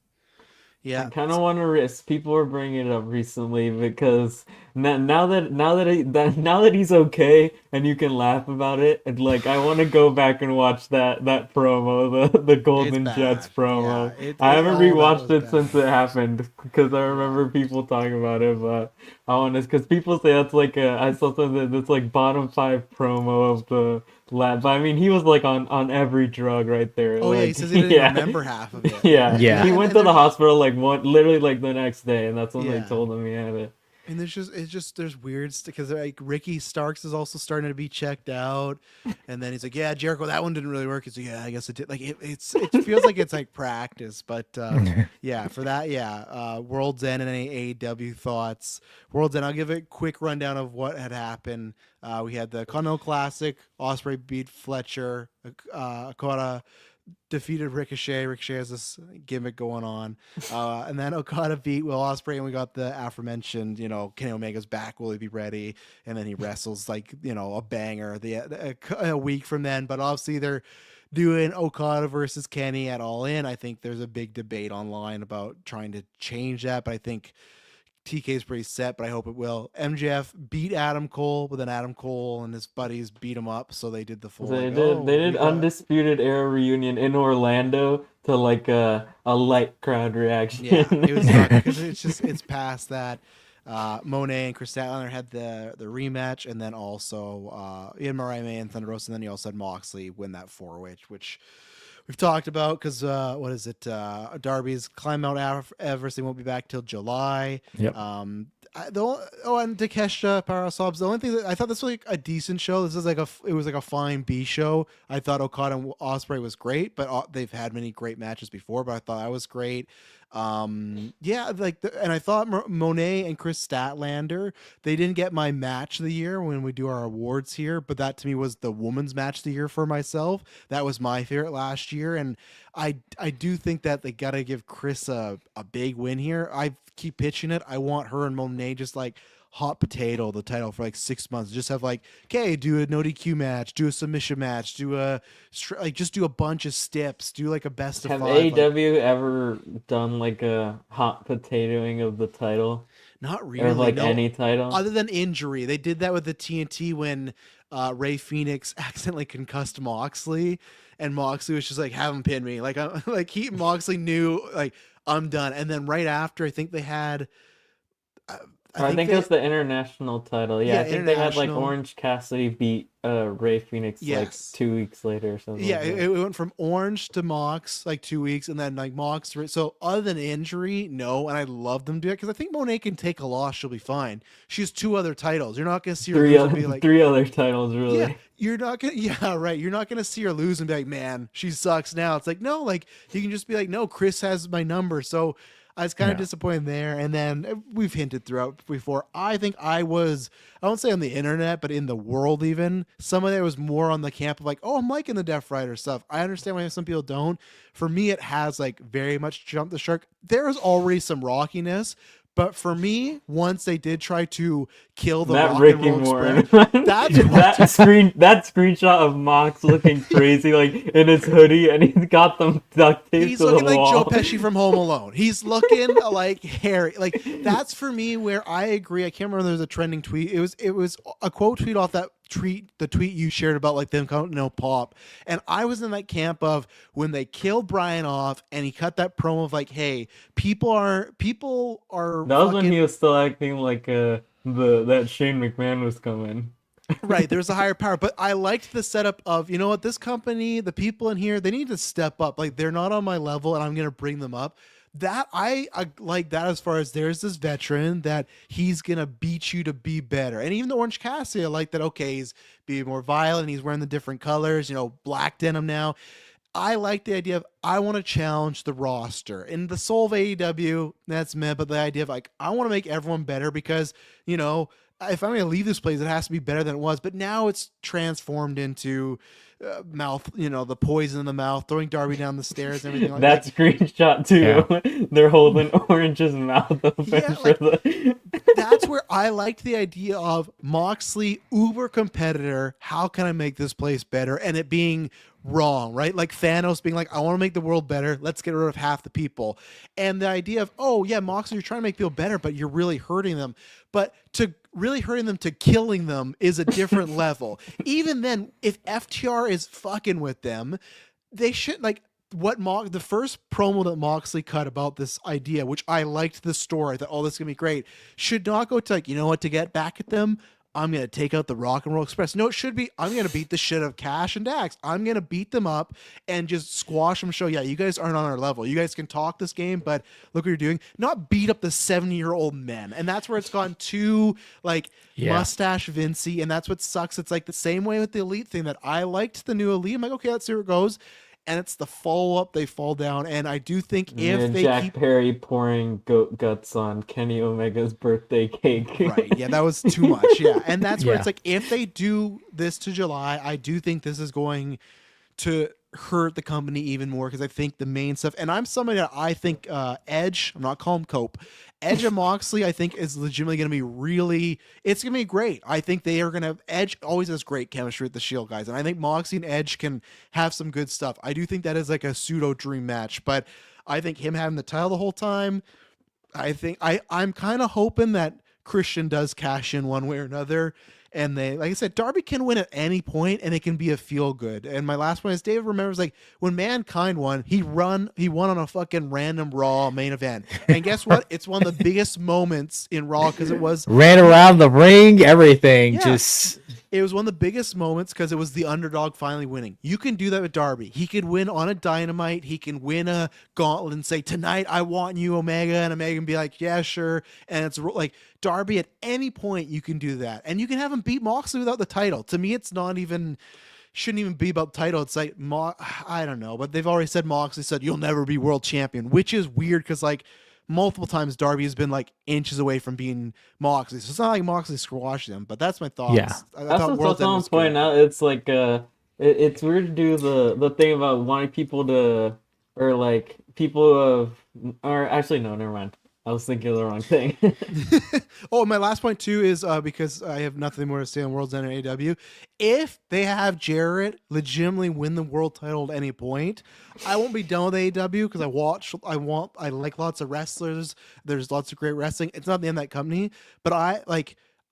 Yeah. kind of want to risk. People were bringing it up recently because now that he's okay and you can laugh about it, and like I want to go back and watch that promo, the It's Golden Jets bad. promo. Yeah. I haven't All that rewatched was it bad. since it happened because I Yeah. remember people talking about it, but I want to because people say that's like I saw something that's like bottom 5 promo of the lab. But I mean, he was like on every drug right there. Oh yeah, he Like says he didn't even yeah. remember half of it. Yeah, Yeah. he And went and to the there's just hospital like literally like the next day, and that's when they yeah. told him he had it. And there's weird because like Ricky Starks is also starting to be checked out, and then he's like, yeah, Jericho, that one didn't really work. He's like, yeah, I guess it did. Like it feels like it's like practice, but yeah, for that, yeah. World's End and any AEW thoughts. World's End, I'll give a quick rundown of what had happened. We had the Continental Classic. Osprey beat Fletcher. Okada defeated Ricochet. Ricochet has this gimmick going on. And then Okada beat Will Ospreay, and we got the aforementioned, Kenny Omega's back. Will he be ready? And then he wrestles like, a banger a week from then. But obviously they're doing Okada versus Kenny at All In. I think there's a big debate online about trying to change that, but I think TK's pretty set, but I hope it will. MJF beat Adam Cole, but then Adam Cole and his buddies beat him up, so they did the full They like, did they oh, did we got Undisputed Era reunion in Orlando to like a light crowd yeah. It was reaction. not because it's past that. Monet and Chris Statlander had the rematch, and then also Ian Mariah May and Thunder Rosa, and then you also had Moxley win that 4, which we've talked about because what is it? Darby's climb Mount Everest. They won't be back till July. Yep. And Takeshita Powerhouse Hobbs. The only thing that I thought this was like a decent show. This is it was like a fine B show. I thought Okada and Ospreay was great, but they've had many great matches before. But I thought that was great. Yeah, and I thought Monet and Chris Statlander, they didn't get my match of the year when we do our awards here, but that to me was the woman's match of the year for myself. That was my favorite last year, and I do think that they gotta give Chris a big win here. I keep pitching it. I want her and Monet just like hot potato the title for like 6 months. Just have like, okay, do a no DQ match, do a submission match, just do a bunch of steps, do like a best of Have 5. AEW ever done like a hot potatoing of the title Not or really. like No, any title? other than injury. They did that with the TNT when Ray Phoenix accidentally concussed Moxley, and Moxley was just like, "Have him pin me." Like, Moxley knew, like, I'm done. And then right after, I think they had. I think it was the international title. Yeah, Yeah, I think they had like international. Orange Cassidy beat Ray Phoenix like Yes. 2 weeks later or something. Yeah, like it, that. it went from Orange to Mox like 2 weeks, and then like Mox. So other than injury, no. And I love them do it because I think Monet can take a loss; she'll be fine. She has 2 other titles. You're not gonna see her Three lose and other be like, three other titles really. yeah, you're not gonna. Yeah, right. You're not gonna see her lose and be like, man, she sucks now. It's like no, like you can just be like, no, Chris has my number. So I was kind of Yeah. disappointed there. And then we've hinted throughout before. I think I won't say on the internet, but in the world even, some of it was more on the camp of like, oh, I'm liking the Death Rider stuff. I understand why some people don't. For me, it has like very much jumped the shark. There is already some rockiness. But for me, once they did try to kill the That Rock Ricky and Roll Morton. Express, that's what that screenshot of Mox looking crazy, like in his hoodie, and he's got them duct taped he's to the looking like Joe wall. Pesci from Home Alone. He's looking like Harry. Like that's for me where I agree. I can't remember. There was a trending tweet. It was a quote tweet off that the tweet you shared about like them counting no pop, and I was in that camp of when they killed Brian off and he cut that promo of like, hey, people are That was when he was still acting like that Shane McMahon was coming. right, there's a higher power. But I liked the setup of, you know what, this company, the people in here, they need to step up. Like they're not on my level and I'm gonna bring them up. That I like that as far as there's this veteran that he's gonna beat you to be better. And even the Orange Cassidy, I like that, okay, he's being more violent, he's wearing the different colors, black denim now. I like the idea of I want to challenge the roster. In the soul of AEW, that's me, but the idea of like I want to make everyone better because, if I'm going to leave this place, it has to be better than it was. But now it's transformed into mouth, the poison in the mouth, throwing Darby down the stairs, and everything like that. That screenshot too. They're holding Orange's mouth open for the. That's where I liked the idea of Moxley, uber competitor. How can I make this place better? And it being wrong, right? Like Thanos being like, I want to make the world better. Let's get rid of half the people. And the idea of, oh yeah, Moxley, you're trying to make people better, but you're really hurting them. But to really hurting them to killing them is a different level. Even then, if FTR is fucking with them, they should like the first promo that Moxley cut about this idea, which I liked the story, I thought, oh, this is gonna be great, should not go to like, you know what, to get back at them, I'm going to take out the Rock and Roll Express. No, it should be, I'm going to beat the shit out of Cash and Dax. I'm going to beat them up and just squash them, show, yeah, you guys aren't on our level. You guys can talk this game, but look what you're doing. Not beat up the 70-year-old men. And that's where it's gone too, like, mustache Vincey, and that's what sucks. It's like the same way with the Elite thing that I liked the new Elite. I'm like, okay, let's see where it goes. And it's the follow-up, they fall down. And I do think if they Jack Perry pouring goat guts on Kenny Omega's birthday cake. Right, yeah, that was too much, yeah. And that's where it's like, if they do this to July, I do think this is going to hurt the company even more, because I think the main stuff, and I'm somebody that I think Edge, I'm not calling him Cope, Edge and Moxley, I think is legitimately going to be it's going to be great. I think they are going to, Edge always has great chemistry with the Shield guys, and I think Moxley and Edge can have some good stuff. I do think that is like a pseudo dream match, but I think him having the title the whole time, I think I'm kind of hoping that Christian does cash in one way or another. And they, like I said, Darby can win at any point, and it can be a feel good. And my last one is David remembers, like, when Mankind won, he won on a fucking random Raw main event. And guess what? It's one of the biggest moments in Raw because it was ran around the ring, everything. Yeah. It was one of the biggest moments because it was the underdog finally winning. You can do that with Darby. He could win on a Dynamite. He can win a Gauntlet and say, tonight I want you, Omega, and Omega can be like, yeah, sure. And it's like Darby at any point you can do that. And you can have him beat Moxley without the title. To me, it's not even, shouldn't even be about the title. It's like, I don't know, but they've already said, Moxley said, you'll never be world champion, which is weird because like, multiple times Darby has been like inches away from being Moxley, so it's not like Moxley squashed him. But that's my thoughts. Yeah, that's what someone's pointing out. It's like it's weird to do the thing about wanting people to, or like people of, or actually no, never mind. I was thinking of the wrong thing. Oh, my last point too is because I have nothing more to say on World's End or AW. If they have Jarrett legitimately win the world title at any point, I won't be done with AW because I like lots of wrestlers. There's lots of great wrestling. It's not the end of that company, but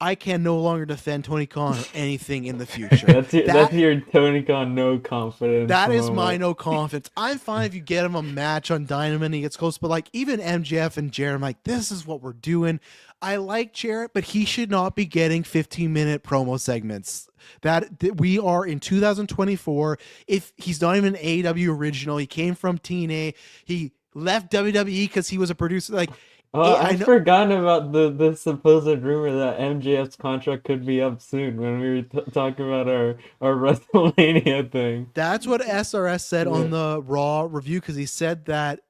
I can no longer defend Tony Khan or anything in the future. That's your Tony Khan no confidence. That is my no confidence. I'm fine if you get him a match on Dynamite and he gets close, but like even MJF and Jarrett, I'm like, this is what we're doing. I like Jarrett, but he should not be getting 15-minute promo segments. That we are in 2024. If he's not even an AEW original, he came from TNA. He left WWE because he was a producer. Like, I've forgotten about the supposed rumor that MJF's contract could be up soon when we were talking about our WrestleMania thing. That's what SRS said on the Raw review, because he said that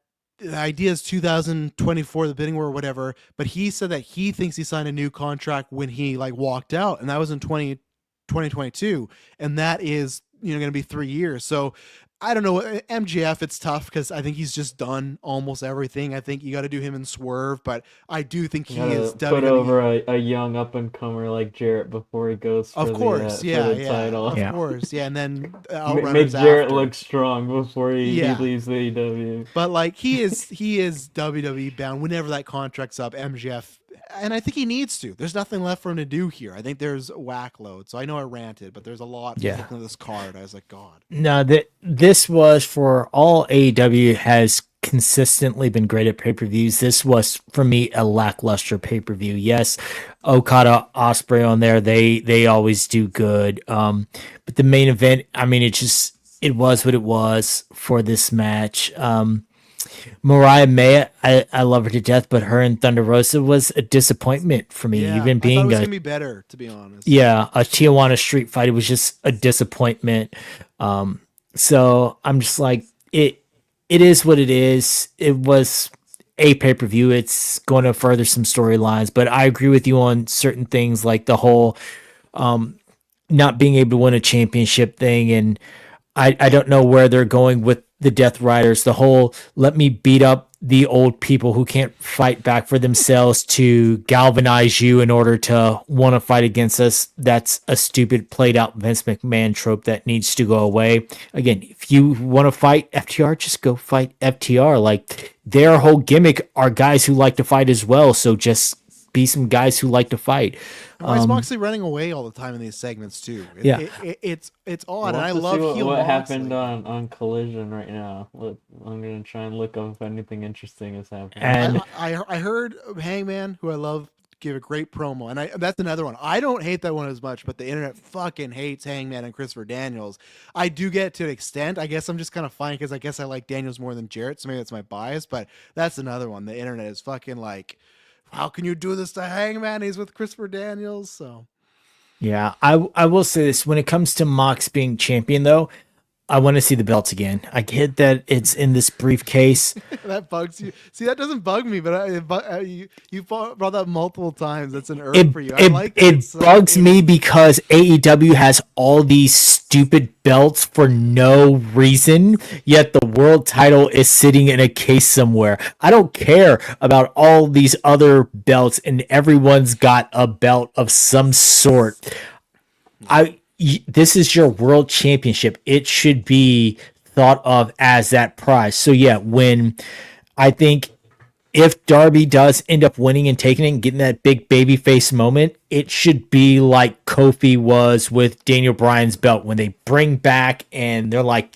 the idea is 2024, the bidding war or whatever. But he said that he thinks he signed a new contract when he like walked out, and that was in 2022, and that is going to be 3 years. So I don't know. MJF, it's tough because I think he's just done almost everything. I think you got to do him and Swerve, but I do think he is put WWE. over a young up and comer like Jarrett before he goes for Of course, the title. Of Yeah. course, yeah, and then Make Outrunners Jarrett after. look strong before he leaves AEW. But like he is WWE bound whenever that contract's up. MJF, and I think he needs to. There's nothing left for him to do here. I think there's whack load. So I know I ranted, but there's a lot. Yeah. Looking at this card, I was like, God. No, this was for all AEW has consistently been great at pay-per-views. This was for me a lackluster pay-per-view. Yes, Okada, Osprey on there, they always do good. But the main event, I mean, it was what it was for this match. Mariah May, I love her to death, but her and Thunder Rosa was a disappointment for me. Yeah, Even I thought it being was a gonna be better, to be honest. yeah, a Tijuana street fight, it was just a disappointment. So I'm just like, it is what it is. It was a pay-per-view. It's going to further some storylines, but I agree with you on certain things like the whole not being able to win a championship thing, and I don't know where they're going with the Death Riders. The whole let me beat up the old people who can't fight back for themselves to galvanize you in order to want to fight against us. That's a stupid played out Vince McMahon trope that needs to go away. Again, if you want to fight FTR, just go fight FTR. Like their whole gimmick are guys who like to fight as well. So just be some guys who like to fight. Why is Moxley running away all the time in these segments too? It's odd, and I love heel what Moxley. happened on Collision right now. I'm gonna try and look up if anything interesting is happening. And I heard Hangman, who I love, give a great promo, and that's another one. I don't hate that one as much, but the internet fucking hates Hangman and Christopher Daniels. I do get it to an extent. I guess I'm just kind of fine because I guess I like Daniels more than Jarrett, so maybe that's my bias. But that's another one. The internet is fucking like, how can you do this to Hangman? He's with Christopher Daniels. So, yeah, I will say this. When it comes to Mox being champion, though, I want to see the belts again. I get that it's in this briefcase. that bugs you. See, that doesn't bug me, but you brought that multiple times. That's an urge for you. I like it. It bugs me because AEW has all these stupid belts for no reason, yet the world title is sitting in a case somewhere. I don't care about all these other belts, and everyone's got a belt of some sort. This is your world championship. It should be thought of as that prize. So yeah, when I think if Darby does end up winning and taking it and getting that big baby face moment, it should be like Kofi was with Daniel Bryan's belt when they bring back and they're like,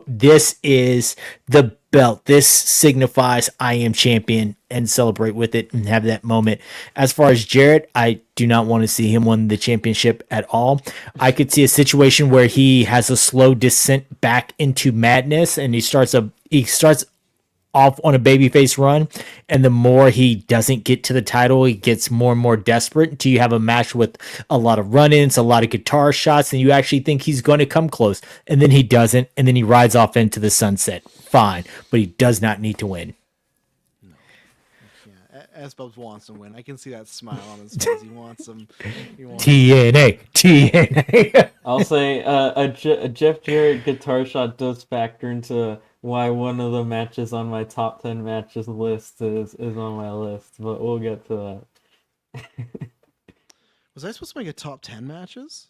this is the belt. This signifies I am champion, and celebrate with it and have that moment. As far as Jarrett, I do not want to see him win the championship at all. I could see a situation where he has a slow descent back into madness and he starts off on a babyface run, and the more he doesn't get to the title, he gets more and more desperate until you have a match with a lot of run-ins, a lot of guitar shots, and you actually think he's going to come close, and then he doesn't, and then he rides off into the sunset. Fine, but he does not need to win. No, yeah. S-Bubs wants to win. I can see that smile on his face. He wants him. TNA. I'll say a Jeff Jarrett guitar shot does factor into why one of the matches on my top 10 matches list is on my list, but we'll get to that. Was I supposed to make a top 10 matches?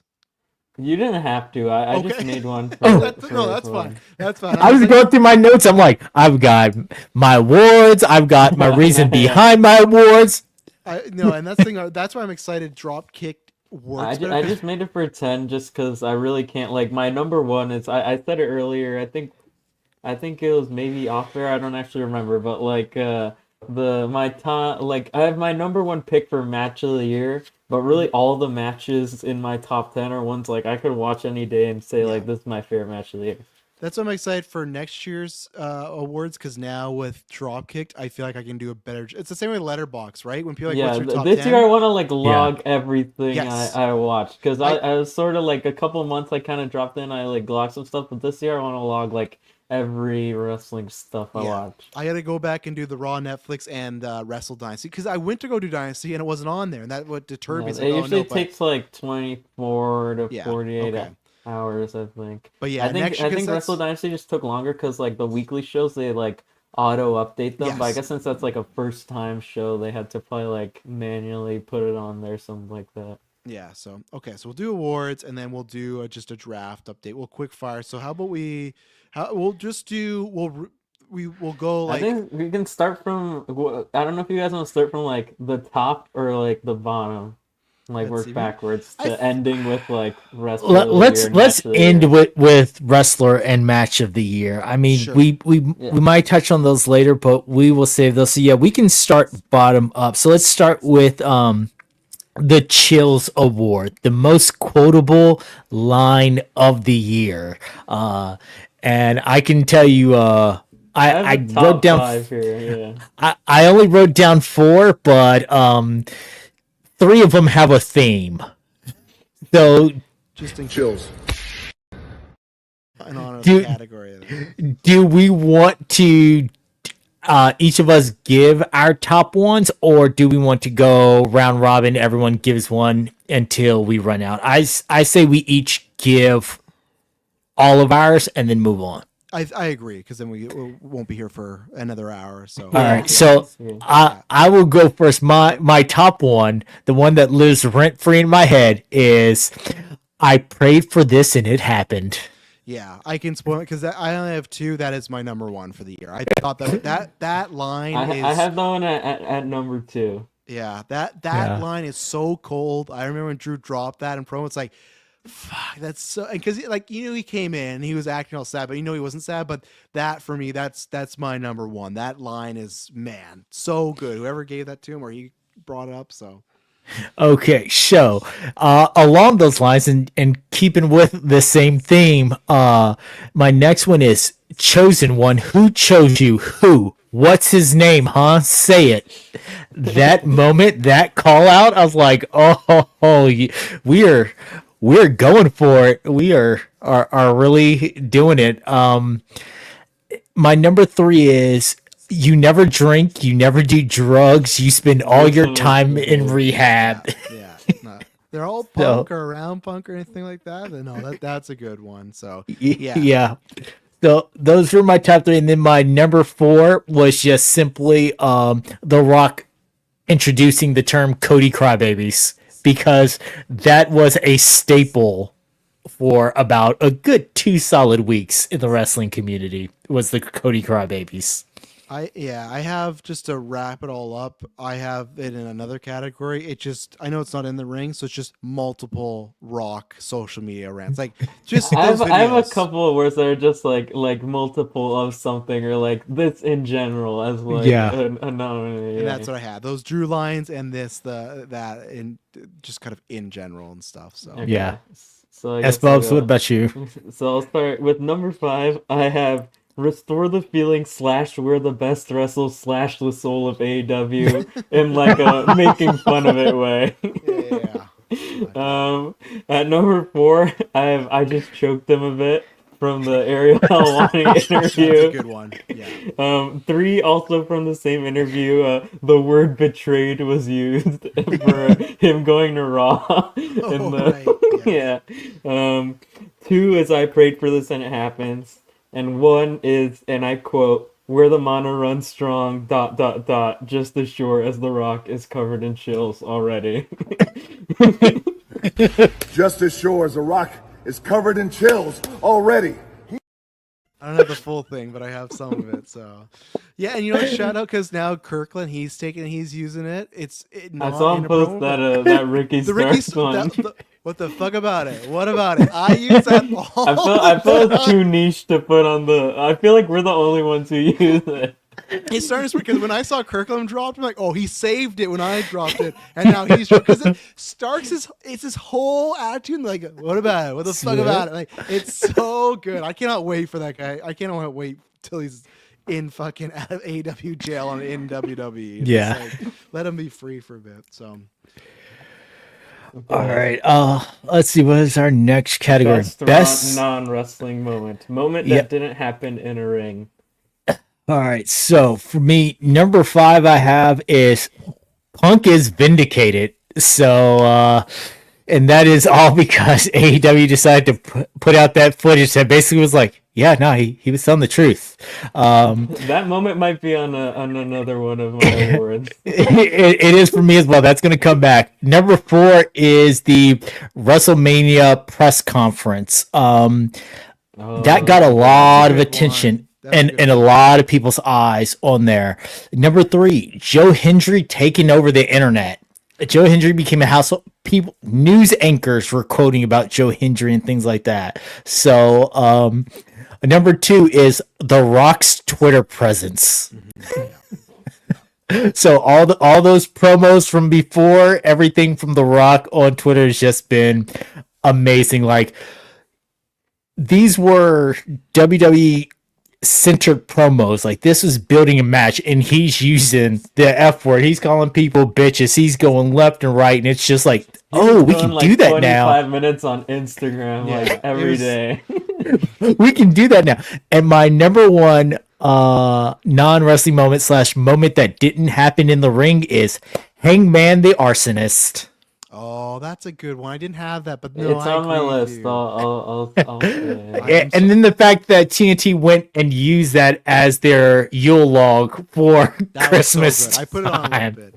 You didn't have to. I just made one. That's fine. That's fine. I was going through my notes. I'm like, I've got my awards. I've got my reason behind my awards. And that's why I'm excited. Dropkick works. I just made it for 10 just because I really can't. Like, my number one is, I said it earlier, I think it was maybe off there. I don't actually remember, but like I have my number one pick for match of the year, but really all the matches in my top 10 are ones like I could watch any day and say like this is my favorite match of the year. That's why I'm excited for next year's awards, because now with Dropkicked, I feel like I can do a better. It's the same with Letterboxd, right? When people like, what's your top this 10? year I want to like log everything Yes. I watched, because I was sort of like a couple of months I kind of dropped in, I like logged some stuff, but this year I want to log like every wrestling stuff I watch. I got to go back and do the Raw, Netflix, and Wrestle Dynasty because I went to go do Dynasty and it wasn't on there, and that what deterred me. Yeah, It's it like, usually takes like 24 to Yeah, 48 okay. hours, I think. But yeah, I think Wrestle Dynasty just took longer because like the weekly shows they like auto update them. But I Yes. guess since that's like a first time show, they had to probably like manually put it on there, something like that. Yeah. So okay, so we'll do awards and then we'll do just a draft update. We'll quick fire. So how about we'll just do we'll go like I think we can start from. I don't know if you guys want to start from like the top or like the bottom, like Let's work see. backwards I to th- ending with like wrestler of the Let's year, let's match of the end year. with wrestler and match of the year. I mean, Sure. we might touch on those later, but we will save those. So yeah, we can start bottom up. So let's start with the Chills Award, the most quotable line of the year. And I can tell you, I have I a wrote top down. 5 here. Yeah. I only wrote down 4, but 3 of them have a theme. So just in Chills. an honor of Do- the category. do we want to each of us give our top ones, or do we want to go round robin? Everyone gives one until we run out. I say we each give all of ours and then move on. I agree because then we won't be here for another hour. So All right, Yeah. so Yeah. I will go first. My top one, the one that lives rent free in my head, is I prayed for this and it happened. yeah, I can spoil it because I only have 2. That is my number 1 for the year. I thought that line is I have that one at number 2. yeah that Yeah. line is so cold. I remember when Drew dropped that in promo. It's like fuck, that's so because like he came in, he was acting all sad, but he wasn't sad. But that for me, that's my number 1. That line is man so good. Whoever gave that to him or he brought it up. So Okay, so along those lines and keeping with the same theme, my next one is Chosen One. Who chose you? Who? What's his name, huh? Say it. That moment, that call out, I was like, we're going for it. We are really doing it. My number 3 is you never drink, you never do drugs, you spend all your time in rehab. yeah, no. They're all punk or around punk or anything like that. Then no, that's a good one. So Yeah. So those were my top 3, and then my number 4 was just simply The Rock introducing the term Cody Crybabies, because that was a staple for about a good 2 solid weeks in the wrestling community, was the Cody Crybabies. I have, just to wrap it all up, I have it in another category. It just, I know it's not in the ring, so it's just multiple Rock social media rants. Like just I have a videos. couple of words that are just like multiple of something or like this in general as like Yeah. a nominee. And that's what I had. Those Drew lines and that in just kind of in general and stuff. So Okay. Yeah. So I S guess I'll Bubs, go. what about you? So I'll start with number 5. I have restore the feeling / we're the best wrestle / the soul of AEW in like a making fun of it way. yeah. At number 4, I just choked him a bit from the Ariel Helwani interview. That's a good one. Yeah. 3, also from the same interview, the word betrayed was used for him going to Raw. Right, Yeah. 2 is I prayed for this and it happens. And 1 is, and I quote, where the mana runs strong, ... just as sure as the Rock is covered in chills already. Just as sure as the Rock is covered in chills already. I don't have the full thing, but I have some of it. So, yeah, and shout out because now Kirkland, he's using it. I saw him post that Ricky Starks one. What the fuck about it? What about it? I use that all. I feel it's too niche to put on the. I feel like we're the only ones who use it. It's starting to because when I saw Kirkland dropped, I'm like, oh, he saved it when I dropped it, and now he's because Starks it's his whole attitude. Like, what about it? What the fuck about it? Like, it's so good. I cannot wait for that guy. I cannot wait till he's in fucking AW jail and in WWE. Yeah. Like, let him be free for a bit. So. All right. Let's see. What is our next category? Best non-wrestling moment. Moment Yep. that didn't happen in a ring. All right. So for me, number 5 I have is Punk is vindicated. So, and that is all because AEW decided to put out that footage that basically was like, yeah, no, he was telling the truth. That moment might be on another one of my awards. It is for me as well. That's going to come back. Number 4 is the WrestleMania press conference. That got a lot of attention and a lot of people's eyes on there. Number 3, Joe Hendry taking over the internet. Joe Hendry became a household. News anchors were quoting about Joe Hendry and things like that. So, number 2 is The Rock's Twitter presence. So all those promos from before, everything from The Rock on Twitter has just been amazing. Like, these were WWE centered promos. Like, this was building a match, and he's using the F word. He's calling people bitches. He's going left and right, and it's just like, oh, we can do that now. 25 minutes on Instagram, like every day. We can do that now. And my number 1 non-wrestling moment / moment that didn't happen in the ring is Hangman the Arsonist. Oh, that's a good one. I didn't have that, but no, it's on my list. I'll And then the fact that TNT went and used that as their Yule log for Christmas. So I put it on a little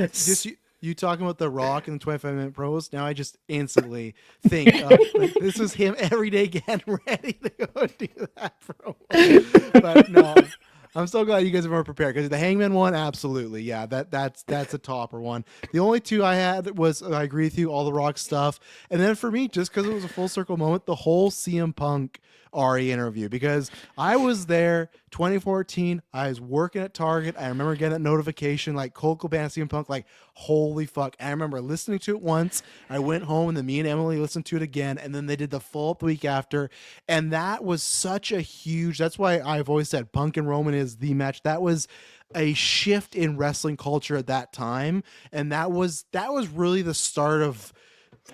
bit. You talking about The Rock and the 25-minute pros? Now I just instantly think like, this is him every day getting ready to go do that promo. But no, I'm so glad you guys are more prepared because the Hangman one, absolutely, yeah, that's a topper one. The only 2 I had was I agree with you, all the Rock stuff, and then for me, just because it was a full circle moment, the whole CM Punk Ari interview, because I was there 2014. I was working at Target. I remember getting that notification like Cole Cabana, CM Punk, like holy fuck. I remember listening to it once. I went home and then me and Emily listened to it again, and then they did the full up week after, and that was such a huge. That's why I've always said Punk and Roman is the match. That was a shift in wrestling culture at that time, and that was really the start of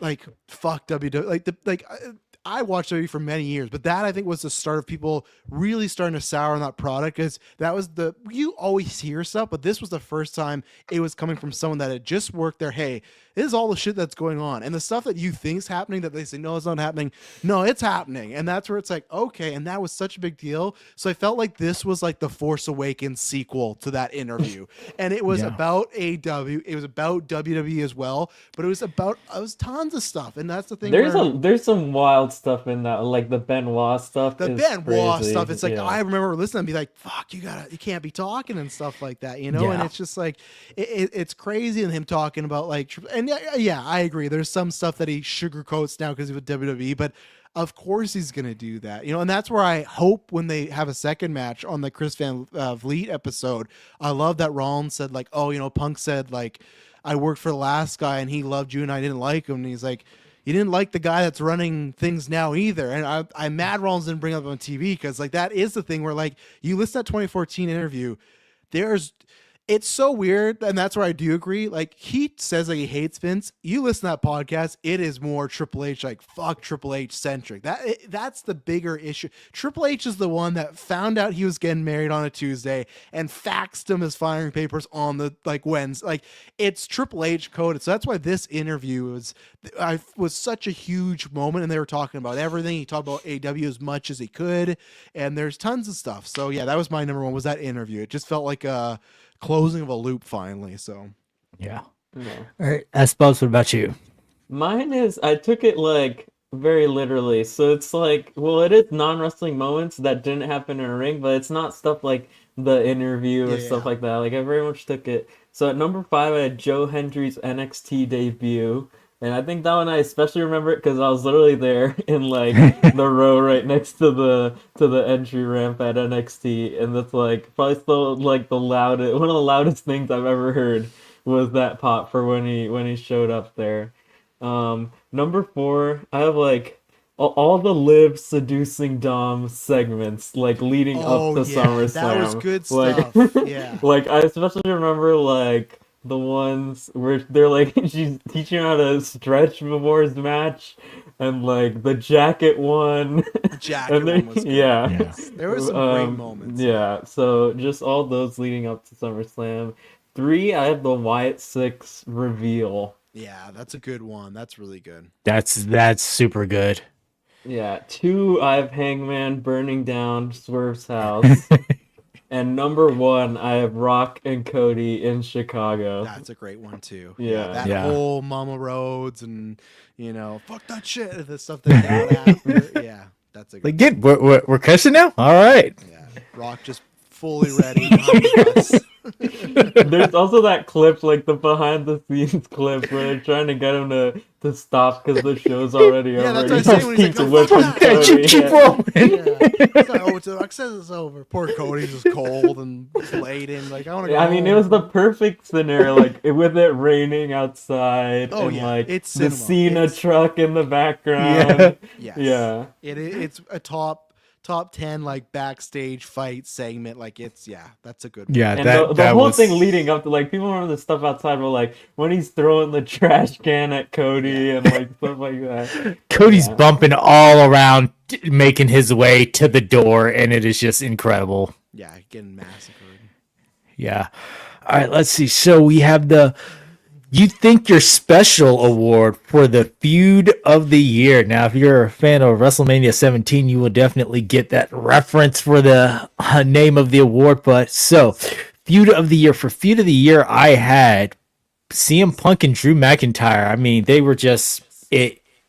like fuck WWE. I watched WWE for many years, but that I think was the start of people really starting to sour on that product, because that was you always hear stuff, but this was the first time it was coming from someone that had just worked there. Hey, this is all the shit that's going on. And the stuff that you think is happening that they say, no, it's not happening. No, it's happening. And that's where it's like, okay. And that was such a big deal. So I felt like this was like the Force Awakens sequel to that interview. And it was about AEW. It was about WWE as well, but it was tons of stuff. And that's the thing. There's some wild stuff in that, like the Benoit stuff. It's like, I remember listening and be like, fuck, you can't be talking and stuff like that, you know? Yeah. And it's just like, it's crazy. And him talking about like, and yeah, I agree. There's some stuff that he sugarcoats now because he's with WWE, but of course he's going to do that, you know? And that's where I hope when they have a second match on the Chris Van Vliet episode, I love that Rollins said like, oh, you know, Punk said like, I worked for the last guy and he loved you and I didn't like him. And he's like, you didn't like the guy that's running things now either. And I'm mad Rollins didn't bring it up on TV, because like that is the thing where like you listen to that 2014 interview, it's so weird, and that's where I do agree. Like, he says that he hates Vince. You listen to that podcast, it is more Triple H, like, fuck Triple H centric. That's the bigger issue. Triple H is the one that found out he was getting married on a Tuesday and faxed him his firing papers on the, like, Wednesday. Like, it's Triple H coded. So that's why this interview was such a huge moment, and they were talking about everything. He talked about AEW as much as he could, and there's tons of stuff. So, yeah, that was my number 1, was that interview. It just felt like a closing of a loop finally. So yeah. All right, I suppose, what about you? Mine is, I took it like very literally, so it's like, well, it is non-wrestling moments that didn't happen in a ring, but it's not stuff like the interview or stuff like that. Like, I very much took it. So at number 5 I had Joe Hendry's NXT debut, and I think that one I especially remember it because I was literally there in like the row right next to the entry ramp at NXT, and that's like probably still like one of the loudest things I've ever heard was that pop for when he showed up there. Number 4, I have like all the Liv seducing Dom segments like leading up to SummerSlam. That was good like, stuff. Yeah. Like, I especially remember like the ones where they're like she's teaching how to stretch before his match, and like the jacket one, The jacket and then one was good. yeah, Yes. There were some great moments. yeah. So just all those leading up to SummerSlam. 3, I have the Wyatt 6 reveal. Yeah, that's a good one. That's really good. That's super good. Yeah, 2, I have Hangman burning down Swerve's house. And number 1, I have Rock and Cody in Chicago. That's a great one too. Yeah. That Yeah. whole Mama Rhodes and fuck that shit. The stuff they got after. Yeah, that's a good. Like, good. We're cussing now. All right. Yeah, Rock just fully ready behind the bus. There's also that clip, like the behind the scenes clip, where they're trying to get him to stop because the show's already Yeah, over. that's what I say when he's like, Keeps "Oh, whipping fuck Yeah, Cody, keep yeah. rolling. Yeah. So the Rock says it's over. Poor Cody's just cold and bleeding. Like I want to go. I mean, it home. was the perfect scenario, like with it raining outside, Oh, and yeah, like it's the cinema. Cena It's- truck in the background. Yes. Yeah. It's a top 10 like backstage fight segment. Like that's a good one. Yeah, And that the whole was thing leading up to, like, people remember the stuff outside were like when he's throwing the trash can at Cody and like stuff like that. Cody's Yeah. bumping all around, making his way to the door, and it is just incredible. Yeah, getting massacred. Yeah. All right, let's see. So we have the You Think You're Special award for the feud of the year. Now, if you're a fan of WrestleMania 17, you will definitely get that reference for the name of the award. But so, feud of the year. For feud of the year, I had CM Punk and Drew McIntyre. I mean, they were just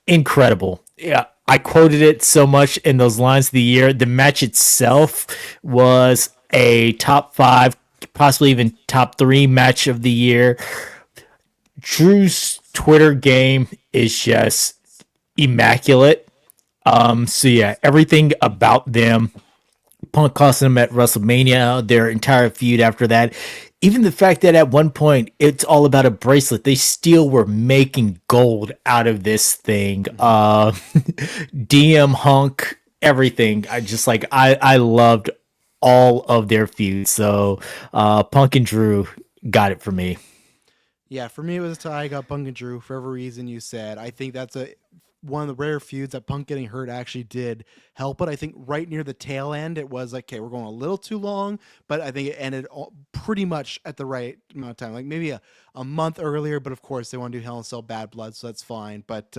incredible. Yeah, I quoted it so much in those lines of the year. The match itself was a top 5, possibly even top 3 match of the year. Drew's Twitter game is just immaculate. So yeah, everything about them. Punk cost them at WrestleMania, their entire feud after that. Even the fact that at one point it's all about a bracelet. They still were making gold out of this thing. DM Hunk, everything. I loved all of their feuds. So Punk and Drew got it for me. Yeah, for me it was a tie. I got Punk and Drew for every reason you said. I think that's one of the rare feuds that Punk getting hurt actually did help it. I think right near the tail end, it was like, okay, we're going a little too long, but I think it ended pretty much at the right amount of time. Like maybe a month earlier, but of course they want to do Hell in a Cell Bad Blood, so that's fine. But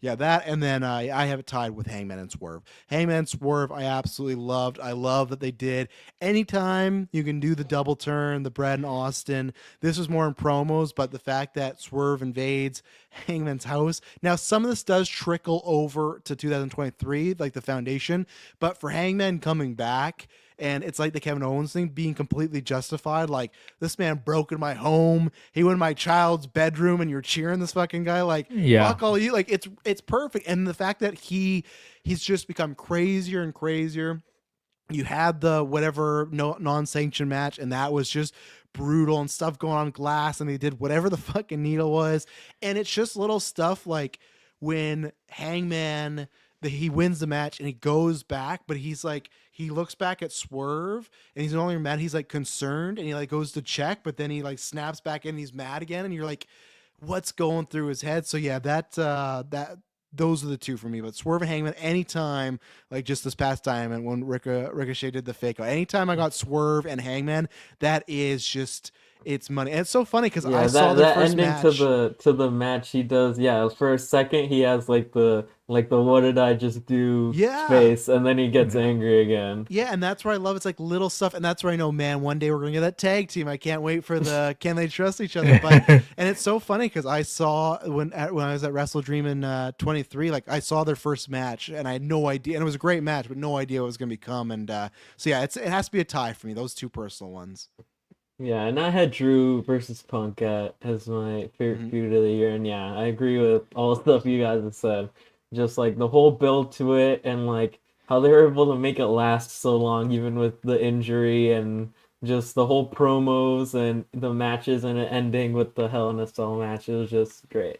yeah, that, and then I have it tied with Hangman and Swerve. Hangman and Swerve, I absolutely loved. I love that they did. Anytime you can do the double turn, the Brad and Austin, this was more in promos, but the fact that Swerve invades Hangman's house. Now, some of this does trickle over to 2023, like the foundation, but for Hangman coming back, and it's like the Kevin Owens thing being completely justified. Like, this man broke in my home. He went in my child's bedroom, and you're cheering this fucking guy. Like, Yeah. fuck all you. Like, it's perfect. And the fact that he's just become crazier and crazier. You had the whatever non-sanctioned match, and that was just brutal and stuff going on glass, and they did whatever the fucking needle was. And it's just little stuff like when Hangman, he wins the match and he goes back, but he's like, he looks back at Swerve and he's no longer mad. He's like concerned, and he like goes to check, but then he like snaps back in and he's mad again. And you're like, what's going through his head? So yeah, those are the two for me. But Swerve and Hangman, anytime, like just this past time, and when Ricochet did the fake out, anytime I got Swerve and Hangman, that is just, it's money. And it's so funny because I saw the that first ending match. to the match he does. Yeah, for a second he has like the what did I just do Yeah. face, and then he gets angry again. Yeah, and that's where I love it's like little stuff, and that's where I know, man, one day we're gonna get that tag team. I can't wait for the can they trust each other? But and it's so funny because I saw when I was at Wrestle Dream in 23, like I saw their first match, and I had no idea, and it was a great match, but no idea what was gonna become. And so yeah, it has to be a tie for me. Those two personal ones. Yeah, and I had Drew versus Punk as my favorite feud of the year, and yeah, I agree with all the stuff you guys have said. Just like the whole build to it, and like how they were able to make it last so long, even with the injury, and just the whole promos and the matches, and it ending with the Hell in a Cell match. It was just great.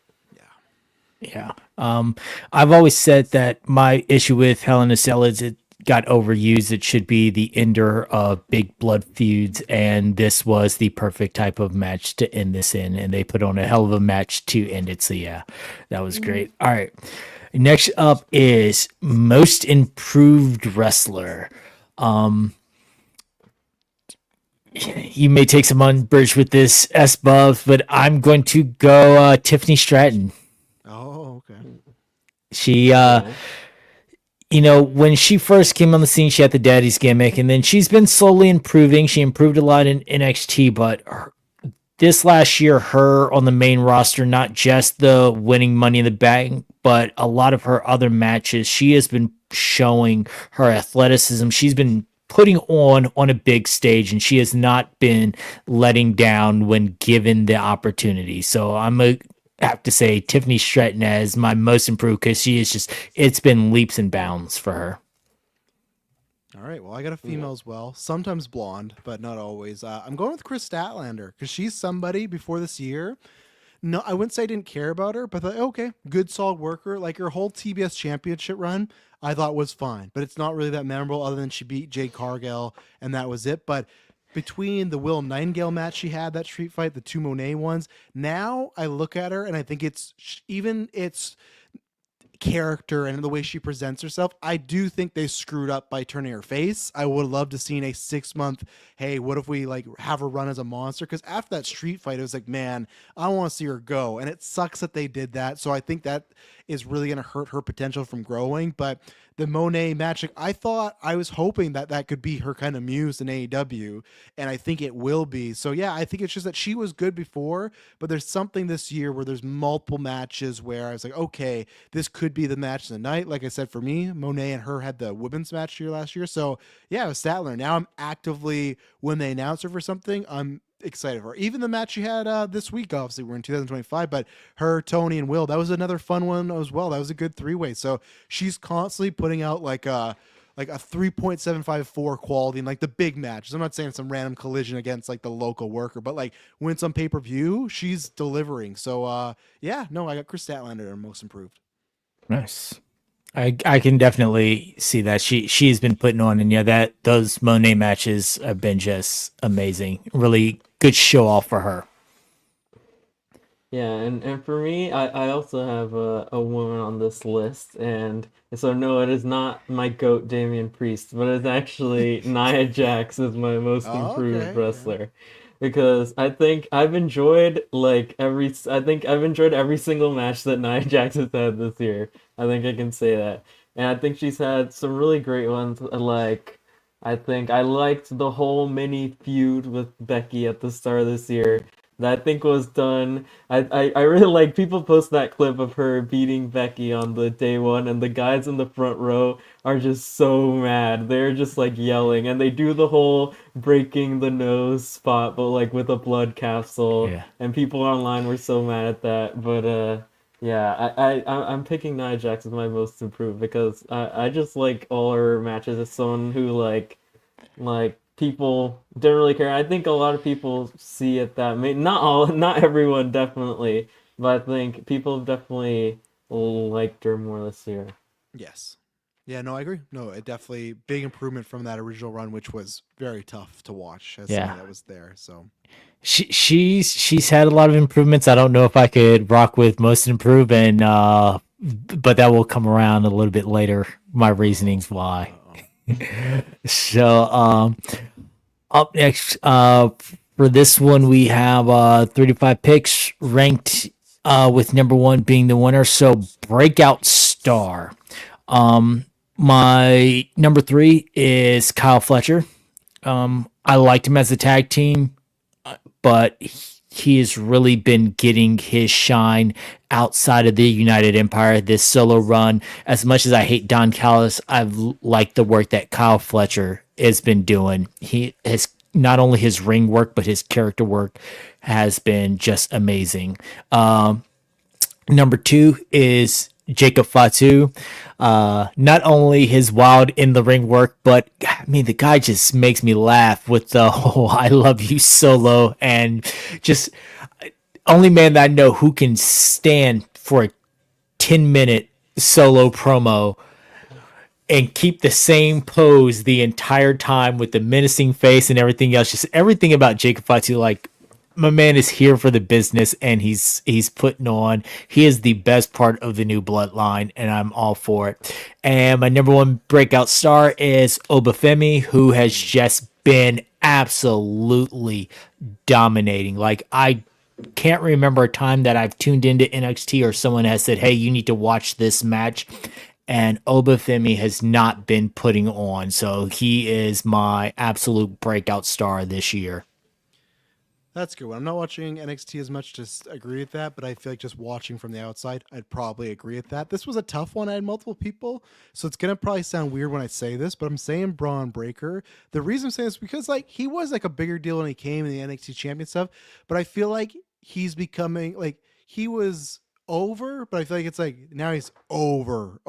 Yeah. I've always said that my issue with Hell in a Cell is got overused. It should be the ender of big blood feuds, and this was the perfect type of match to end this in. And they put on a hell of a match to end it. So yeah, that was great. All right, next up is most improved wrestler. You may take some umbrage with this, S Buff, but I'm going to go Tiffany Stratton. Oh, okay. She when she first came on the scene, she had the daddy's gimmick, and then she's been slowly improving. She improved a lot in NXT, but this last year, her on the main roster, not just the winning Money in the Bank, but a lot of her other matches, she has been showing her athleticism. She's been putting on a big stage, and she has not been letting down when given the opportunity. So I'm a have to say Tiffany Stratton as my most improved, because she is just, it's been leaps and bounds for her. All right, well, I got a female as well, sometimes blonde, but not always. I'm going with Chris Statlander, because she's somebody before this year. No, I wouldn't say I didn't care about her, but I thought, okay, good, solid worker. Like her whole TBS championship run, I thought was fine, but it's not really that memorable other than she beat Jade Cargill, and that was it. But between the Will Nightingale match she had, that street fight, the two Monet ones, now I look at her and I think it's character and the way she presents herself. I do think they screwed up by turning her face. I would love to seen a 6-month, hey, what if we like have her run as a monster? Because after that street fight, it was like, man, I want to see her go. And it sucks that they did that. So I think that is really going to hurt her potential from growing. But the Monet match, like, I was hoping that could be her kind of muse in AEW, and I think it will be. So yeah, I think it's just that she was good before, but there's something this year where there's multiple matches where I was like, okay, this could be the match of the night. Like I said, for me, Monet and her had the women's match here last year. So yeah, it was Statler. Now I'm actively, when they announce her for something, I'm excited for her. Even the match she had this week, obviously we're in 2025, but her, Tony, and Will, that was another fun one as well. That was a good 3-way. So she's constantly putting out like a 3.754 quality in like the big matches. I'm not saying some random collision against like the local worker, but like when it's on pay-per-view, she's delivering. So yeah, no, I got Chris Statlander most improved. Nice. I can definitely see that she's been putting on, and yeah, those Monet matches have been just amazing. Really good show off for her. Yeah, and for me, I also have a woman on this list, and so no, it is not my GOAT Damian Priest, but it's actually Nia Jax is my most improved wrestler. Because I think I've enjoyed every single match that Nia Jax has had this year. I think I can say that. And I think she's had some really great ones. I think I liked the whole mini feud with Becky at the start of this year. That I think was done. I really like, people post that clip of her beating Becky on the day one, and the guys in the front row are just so mad. They're just like yelling, and they do the whole breaking the nose spot, but like with a blood capsule. Yeah. And people online were so mad at that. But yeah, I'm picking Nia Jax as my most improved, because I just like all her matches as someone who like people don't really care. I think a lot of people see it that not everyone definitely, but I think people definitely liked her more this year. Yes. Yeah, no, I agree. No, it definitely big improvement from that original run, which was very tough to watch as someone that was there. So she's had a lot of improvements. I don't know if I could rock with most improved, and but that will come around a little bit later. My reasonings why. So up next for this one, we have 35 picks ranked with number 1 being the winner. So breakout star. My number 3 is Kyle Fletcher. I liked him as a tag team, but he has really been getting his shine outside of the United Empire this solo run. As much as I hate Don Callis, I've liked the work that Kyle Fletcher has been doing. He has not only his ring work, but his character work has been just amazing. Number 2 is Jacob Fatu. Not only his wild in the ring work, but I mean, the guy just makes me laugh with the whole I love you solo, and just only man that I know who can stand for a 10-minute solo promo and keep the same pose the entire time with the menacing face and everything else. Just everything about Jacob Fatu, like my man is here for the business and he's putting on. He is the best part of the new bloodline, and I'm all for it. And my number one breakout star is Obafemi, who has just been absolutely dominating. Like I can't remember a time that I've tuned into NXT or someone has said, "Hey, you need to watch this match." And Obafemi has not been putting on. So he is my absolute breakout star this year. That's a good one. I'm not watching NXT as much to agree with that, but I feel like just watching from the outside, I'd probably agree with that. This was a tough one. I had multiple people, so it's gonna probably sound weird when I say this, but I'm saying Braun Breaker. The reason I'm saying this is because like he was like a bigger deal when he came in the NXT champion stuff, but I feel like he's becoming like he was over, but I feel like it's like now he's over.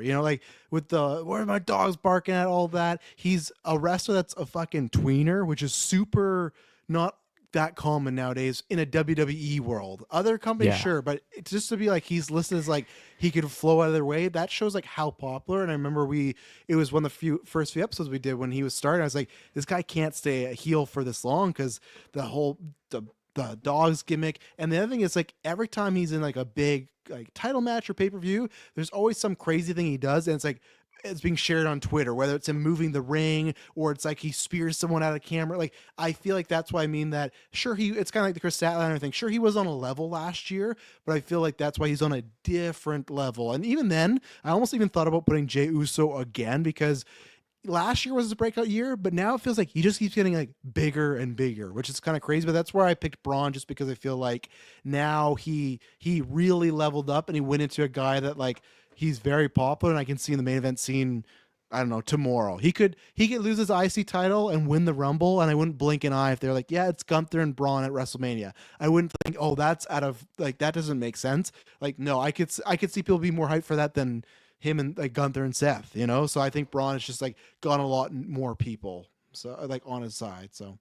You know, like with the where are my dogs barking at all that. He's a wrestler that's a fucking tweener, which is super not that common nowadays in a WWE world. Other companies, Yeah. sure, but it's just to be like he's listed as like he could flow either way. That shows like how popular. And I remember it was one of the first few episodes we did when he was starting. I was like, this guy can't stay a heel for this long because the dogs gimmick. And the other thing is like every time he's in like a big like title match or pay-per-view, there's always some crazy thing he does, and it's like it's being shared on Twitter, whether it's him moving the ring or it's like he spears someone out of camera. Like I feel like that's why I mean that. Sure, it's kind of like the Chris Statlander thing. Sure, he was on a level last year, but I feel like that's why he's on a different level. And even then, I almost even thought about putting Jey Uso again because last year was his breakout year, but now it feels like he just keeps getting like bigger and bigger, which is kind of crazy. But that's where I picked Braun, just because I feel like now he really leveled up and he went into a guy that like he's very popular, and I can see in the main event scene. I don't know, tomorrow he could lose his IC title and win the Rumble, and I wouldn't blink an eye if they're like, yeah, it's Gunther and Braun at WrestleMania. I wouldn't think, oh, that's out of like that doesn't make sense. Like, no, I could see people be more hyped for that than him and like Gunther and Seth, you know. So I think Braun has just like got a lot more people, so like on his side. So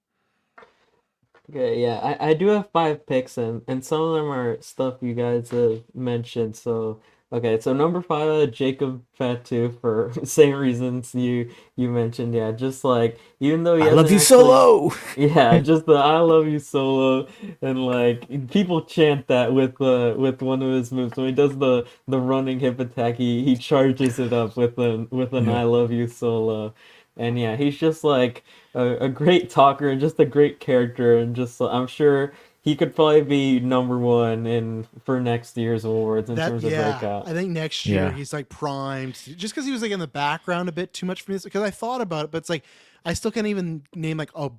Okay, yeah, I do have 5 picks, and some of them are stuff you guys have mentioned. So, okay, so number 5, Jacob Fatu for same reasons you mentioned. Yeah, just like even though he I love hasn't you actually, solo. yeah, just the "I love you" solo, and like people chant that with one of his moves when he does the running hip attack. He charges it up with an Yeah. "I love you" solo, and yeah, he's just like a great talker and just a great character, and just I'm sure he could probably be number one in for next year's awards in that, terms of yeah, breakout. I think next year Yeah. he's like primed, just because he was like in the background a bit too much for me. Because I thought about it, but it's like I still can't even name like a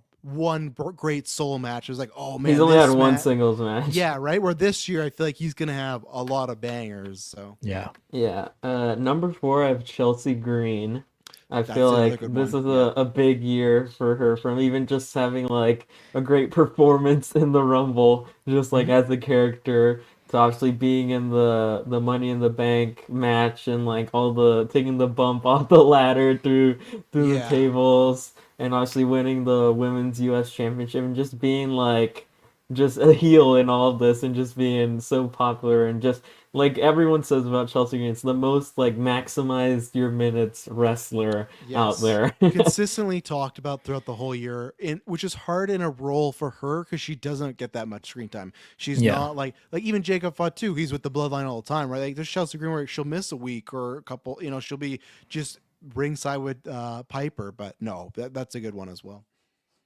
great solo match. It was like, oh man, He's only this had one match. singles match. Yeah, right. Where this year I feel like he's gonna have a lot of bangers. So Yeah. Yeah. Number 4, I have Chelsea Green. I that's feel another like good this one. is Yeah. a big year for her, from even just having like a great performance in the Rumble, just like as a character, to obviously being in the Money in the Bank match, and like all the taking the bump off the ladder through the Yeah. tables, and obviously winning the Women's US Championship, and just being like just a heel in all of this, and just being so popular, and just like everyone says about Chelsea Green, it's the most like maximized your minutes wrestler out Yes. there. Consistently talked about throughout the whole year, which is hard in a role for her because she doesn't get that much screen time. She's Yeah. not like even Jacob Fatu, he's with the Bloodline all the time, right? Like there's Chelsea Green where she'll miss a week or a couple, you know, she'll be just ringside with Piper, but no, that's a good one as well.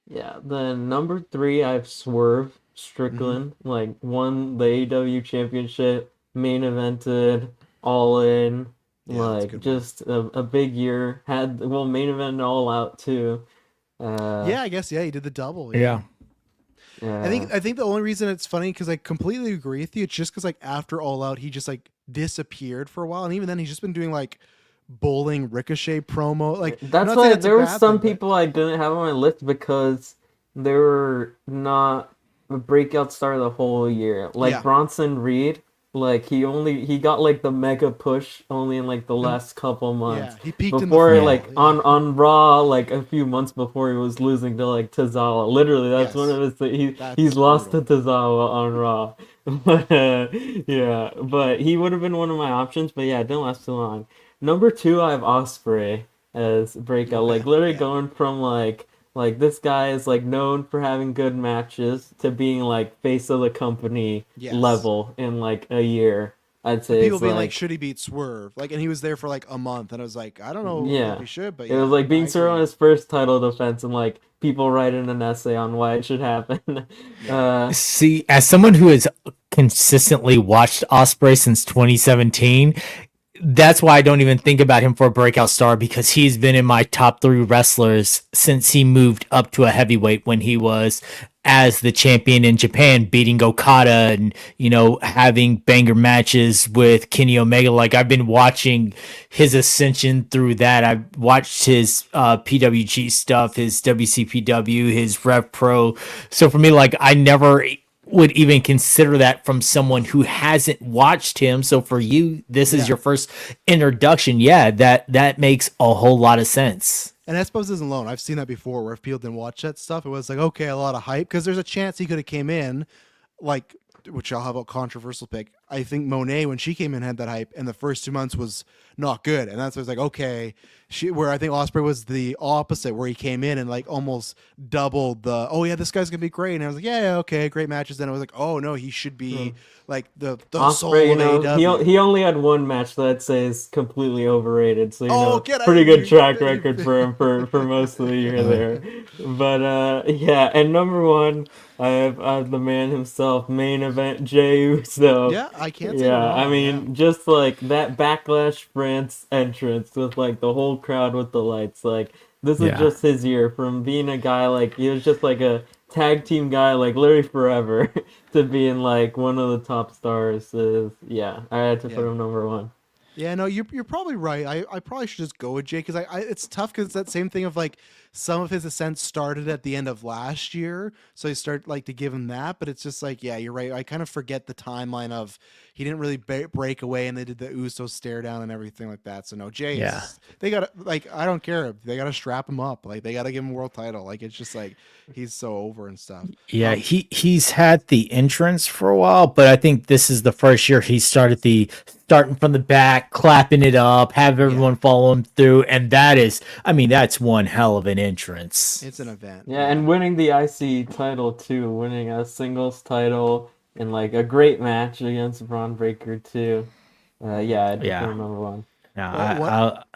Yeah, then number 3, I have Swerve Strickland, like won the AEW championship, main evented, all in, Yeah, that's a like good one. just a big year. Had main event all out too. Yeah, I guess he did the double. Yeah. I think the only reason it's funny because I completely agree with you. It's just because like after All Out, he just like disappeared for a while, and even then, he's just been doing like bowling Ricochet promo. Like I'm That's not saying why it's a there were bad some thing, but- people I didn't have on my list because they were not a breakout star the whole year. Like Yeah. Bronson Reed, like he got like the mega push only in like the last couple months. Yeah, he peaked in the before fall, like yeah. on Raw, like a few months before he was losing to like Tozawa. Literally, that's Yes. one of his That's he's lost to brutal. Tozawa on Raw. But yeah, but he would have been one of my options. But yeah, it didn't last too long. Number 2, I have Osprey as breakout. Like literally going from like this guy is like known for having good matches to being like face of the company Yes. level in like a year. I'd say People it's being like should he beat Swerve? Like, and he was there for like a month, and I was like, I don't know yeah. if he should, but It was like being I Swerve on agree. his first title defense and like people writing an essay on why it should happen. See, as someone who has consistently watched Osprey since 2017, that's why I don't even think about him for a breakout star, because he's been in my top 3 wrestlers since he moved up to a heavyweight when he was as the champion in Japan, beating Okada and, having banger matches with Kenny Omega. Like, I've been watching his ascension through that. I've watched his PWG stuff, his WCPW, his Rev Pro. So for me, like, I never would even consider that from someone who hasn't watched him. So for you, this is your first introduction. Yeah, that makes a whole lot of sense. And I suppose isn't alone. I've seen that before where if people didn't watch that stuff, it was like, okay, a lot of hype, because there's a chance he could have came in, like, which I'll have a controversial pick. I think Monet, when she came in, had that hype, and the first 2 months was not good. And that's why it's like, okay, where I think Osprey was the opposite, where he came in and like almost doubled the, oh yeah, this guy's gonna be great. And I was like, yeah, okay, great matches. Then I was like, oh no, he should be like the soul Osprey, of AEW. he only had one match that I'd say is completely overrated. So get out pretty of good here. track record for him for most of the year there. But yeah, and number 1, I have the man himself, main event Jey Uso. Yeah, I can't say Yeah, wrong. I mean, just like that Backlash France entrance with like the whole crowd with the lights. Like, this is just his year, from being a guy like he was just like a tag team guy like Larry Forever to being like one of the top stars. I had to put him number 1. Yeah, no, you're probably right. I probably should just go with Jay, because I it's tough, because it's that same thing of like some of his ascent started at the end of last year, so I start like to give him that. But it's just like, yeah, you're right. I kind of forget the timeline of he didn't really break away, and they did the Uso stare down and everything like that. So no, Jay, they got to, like, I don't care, they got to strap him up, like they got to give him a world title. Like, it's just like he's so over and stuff. Yeah, he's had the entrance for a while, but I think this is the first year he started starting from the back, clapping it up, have everyone follow him through, and that's one hell of an entrance. It's an event. Yeah, and winning the IC title too, winning a singles title and like a great match against Braun Breaker too. I'd put him number 1. Now,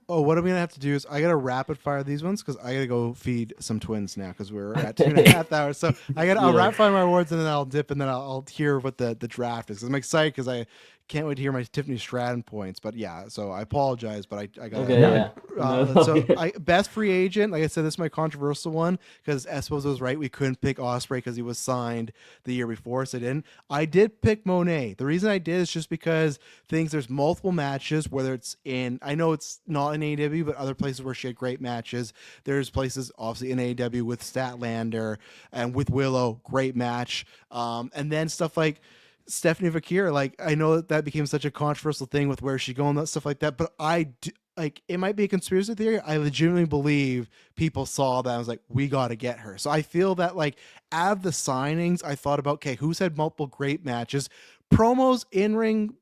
what I'm gonna have to do is I gotta rapid fire these ones, because I gotta go feed some twins now, because we're at 2.5 hours. So I'll rapid fire my awards, and then I'll dip, and then I'll hear what the draft is. I'm excited because I can't wait to hear my Tiffany Stratton points. But yeah, so I apologize, but I got best free agent. Like I said, this is my controversial one, because Espos was right. We couldn't pick Osprey because he was signed the year before, so I didn't. I did pick Monet. The reason I did is just because there's multiple matches, whether it's I know it's not in AEW, but other places where she had great matches. There's places obviously in AEW with Statlander and with Willow, great match. And then stuff like Stephanie Vakir, like I know that became such a controversial thing with where she's going, that stuff like that, but like, it might be a conspiracy theory. I legitimately believe people saw that. I was like, we got to get her. So I feel that, like, out of the signings, I thought about, okay, who's had multiple great matches? Promos, in-ring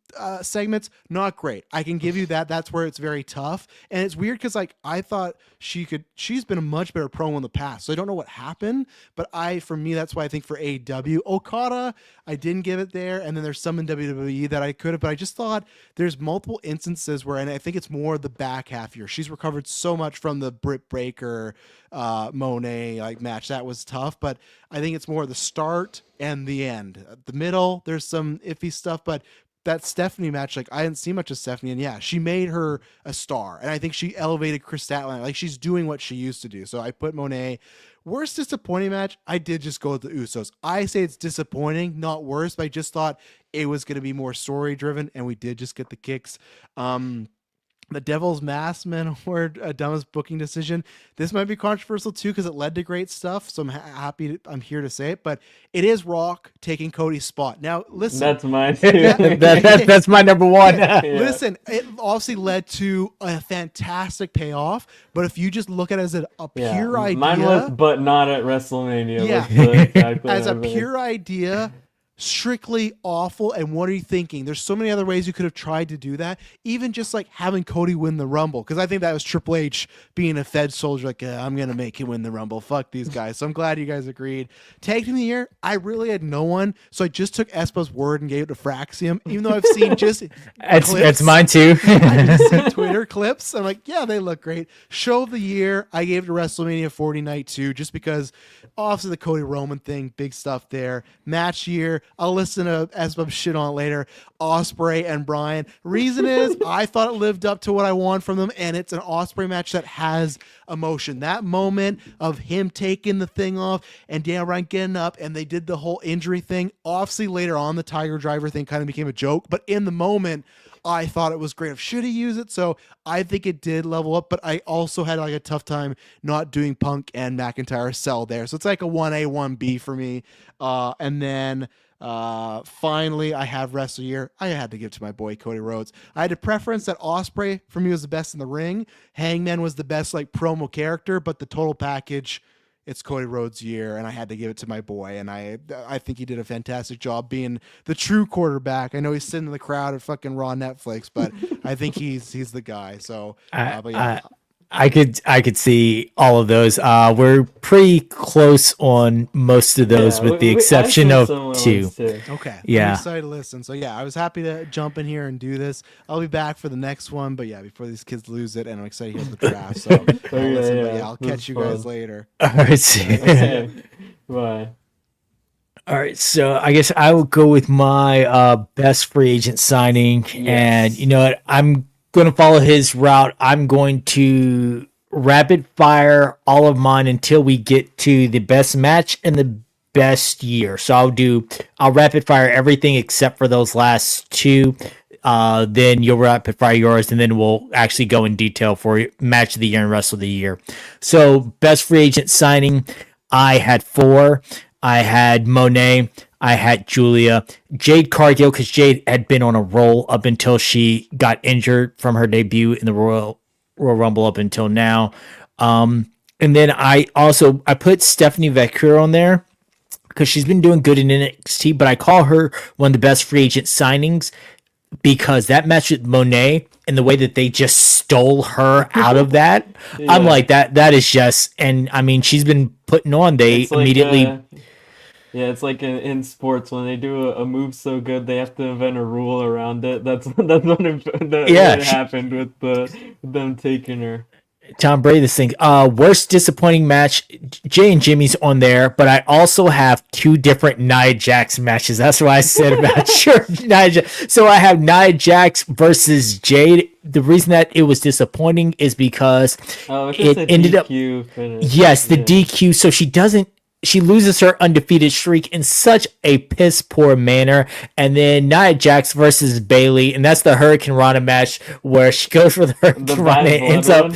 segments, not great. I can give you that. That's where it's very tough. And it's weird because, like, I thought she's been a much better promo in the past. So I don't know what happened, but for me, that's why I think for AEW, Okada, I didn't give it there. And then there's some in WWE that I could have, but I just thought there's multiple instances where, and I think it's more the back half here. She's recovered so much from the Britt Baker, Monet like match. That was tough, but I think it's more the start and the end. The middle, there's some iffy stuff, but that Stephanie match, like, I didn't see much of Stephanie, and yeah, she made her a star, and I think she elevated Chris Statlander. Like, she's doing what she used to do. So I put Monet. Worst disappointing match, I did just go with the Usos. I say it's disappointing, not worse, but I just thought it was going to be more story driven, and we did just get the kicks. The Devil's Mask Man Award, dumbest booking decision. This might be controversial too because it led to great stuff. So I'm here to say it, but it is Rock taking Cody's spot. Now listen, that's mine too. That's my number 1. Yeah. Listen, it obviously led to a fantastic payoff. But if you just look at it as a pure idea, mine was, but not at WrestleMania. Yeah, exactly as a pure idea. strictly awful, and what are you thinking? There's so many other ways you could have tried to do that. Even just like having Cody win the Rumble, because I think that was Triple H being a Fed soldier, like I'm gonna make him win the Rumble. Fuck these guys. So I'm glad you guys agreed. Tag Team of the Year, I really had no one, so I just took Espo's word and gave it to Fraxium, even though I've seen just It's mine too. I just seen Twitter clips. I'm like, yeah, they look great. Show of the year, I gave it to WrestleMania 40 Night 2, just because obviously the Cody Roman thing, big stuff there. Match year, I'll listen to Esbub shit on it later. Osprey and Bryan. Reason is I thought it lived up to what I want from them, and it's an Osprey match that has emotion. That moment of him taking the thing off and Daniel Bryan getting up, and they did the whole injury thing. Obviously later on the Tiger Driver thing kind of became a joke, but in the moment I thought it was great. Should he use it? So I think it did level up, but I also had like a tough time not doing Punk and McIntyre sell there. So it's like a 1A, 1B for me. And then finally I have Wrestle Year. I had to give to my boy Cody Rhodes. I had a preference that Osprey for me was the best in the ring. Hangman was the best like promo character, but the total package, it's Cody Rhodes' year, and I had to give it to my boy, and I think he did a fantastic job being the true quarterback. I know he's sitting in the crowd at fucking Raw Netflix, but I think he's the guy. So, but yeah. I could see all of those. We're pretty close on most of those, with the exception of two. Okay. Yeah. I'm excited to listen. So yeah, I was happy to jump in here and do this. I'll be back for the next one, but yeah, before these kids lose it, and I'm excited to hear the draft. So I'll catch you guys later. All right. Bye. All right, so I guess I will go with my best free agent signing, and you know what? I'm going to follow his route. I'm going to rapid fire all of mine until we get to the best match and the best year. So I'll rapid fire everything except for those last two. Then you'll rapid fire yours, and then we'll actually go in detail for match of the year and wrestle of the year. So best free agent signing, I had 4. I had Monet, I had Julia, Jade Cargill, because Jade had been on a roll up until she got injured from her debut in the Royal Rumble up until now. And then I put Stephanie Vaquero on there because she's been doing good in NXT, but I call her one of the best free agent signings because that match with Monet and the way that they just stole her out of that, I'm like, that is just, and I mean, she's been putting on, they immediately... Yeah, it's like in sports when they do a move so good they have to invent a rule around it. That's what happened with them taking her. Tom Brady, this thing. Worst disappointing match. Jay and Jimmy's on there, but I also have 2 different Nia Jax matches. That's what I said about Nia Jax. So I have Nia Jax versus Jade. The reason that it was disappointing is because it ended up. Finish. Yes, the DQ. So she loses her undefeated streak in such a piss poor manner. And then Nia Jax versus Bayley, and that's the Hurricane Rana match where she goes for the Hurricane Rana and ends up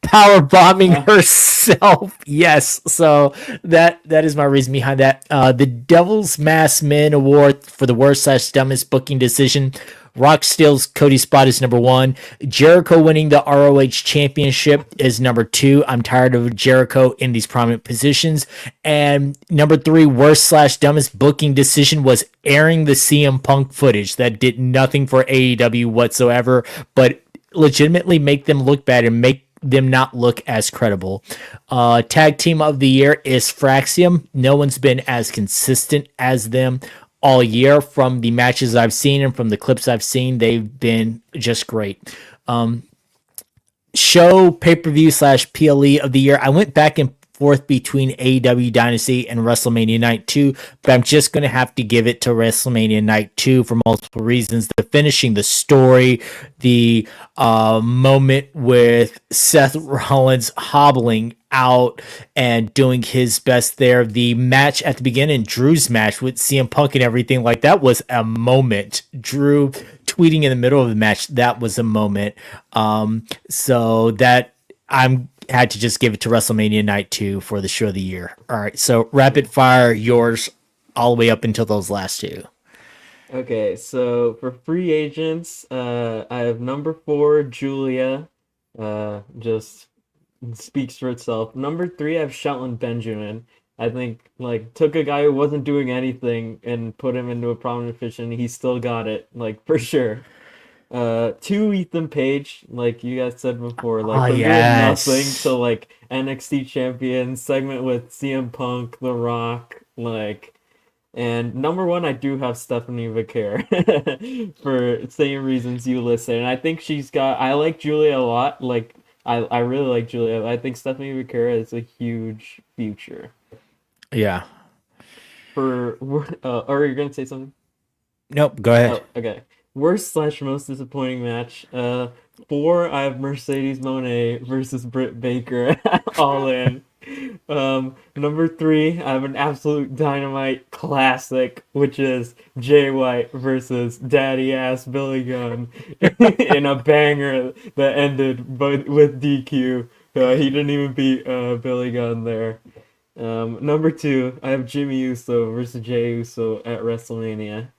power bombing herself. Yes. So that is my reason behind that. The Devil's Mask Men Award for the worst / dumbest booking decision. Rock steals Cody's spot is number 1. Jericho winning the ROH championship is number 2. I'm tired of Jericho in these prominent positions. And number 3, worst / dumbest booking decision was airing the CM Punk footage that did nothing for AEW whatsoever, but legitimately make them look bad and make them not look as credible. Tag team of the year is Fraxium. No one's been as consistent as them all year. From the matches I've seen and from the clips I've seen, they've been just great. Show pay-per-view / PLE of the year, I went back and forth between AEW Dynasty and WrestleMania Night 2, but I'm just going to have to give it to WrestleMania Night 2 for multiple reasons. The finishing, the story, the moment with Seth Rollins hobbling out and doing his best there. The match at the beginning, Drew's match with CM Punk and everything, like that was a moment. Drew tweeting in the middle of the match, that was a moment. So that I'm had to just give it to WrestleMania Night 2 for the show of the year. All right, so rapid fire yours all the way up until those last 2. Okay, so for free agents, I have number 4, Julia. Just speaks for itself. Number 3, I have Shelton Benjamin. I think like took a guy who wasn't doing anything and put him into a prominent position. He still got it, like for sure. To Ethan Page, like you guys said before, Oh like from doing nothing to yes. like NXT champion segment with CM Punk, The Rock, like, and number one, I do have Stephanie Vaquer for same reasons you listed, and I think she's got. I like Julia a lot. Like I really like Julia. I think Stephanie Vaquer is a huge future Yeah. for. Or you're gonna say something? Nope. Go ahead. Oh, okay. Worst slash most disappointing match. Four, I have Mercedes Moné versus Britt Baker All In. Number three, I have an absolute dynamite classic, which is Jay White versus Daddy Ass Billy Gunn in a banger that ended with DQ. He didn't even beat Billy Gunn there. Number two, I have Jimmy Uso versus Jey Uso at WrestleMania.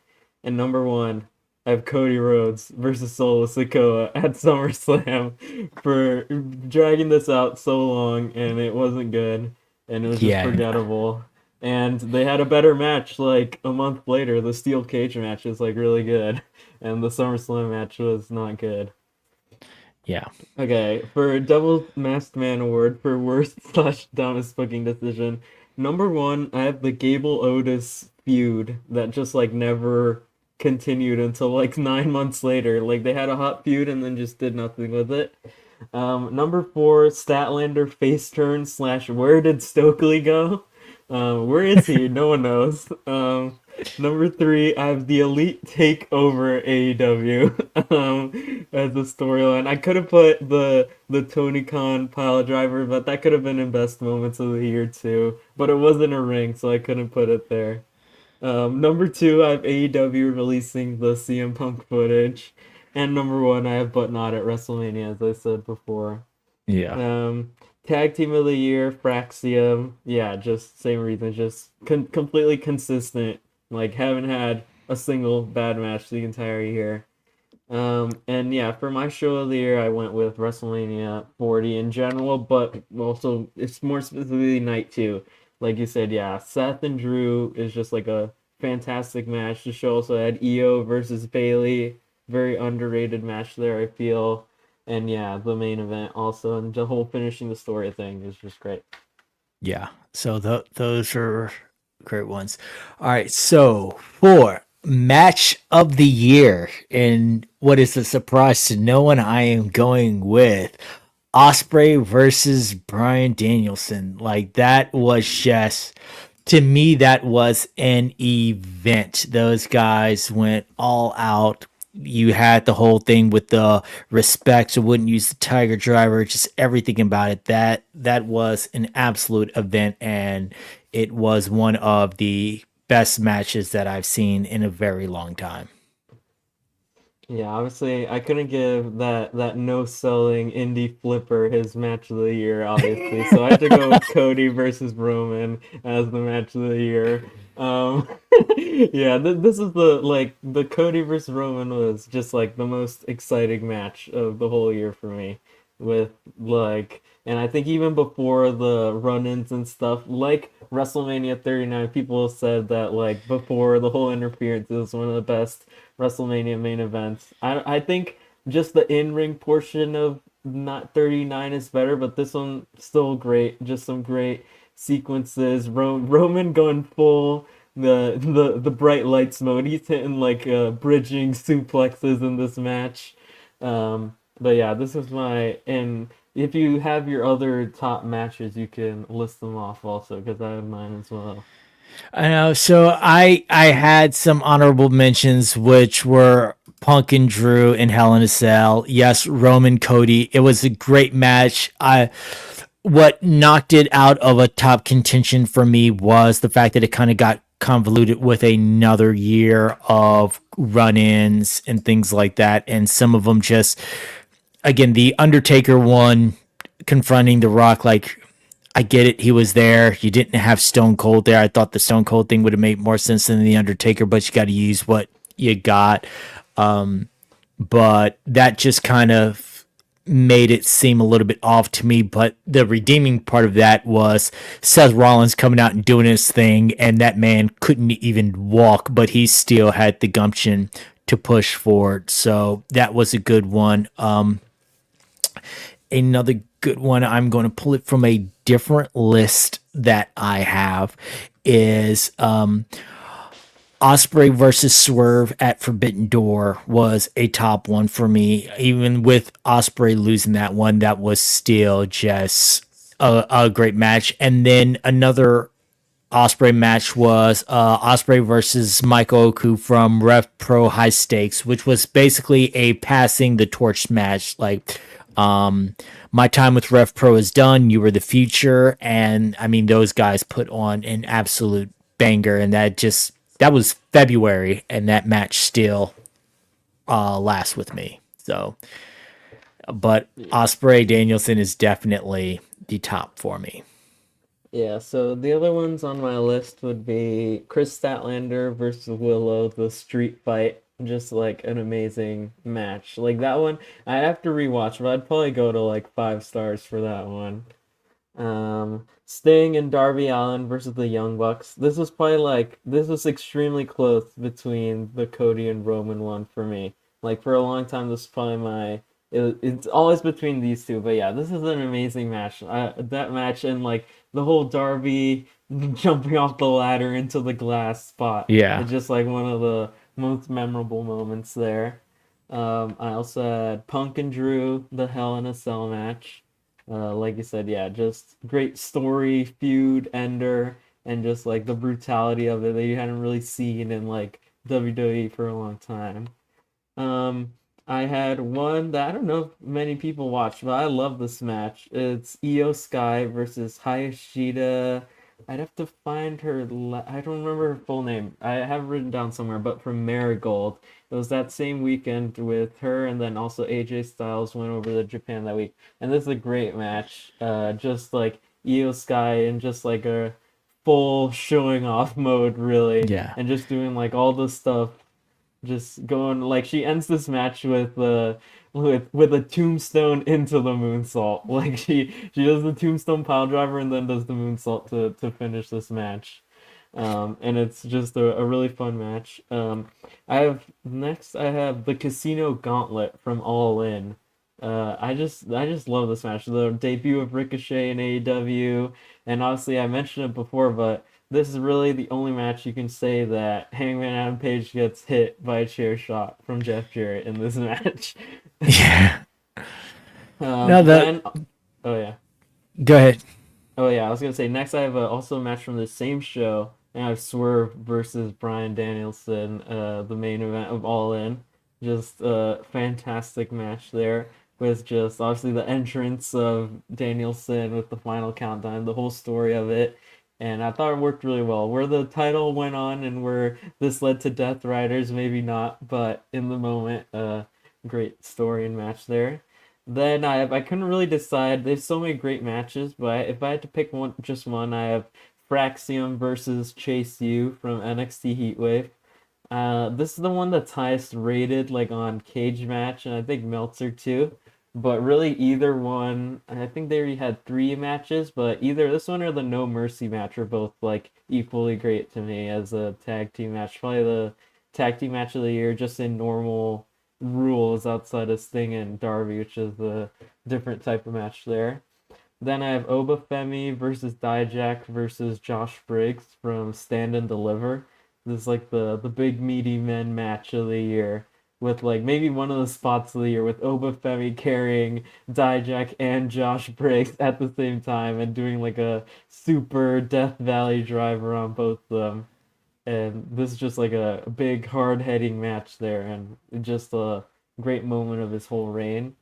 And number one, I have Cody Rhodes versus Solo Sikoa at SummerSlam for dragging this out so long, and it wasn't good, and it was just Yeah. forgettable. And they had a better match like a month later. The steel cage match is like really good, and the SummerSlam match was not good. Yeah. Okay, for Double Masked Man Award for worst slash dumbest booking decision, number one, I have the Gable Otis feud that just like never continued until like 9 months later. Like they had a hot feud and then just did nothing with it. Number four, Statlander face turn slash where did Stokely go? Where is he? No one knows. Number three, I have the Elite take over AEW as the storyline. I could have put the Tony Khan pile driver, but that could have been in best moments of the year too. But it wasn't a ring, so I couldn't put it there. Number two, I have AEW releasing the CM Punk footage, and number one, I have but not at WrestleMania, as I said before. Yeah. Um, Tag Team of the Year, Fraxium. Yeah, just same reason. Just completely consistent. Like, haven't had a single bad match the entire year. And yeah, for my show of the year, I went with WrestleMania 40 in general, but also it's more specifically night two. Like you said, yeah, Seth and Drew is just like a fantastic match. The show also had Io versus Bailey, very underrated match there, I feel. And yeah, the main event also, and the whole finishing the story thing is just great. Yeah. So those are great ones. All right. So for match of the year, and what is a surprise to no one, I am going with Osprey versus Brian Danielson. Like that was just, to me, that was an event. Those guys went all out. You had the whole thing with the respect, so wouldn't use the Tiger Driver, just everything about it. That was an absolute event, and it was one of the best matches that I've seen in a very long time. Yeah, obviously, I couldn't give that no selling indie flipper his match of the year, obviously. So I had to go with Cody versus Roman as the match of the year. Um, yeah, this is the Cody versus Roman was just like the most exciting match of the whole year for me. With like, and I think even before the run-ins and stuff, like WrestleMania 39, people said that like before the whole interference, it was one of the best WrestleMania main events. I think just the in-ring portion of not 39 is better, but this one still great. Just some great sequences. Roman going full the bright lights mode. He's hitting like bridging suplexes in this match. But yeah, this is my, and if you have your other top matches, you can list them off also because I have mine as well. I know. So I had some honorable mentions, which were Punk and Drew in Hell in a Cell. Yes, Roman Cody. It was a great match. What knocked it out of a top contention for me was the fact that it kind of got convoluted with another year of run-ins and things like that, and some of them just, again, the Undertaker one confronting The Rock, like, I get it. He was there. You didn't have Stone Cold there. I thought the Stone Cold thing would have made more sense than the Undertaker, but you got to use what you got. But that just kind of made it seem a little bit off to me, but the redeeming part of that was Seth Rollins coming out and doing his thing, and that man couldn't even walk, but he still had the gumption to push forward. So that was a good one. Another good one, I'm going to pull it from a different list that I have, is Osprey versus Swerve at Forbidden Door was a top one for me. Even with Osprey losing that one, that was still just a great match. And then another Osprey match was Osprey versus Michael Oku from Rev Pro High Stakes, which was basically a passing the torch match. Like, my time with Rev Pro is done. You were the future, and I mean those guys put on an absolute banger, and that was February, and that match still lasts with me. So, but Osprey Danielson is definitely the top for me. Yeah, so the other ones on my list would be Chris Statlander versus Willow, the street fight. Just like an amazing match. Like that one, I'd have to rewatch, but I'd probably go to like 5 stars for that one. Sting and Darby Allin versus the Young Bucks. This was extremely close between the Cody and Roman one for me. Like for a long time, this is probably it's always between these two. But yeah, this is an amazing match. That match and like the whole Darby jumping off the ladder into the glass spot. Yeah. It's just like one of the most memorable moments there. I also had Punk and Drew, the Hell in a Cell match. Like you said, yeah, just great story, feud ender, and just like the brutality of it that you hadn't really seen in like WWE for a long time. Um, I had one that I don't know if many people watched, but I love this match. It's Io Sky versus Hayashida. I'd have to find her. I don't remember her full name. I have it written down somewhere, but from Marigold. It was that same weekend with her, and then also AJ Styles went over to Japan that week. And this is a great match. Just like Io Sky in just like a full showing off mode, really, Yeah. and just doing like all the stuff just going like she ends this match with a tombstone into the moonsault. Like she does the tombstone pile driver and then does the moonsault to finish this match. And it's just a really fun match. I have the Casino Gauntlet from All In. I just love this match. The debut of Ricochet in AEW, and obviously I mentioned it before, but this is really the only match you can say that Hangman Adam Page gets hit by a chair shot from Jeff Jarrett in this match. Yeah. No, Then, oh yeah, go ahead. oh yeah, I was gonna say next I have also a match from the same show, and I have Swerve versus Bryan Danielson, the main event of All In. Just a fantastic match there with just obviously the entrance of Danielson with the final countdown, the whole story of it. And I thought it worked really well. Where the title went on and where this led to Death Riders, maybe not, but in the moment, great story and match there. Then I couldn't really decide. There's so many great matches, but if I had to pick one, just one, I have Fraxium versus Chase U from NXT Heatwave. This is the one that's highest rated, like on Cage Match, and I think Meltzer too. But really, either one, I think they already had 3 matches, but either this one or the No Mercy match are both like equally great to me as a tag team match. Probably the tag team match of the year, just in normal rules outside of Sting and Darby, which is the different type of match there. Then I have Obafemi versus Dijak versus Josh Briggs from Stand and Deliver. This is like the big meaty men match of the year with like maybe one of the spots of the year with Obafemi carrying Dijak and Josh Briggs at the same time and doing like a super Death Valley driver on both of them. And this is just like a big hard hitting match there and just a great moment of his whole reign.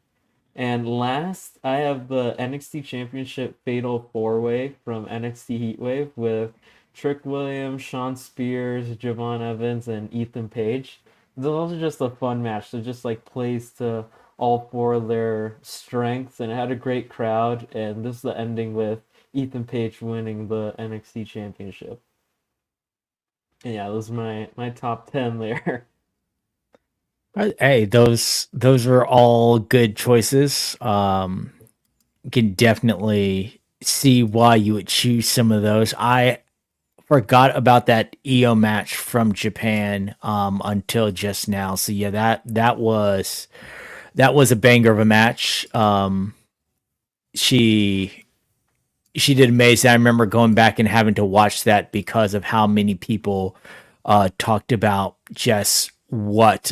And last, I have the NXT Championship Fatal 4-Way from NXT Heatwave with Trick Williams, Sean Spears, Javon Evans, and Ethan Page. Those are just a fun match. So just like plays to all 4 of their strengths, and it had a great crowd. And this is the ending with Ethan Page winning the NXT Championship. And yeah, those are my top 10 there. Hey, those are all good choices. Can definitely see why you would choose some of those. I forgot about that EO match from Japan until just now. So yeah, that was a banger of a match. She she did amazing. I remember going back and having to watch that because of how many people talked about just what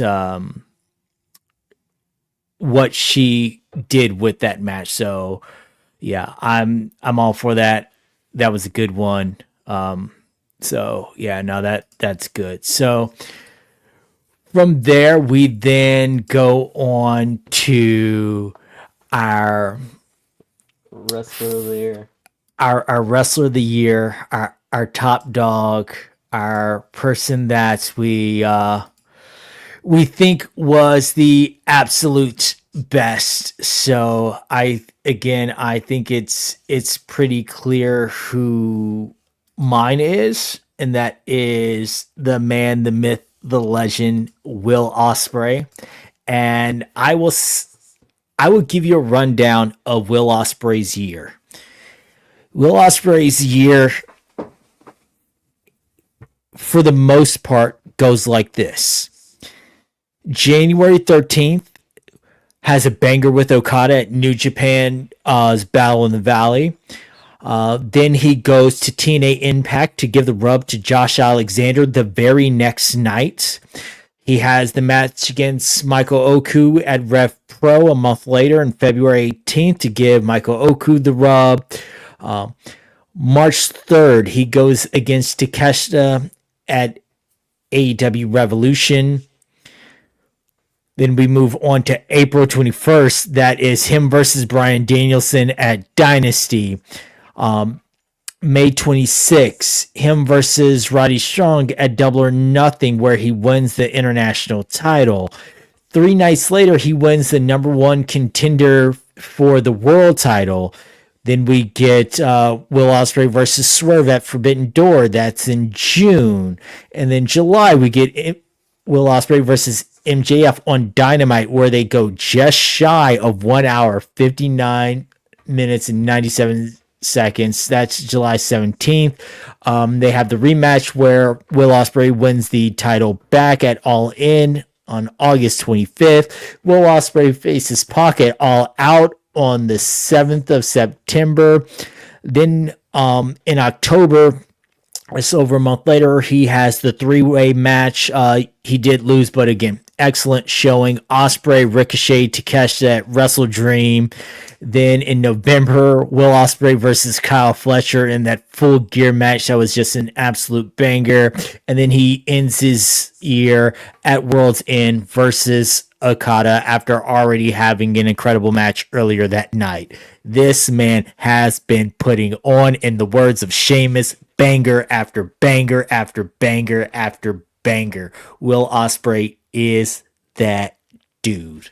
she did with that match. So yeah, I'm all for that. That was a good one. So yeah, no, that's good. So from there, we then go on to our Wrestler of the year. our wrestler of the year, our top dog, our person that we think was the absolute best. So I think it's pretty clear who mine is, and that is the man, the myth, the legend, Will Ospreay. And I will give you a rundown of Will Ospreay's year. Will Ospreay's year, for the most part, goes like this: January 13th has a banger with Okada at New Japan's Battle in the Valley. Then he goes to TNA Impact to give the rub to Josh Alexander the very next night. He has the match against Michael Oku at Rev Pro a month later on February 18th to give Michael Oku the rub. March 3rd, he goes against Takeshita at AEW Revolution. Then we move on to April 21st. That is him versus Bryan Danielson at Dynasty. May 26th, him versus Roddy Strong at Double or Nothing, where he wins the international title. 3 nights later, he wins the number one contender for the world title. Then we get Will Ospreay versus Swerve at Forbidden Door. That's in June. And then July, we get Will Ospreay versus MJF on Dynamite, where they go just shy of 1 hour, 59 minutes and 97 seconds. That's July 17th. They have the rematch where Will Ospreay wins the title back at All In on August 25th. Will Ospreay faces Pac at All Out on the 7th of September. Then in October, it's over a month later, he has the three-way match. He did lose, but again, excellent showing. Ospreay, Ricochet, Takeshita at Wrestle Dream. Then in November, Will Ospreay versus Kyle Fletcher in that Full Gear match. That was just an absolute banger. And then he ends his year at World's End versus Okada after already having an incredible match earlier that night. This man has been putting on, in the words of Sheamus, banger after banger after banger after banger. Will Ospreay is that dude.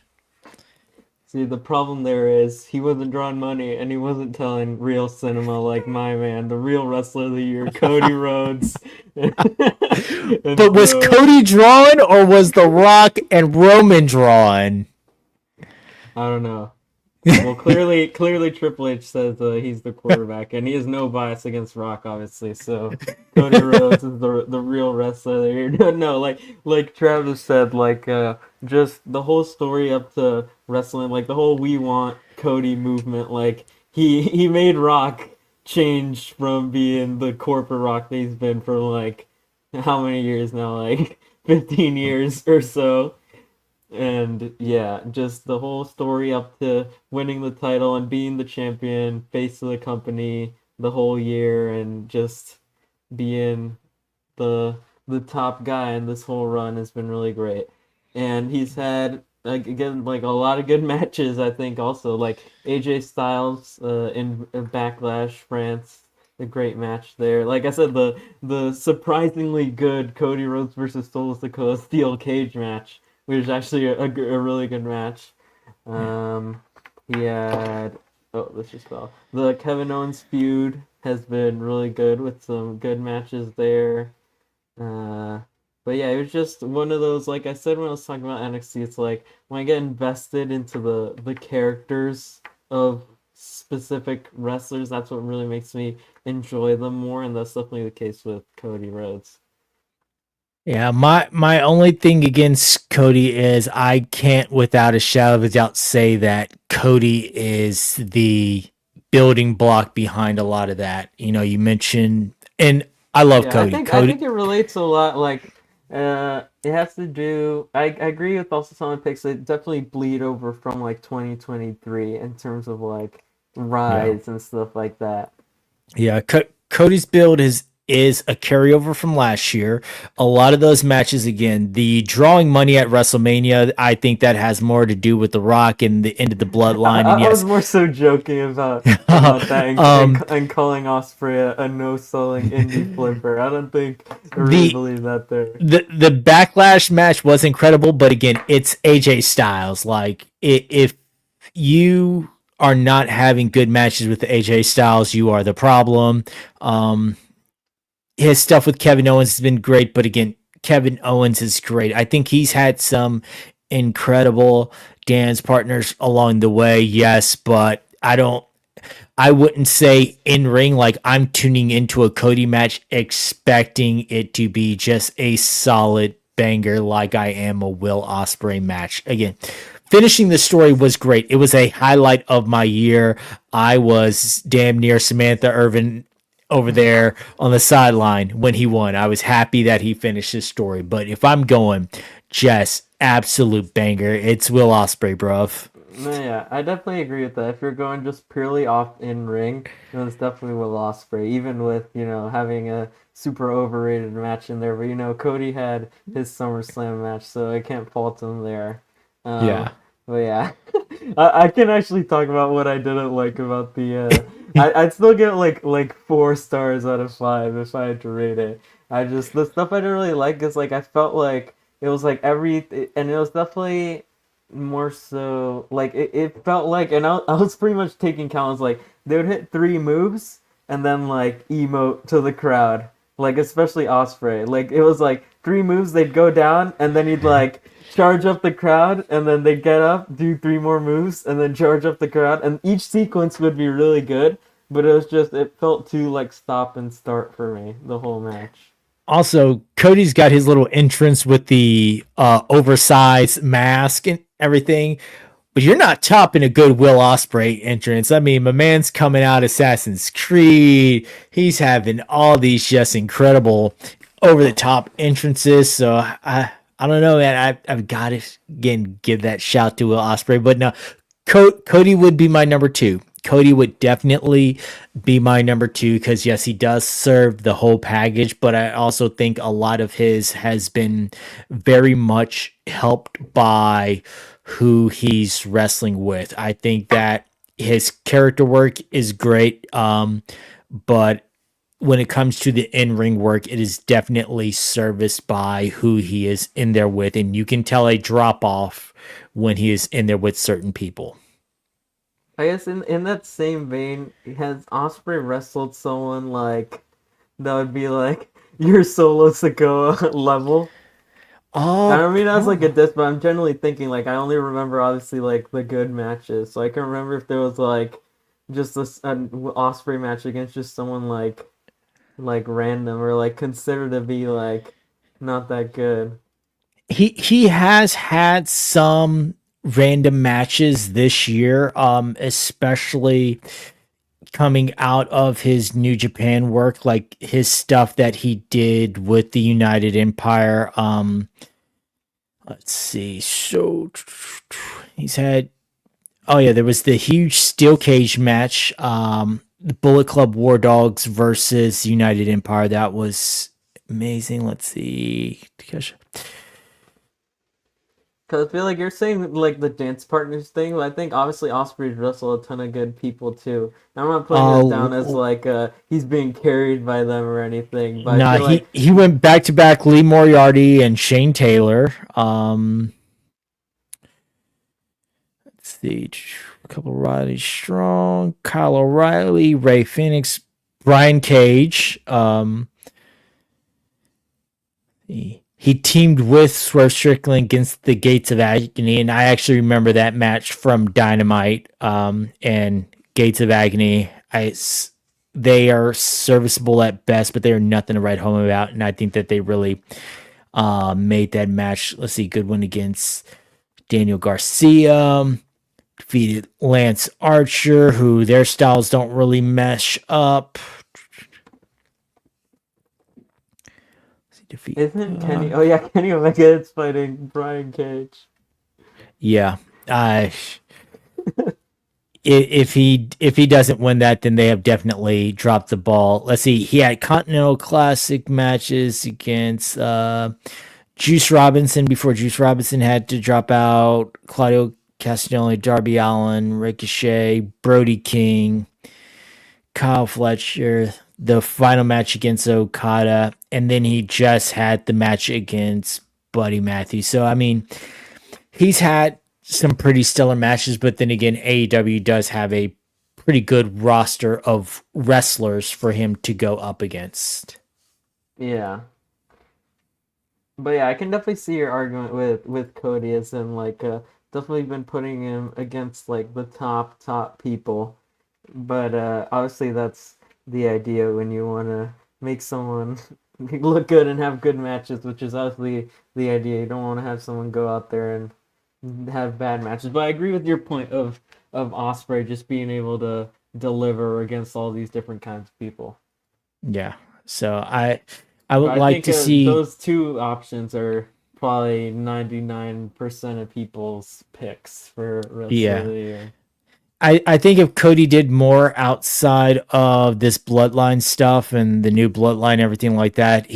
See, the problem there is he wasn't drawing money and he wasn't telling real cinema like my man, the real wrestler of the year, Cody Rhodes. But was Cody drawn, or was The Rock and Roman drawn? I don't know. Well, clearly Triple H says he's the quarterback, and he has no bias against Rock, obviously. So Cody Rhodes is the real wrestler there. No, like Travis said, just the whole story up to wrestling, like the whole "We Want Cody" movement, like he made Rock change from being the corporate Rock that he's been for like how many years now, like 15 years or so. And yeah, just the whole story up to winning the title and being the champion, face of the company the whole year, and just being the top guy in this whole run has been really great. And he's had again like a lot of good matches. I think also like AJ Styles in Backlash France, a great match there. Like I said, the surprisingly good Cody Rhodes versus Solo Sikoa steel cage match, which is actually a really good match. He had this just fell. The Kevin Owens feud has been really good with some good matches there. The But yeah, it was just one of those, like I said when I was talking about NXT, it's like when I get invested into the characters of specific wrestlers, that's what really makes me enjoy them more, and that's definitely the case with Cody Rhodes. Yeah, my only thing against Cody is I can't without a shadow of a doubt say that Cody is the building block behind a lot of that. You know, you mentioned, and I love Yeah, Cody. I Cody, think it relates a lot. Like, it has to do. I agree with also some of the picks that definitely bleed over from like 2023 in terms of like yeah. rides and stuff like that. Yeah, Cody's build is a carryover from last year. A lot of those matches, again, the drawing money at WrestleMania, I think that has more to do with The Rock and the end of the bloodline. And I was yes, more so joking about that um, and calling Osprey a no-selling indie flipper. I don't think I really the believe that there. the backlash match was incredible, but again, it's AJ Styles. Like if you are not having good matches with AJ Styles, you are the problem. Um, his stuff with Kevin Owens has been great, but again, Kevin Owens is great. I think he's had some incredible dance partners along the way, yes, but I wouldn't say in ring like I'm tuning into a Cody match expecting it to be just a solid banger like I am a Will Ospreay match. Again, finishing the story was great. It was a highlight of my year. I was damn near Samantha Irvin over there on the sideline when he won. I was happy that he finished his story. But if I'm going just absolute banger, it's Will Ospreay, bruv. No, yeah, I definitely agree with that. If you're going just purely off in ring, then it's definitely Will Ospreay. Even with having a super overrated match in there, but Cody had his SummerSlam match, so I can't fault him there. Um, Yeah. but yeah, I can actually talk about what I didn't like about the. I'd still get like 4 stars out of 5 if I had to rate it. The stuff I didn't really like is like I felt like it was like and it was definitely more so like it felt like, and I was pretty much taking counts like they would hit 3 moves and then like emote to the crowd, like especially Osprey, like it was like 3 moves, they'd go down and then he'd like charge up the crowd and then they'd get up, do 3 more moves and then charge up the crowd, and each sequence would be really good, but it felt too like stop and start for me the whole match. Also, Cody's got his little entrance with the oversized mask and everything, but you're not topping a good Will Ospreay entrance. I mean, my man's coming out Assassin's Creed. He's having all these just incredible over the top entrances. So I don't know, man. I've got to again give that shout to Will Ospreay, but no, Cody would be my number 2. Cody would definitely be my number 2 because yes, he does serve the whole package, but I also think a lot of his has been very much helped by who he's wrestling with. I think that his character work is great, but when it comes to the in-ring work, it is definitely serviced by who he is in there with, and you can tell a drop off when he is in there with certain people. I guess in that same vein, has Osprey wrestled someone like that would be like your Solo Sikoa level? I Oh, don't mean as like a diss, but I'm generally thinking like I only remember obviously like the good matches, so I can remember if there was like just an Osprey match against just someone like random or like considered to be like not that good. he has had some random matches this year, especially coming out of his New Japan work, like his stuff that he did with the United Empire. Let's see. So he's had, oh yeah, there was the huge steel cage match, the Bullet Club War Dogs versus United Empire. That was amazing. Let's see. Cause I feel like you're saying like the dance partners thing, but I think obviously Osprey's wrestled a ton of good people too. And I'm not putting this down as Oh, like he's being carried by them or anything, but I nah, feel like he went back to back Lee Moriarty and Shane Taylor. Let's see, a couple Riley Strong, Kyle O'Reilly, Ray Phoenix, Brian Cage. he teamed with Swerve Strickland against the Gates of Agony, and I actually remember that match from Dynamite. And Gates of Agony, they are serviceable at best, but they are nothing to write home about. And I think that they really made that match. Let's see, good one against Daniel Garcia. Defeated Lance Archer, who their styles don't really mesh up. Isn't Kenny? Oh yeah, Kenny Omega is fighting Brian Cage. Yeah, if he doesn't win that, then they have definitely dropped the ball. Let's see, he had Continental Classic matches against Juice Robinson before Juice Robinson had to drop out. Claudio Castagnoli, Darby Allin, Ricochet, Brody King, Kyle Fletcher, the final match against Okada, and then he just had the match against Buddy Matthews. So, I mean, he's had some pretty stellar matches, but then again, AEW does have a pretty good roster of wrestlers for him to go up against. Yeah. But yeah, I can definitely see your argument with Cody as in like definitely been putting him against like the top people. But obviously that's the idea when you want to make someone look good and have good matches, which is obviously the idea. You don't want to have someone go out there and have bad matches. But I agree with your point of Ospreay just being able to deliver against all these different kinds of people. Yeah. So I would like to see those two options are probably 99% of people's picks for rest of the year. I think if Cody did more outside of this bloodline stuff and the new bloodline, everything like that,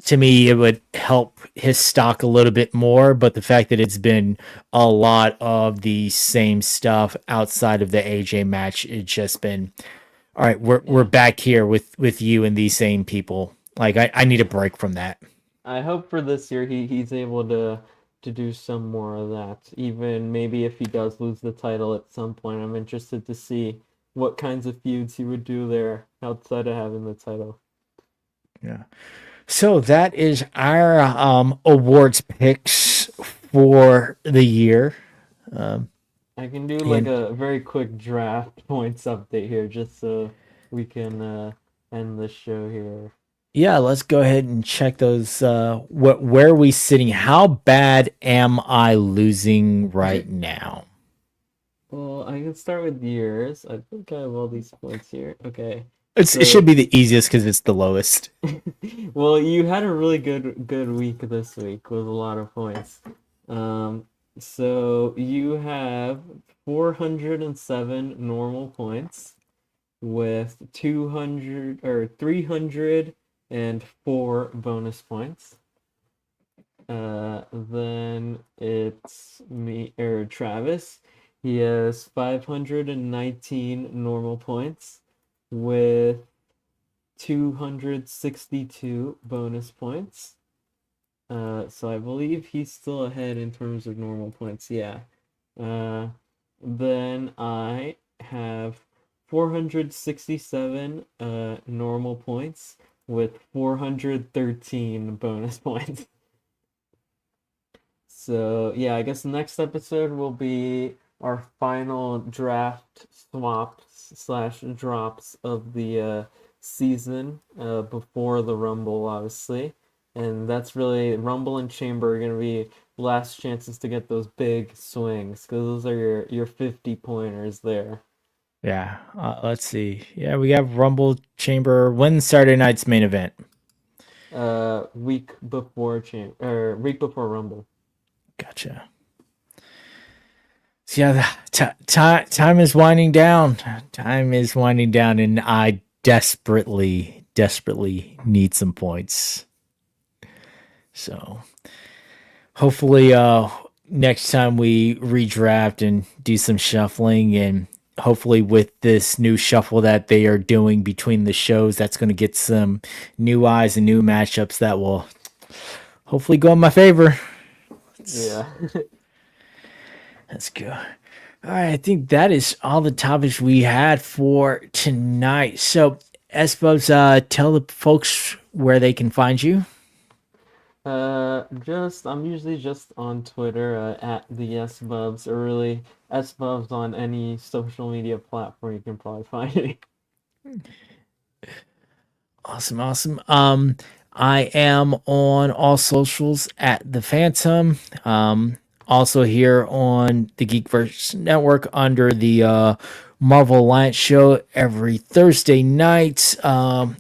to me, it would help his stock a little bit more. But the fact that it's been a lot of the same stuff outside of the AJ match, it's just been, all right, we're back here with you and these same people. Like, I need a break from that. I hope for this year he's able to do some more of that. Even maybe if he does lose the title at some point, I'm interested to see what kinds of feuds he would do there outside of having the title. Yeah. So that is our awards picks for the year. I can do like a very quick draft points update here just so we can end the show here. Yeah, let's go ahead and check those. Where are we sitting? How bad am I losing right now? Well, I can start with yours. I think I have all these points here. Okay. It should be the easiest because it's the lowest. Well, you had a really good week this week with a lot of points. So you have 407 normal points with 200 or 304 bonus points. Then it's me or Travis. He has 519 normal points with 262 bonus points. So I believe he's still ahead in terms of normal points. Yeah. Then I have 467 normal points with 413 bonus points. So yeah, I guess the next episode will be our final draft swaps/drops of the season before the Rumble, obviously. And that's really, Rumble and Chamber are going to be last chances to get those big swings, because those are your 50-pointers there. Yeah, let's see. Yeah, we have Rumble, Chamber. When's Saturday night's main event? Week before Rumble. Gotcha. So yeah, time is winding down. Time is winding down, and I desperately need some points. So hopefully next time we redraft and do some shuffling, and hopefully with this new shuffle that they are doing between the shows, that's going to get some new eyes and new matchups that will hopefully go in my favor. Yeah. Let's go. All right, I think that is all the topics we had for tonight. So, Espos, tell the folks where they can find you. I'm usually just on Twitter at the SBubs, or really SBubs on any social media platform you can probably find me. Awesome, awesome. I am on all socials at the Phantom. Also here on the Geekverse Network under the Marvel Alliance show every Thursday night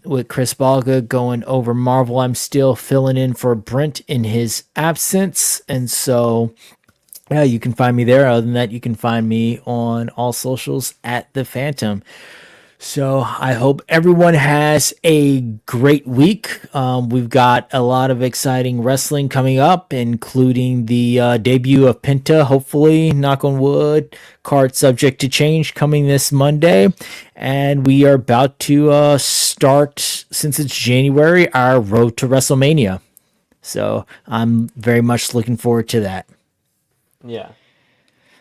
with Chris Balga going over Marvel. I'm still filling in for Brent in his absence, and so yeah, you can find me there. Other than that, you can find me on all socials at the Phantom. So I hope everyone has a great week. We've got a lot of exciting wrestling coming up, including the debut of Penta, hopefully, knock on wood, card subject to change, coming this Monday. And we are about to start, since it's January, our road to WrestleMania. So I'm very much looking forward to that. Yeah.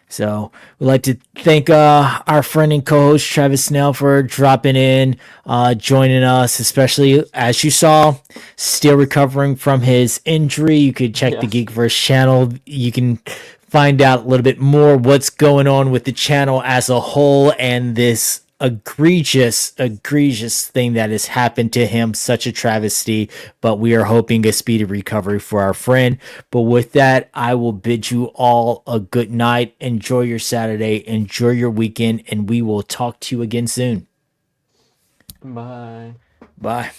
So we'd like to thank our friend and co-host Travis Snell for dropping in, joining us, especially as you saw, still recovering from his injury. You could check the Yes. Geekverse channel. You can find out a little bit more what's going on with the channel as a whole and this egregious thing that has happened to him. Such a travesty, but we are hoping a speedy recovery for our friend. But with that, I will bid you all a good night. Enjoy your Saturday, enjoy your weekend, and we will talk to you again soon. Bye. Bye.